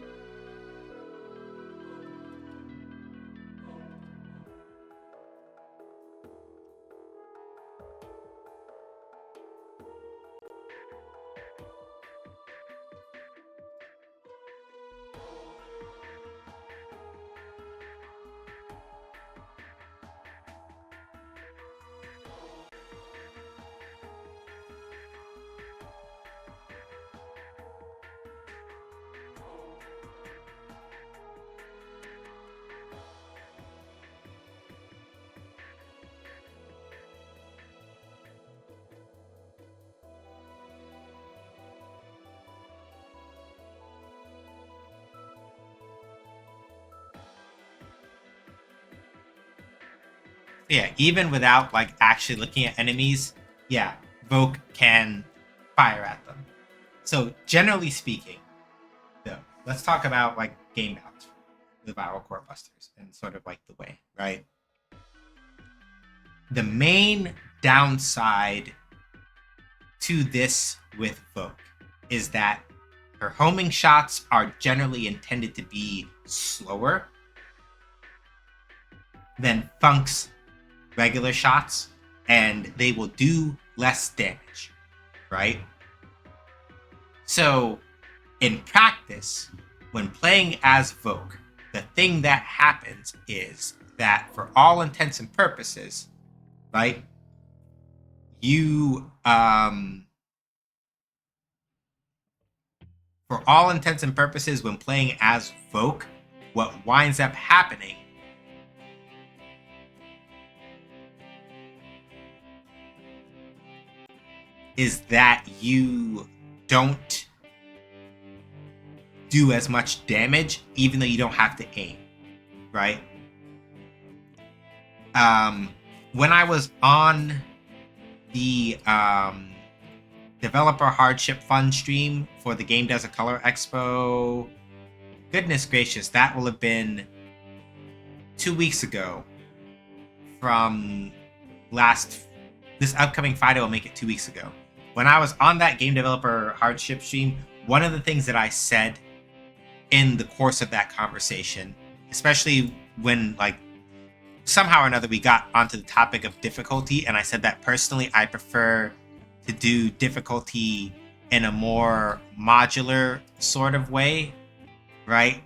Yeah, even without like actually looking at enemies, yeah, Vogue can fire at them. So generally speaking, though, let's talk about like game balance with viral core busters and sort of like the way, right? The main downside to this with Vogue is that her homing shots are generally intended to be slower than Funk's regular shots, and they will do less damage, right? So, in practice, when playing as Vogue, the thing that happens is that for all intents and purposes, right, you, for all intents and purposes, when playing as Vogue, what winds up happening is that you don't do as much damage, even though you don't have to aim, right? When I was on the Developer Hardship Fund stream for the Game Doesn't Color Expo, goodness gracious, that will have been 2 weeks ago from this upcoming Friday will make it 2 weeks ago. When I was on that Game Developer Hardship stream, one of the things that I said in the course of that conversation, especially when like somehow or another we got onto the topic of difficulty, and I said that personally I prefer to do difficulty in a more modular sort of way, right?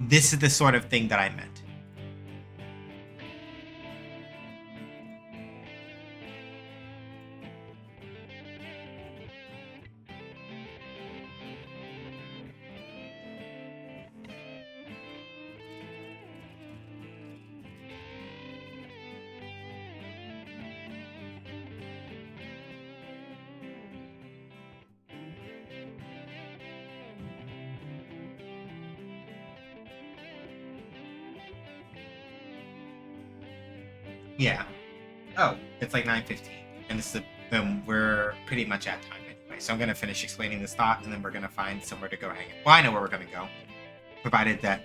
This is the sort of thing that I meant. Yeah. Oh, it's like 9:15, and we're pretty much at time anyway. So I'm gonna finish explaining this thought, and then we're gonna find somewhere to go hang out. Well, I know where we're gonna go, provided that,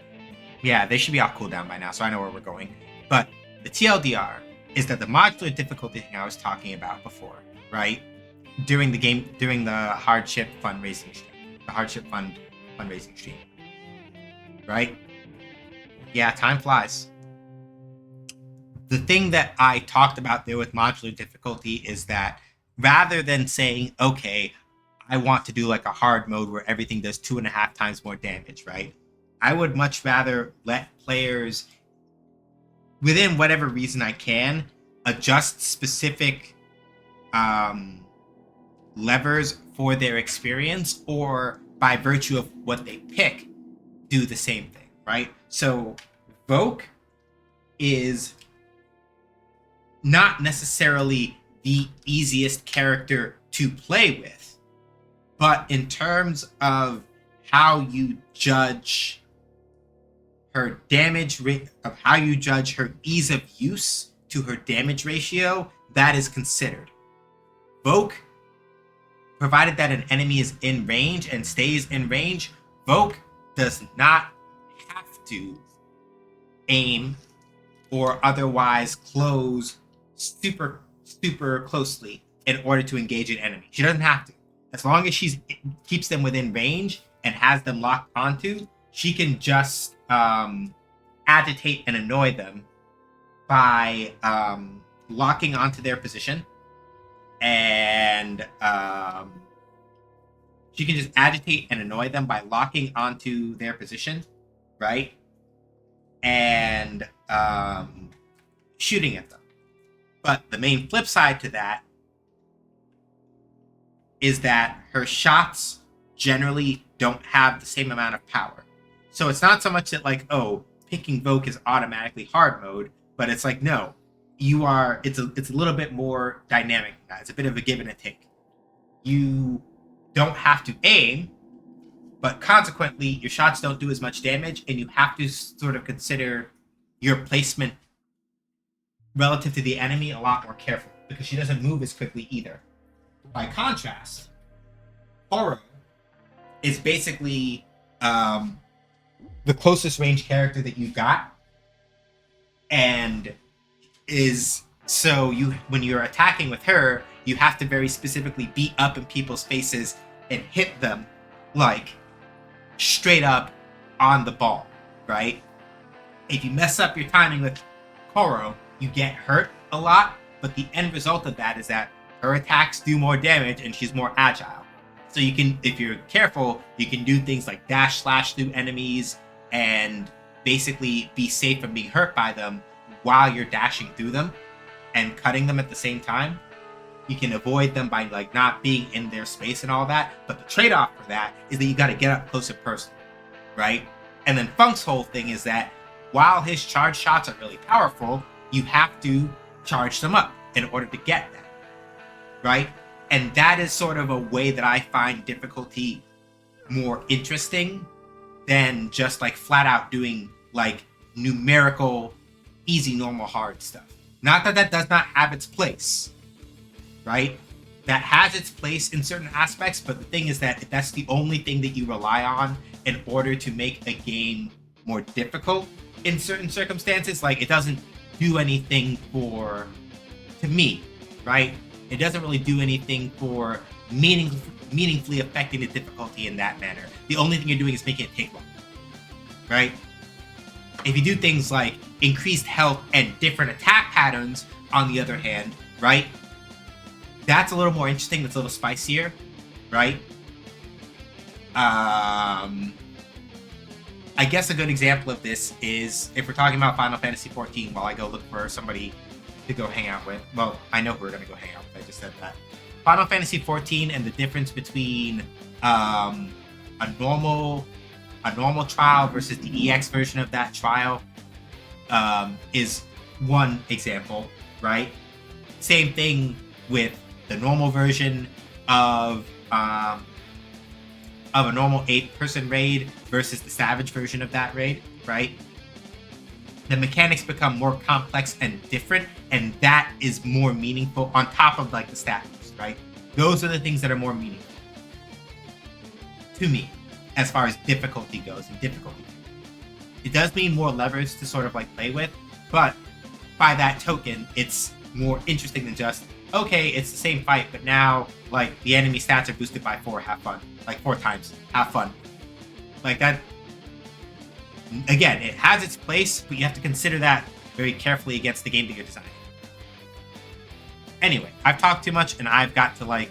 yeah, they should be off cooldown by now, so I know where we're going. But the TLDR is that the modular difficulty thing I was talking about before, right? During the hardship fundraising stream, the hardship fund fundraising stream, right? Yeah, time flies. the thing that I talked about there with modular difficulty is that rather than saying, okay, I want to do like a hard mode where everything does 2.5 times more damage, right? I would much rather let players, within whatever reason I can, adjust specific levers for their experience, or by virtue of what they pick, do the same thing, right? So Voke is not necessarily the easiest character to play with, but in terms of how you judge her damage rate, of how you judge her ease of use to her damage ratio, that is considered. Voke, provided that an enemy is in range and stays in range, Voke does not have to aim or otherwise close super closely in order to engage an enemy. She doesn't have to. As long as she keeps them within range and has them locked onto, she can just agitate and annoy them by locking onto their position, and she can just agitate and annoy them by locking onto their position, right? And shooting at them. But the main flip side to that is that her shots generally don't have the same amount of power. So it's not so much that like, oh, picking Voke is automatically hard mode, but it's like, no, you are, it's a little bit more dynamic than that. It's a bit of a give and a take. You don't have to aim, but consequently, your shots don't do as much damage, and you have to sort of consider your placement relative to the enemy a lot more carefully, because she doesn't move as quickly either. By contrast, Oro is basically the closest range character that you've got, and is so you when you're attacking with her, you have to very specifically beat up in people's faces and hit them like straight up on the ball, right? If you mess up your timing with Koro, you get hurt a lot, but the end result of that is that her attacks do more damage and she's more agile. So you can, if you're careful, you can do things like dash slash through enemies and basically be safe from being hurt by them while you're dashing through them and cutting them at the same time. You can avoid them by like not being in their space and all that, but the trade-off for that is that you got to get up close and personal, right? And then Funk's whole thing is that while his charge shots are really powerful, you have to charge them up in order to get that, right? And that is sort of a way that I find difficulty more interesting than just like flat out doing like numerical, easy, normal, hard stuff. Not that that does not have its place, right? That has its place in certain aspects, but the thing is that if that's the only thing that you rely on in order to make a game more difficult in certain circumstances, like it doesn't do anything for, to me, right? It doesn't really do anything for meaningfully affecting the difficulty in that manner. The only thing you're doing is making it take longer, right? If you do things like increased health and different attack patterns, on the other hand, right? That's a little more interesting. That's a little spicier, right? I guess a good example of this is if we're talking about Final Fantasy XIV, while I go look for somebody to go hang out with. Well, I know who we're going to go hang out with. I just said that. Final Fantasy XIV and the difference between a normal trial versus the EX version of that trial is one example, right? Same thing with the normal version of a normal 8-person raid versus the Savage version of that raid, right? The mechanics become more complex and different, and that is more meaningful on top of like the stat boost, right? Those are the things that are more meaningful to me as far as difficulty goes. And difficulty, it does mean more levers to sort of like play with, but by that token, it's more interesting than just, okay, it's the same fight, but now like the enemy stats are boosted by 4, have fun. Like 4 times, have fun. Like that, again, it has its place, but you have to consider that very carefully against the game that you're designing. Anyway, I've talked too much, and I've got to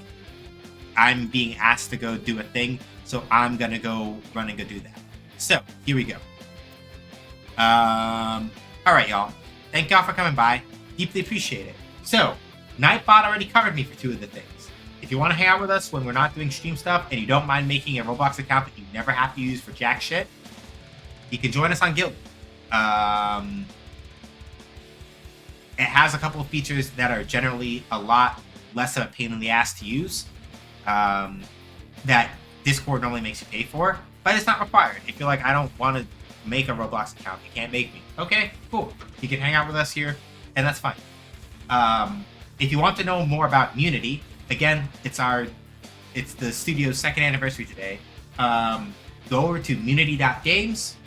I'm being asked to go do a thing, so I'm gonna go run and go do that. So here we go. All right, y'all. Thank y'all for coming by. Deeply appreciate it. So, Nightbot already covered me for 2 of the things. If you want to hang out with us when we're not doing stream stuff and you don't mind making a Roblox account that you never have to use for jack shit, you can join us on Guild. It has a couple of features that are generally a lot less of a pain in the ass to use, that Discord normally makes you pay for, but it's not required. If you're like, I don't want to make a Roblox account, you can't make me. Okay, cool. You can hang out with us here, and that's fine. If you want to know more about Munity, again, it's the studio's 2nd anniversary today. Go over to munity.games.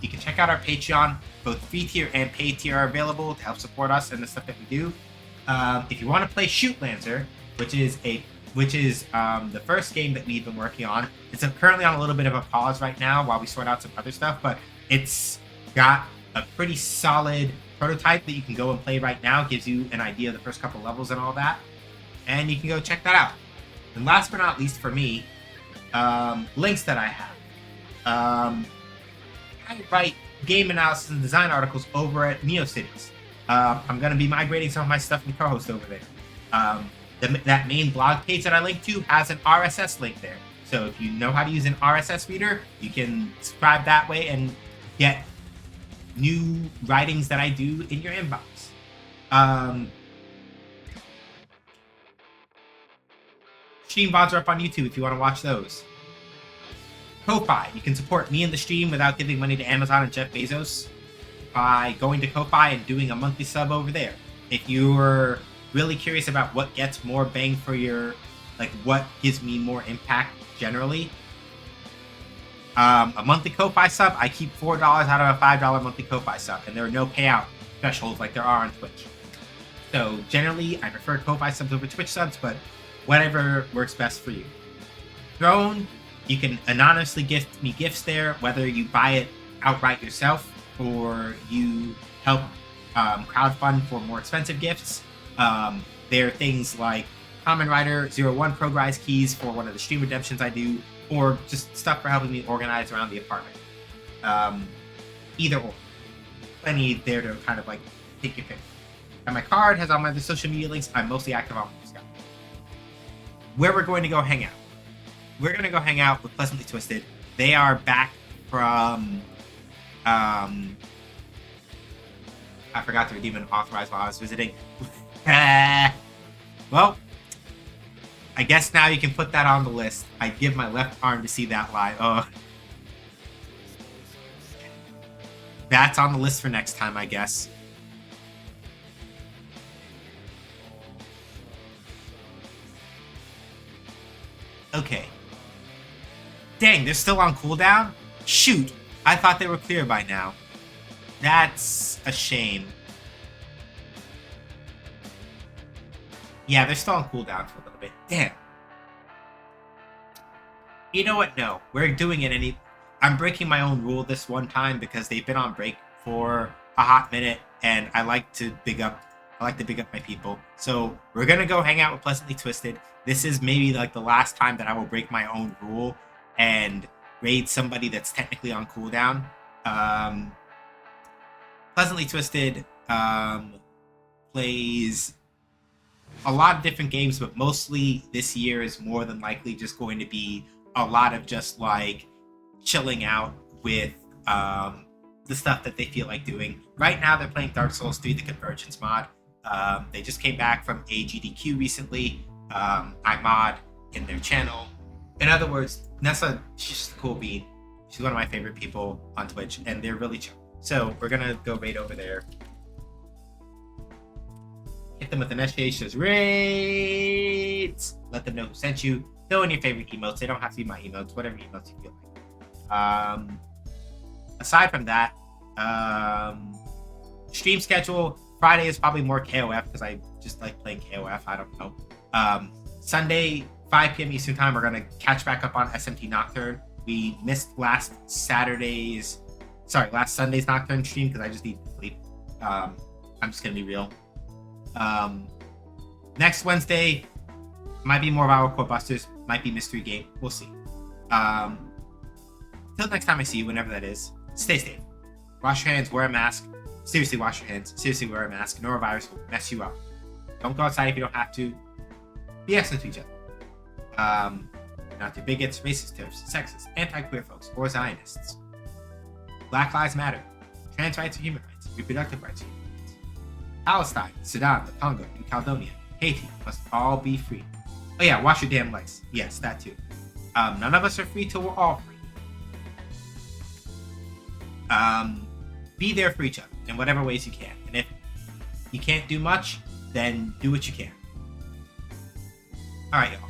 You can check out our Patreon. Both free tier and paid tier are available to help support us and the stuff that we do. If you want to play Shoot Lancer, which is the first game that we've been working on, it's currently on a little bit of a pause right now while we sort out some other stuff, but it's got a pretty solid prototype that you can go and play right now. It gives you an idea of the first couple levels and all that, and you can go check that out. And last but not least for me, links that I have. I write game analysis and design articles over at NeoCities. I'm going to be migrating some of my stuff and co-host over there. That main blog page that I link to has an RSS link there. So if you know how to use an RSS reader, you can subscribe that way and get new writings that I do in your inbox. Stream VODs are up on YouTube if you want to watch those. Ko-Fi. You can support me in the stream without giving money to Amazon and Jeff Bezos by going to Ko-Fi and doing a monthly sub over there. If you're really curious about what gets more bang for your, what gives me more impact generally, a monthly Ko-Fi sub, I keep $4 out of a $5 monthly Ko-Fi sub, and there are no payout thresholds like there are on Twitch. So generally, I prefer Ko-Fi subs over Twitch subs, but whatever works best for you. Throne, you can anonymously gift me gifts there, whether you buy it outright yourself or you help crowdfund for more expensive gifts. There are things like Common Rider 01 Progrise keys for one of the stream redemptions I do, or just stuff for helping me organize around the apartment. Either or. Plenty there to kind of take your pick. And my card has all my other social media links. I'm mostly active on Skype. Where we're going to go hang out. We're going to go hang out with Pleasantly Twisted. They are back from... I forgot to redeem an authorized while I was visiting. Well, I guess now you can put that on the list. I give my left arm to see that live. Oh. That's on the list for next time, I guess. Okay. Dang, they're still on cooldown? Shoot, I thought they were clear by now. That's a shame. Yeah, they're still on cooldown for a little bit. Damn. You know what? No, we're doing it I'm breaking my own rule this one time because they've been on break for a hot minute, and I like to big up my people. So we're gonna go hang out with Pleasantly Twisted. This is maybe the last time that I will break my own rule and raid somebody that's technically on cooldown. Pleasantly Twisted plays a lot of different games, but mostly this year is more than likely just going to be a lot of just chilling out with the stuff that they feel like doing. Right now they're playing Dark Souls 3, the Convergence mod. They just came back from AGDQ recently. I mod in their channel. In other words, Nessa, she's just a cool bean. She's one of my favorite people on Twitch, and they're really chill. So we're gonna go raid over there. Hit them with an SJ, says raids. Let them know who sent you. Throw in your favorite emotes. They don't have to be my emotes, whatever emotes you feel like. Aside from that, stream schedule, Friday is probably more KOF because I just like playing KOF. I don't know. Sunday, 5 p.m. Eastern time, we're gonna catch back up on SMT Nocturne. We missed last Sunday's Nocturne stream because I just need to sleep. I'm just gonna be real. Next Wednesday might be more of our core busters, might be mystery game. We'll see. Till next time I see you, whenever that is, stay safe. Wash your hands, wear a mask. Seriously, wash your hands. Seriously, wear a mask. Norovirus will mess you up. Don't go outside if you don't have to. Be excellent to each other. Not to bigots, racist, terrorists, sexists, anti-queer folks, or Zionists. Black Lives Matter. Trans rights are human rights. Reproductive rights are human rights. Palestine, Sudan, the Congo, and Caledonia, Haiti must all be free. Oh yeah, wash your damn legs. Yes, that too. None of us are free till we're all free. Be there for each other in whatever ways you can. And if you can't do much, then do what you can. Alright, y'all.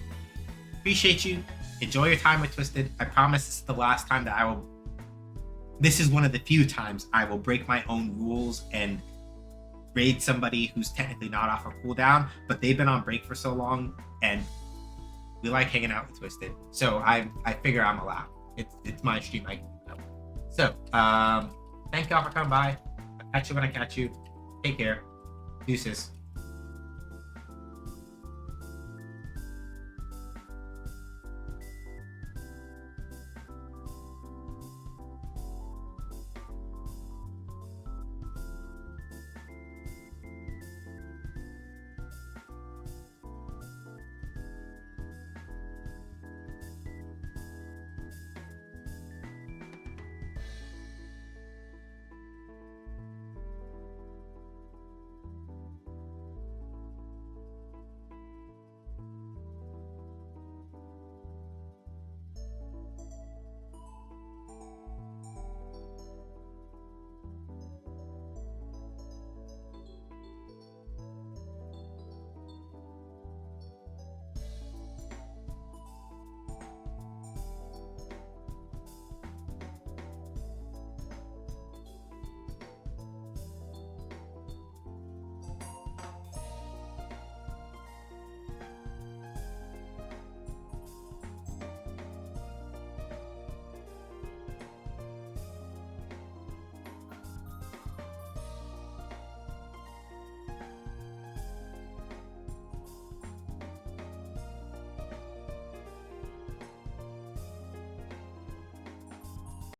Appreciate you. Enjoy your time with Twisted. I promise this is the last time that I will... This is one of the few times I will break my own rules and raid somebody who's technically not off a cooldown, but they've been on break for so long, and we like hanging out with Twisted. So I figure I'm allowed. It's my stream. I can do that. So, thank y'all for coming by. I'll catch you when I catch you. Take care. Deuces.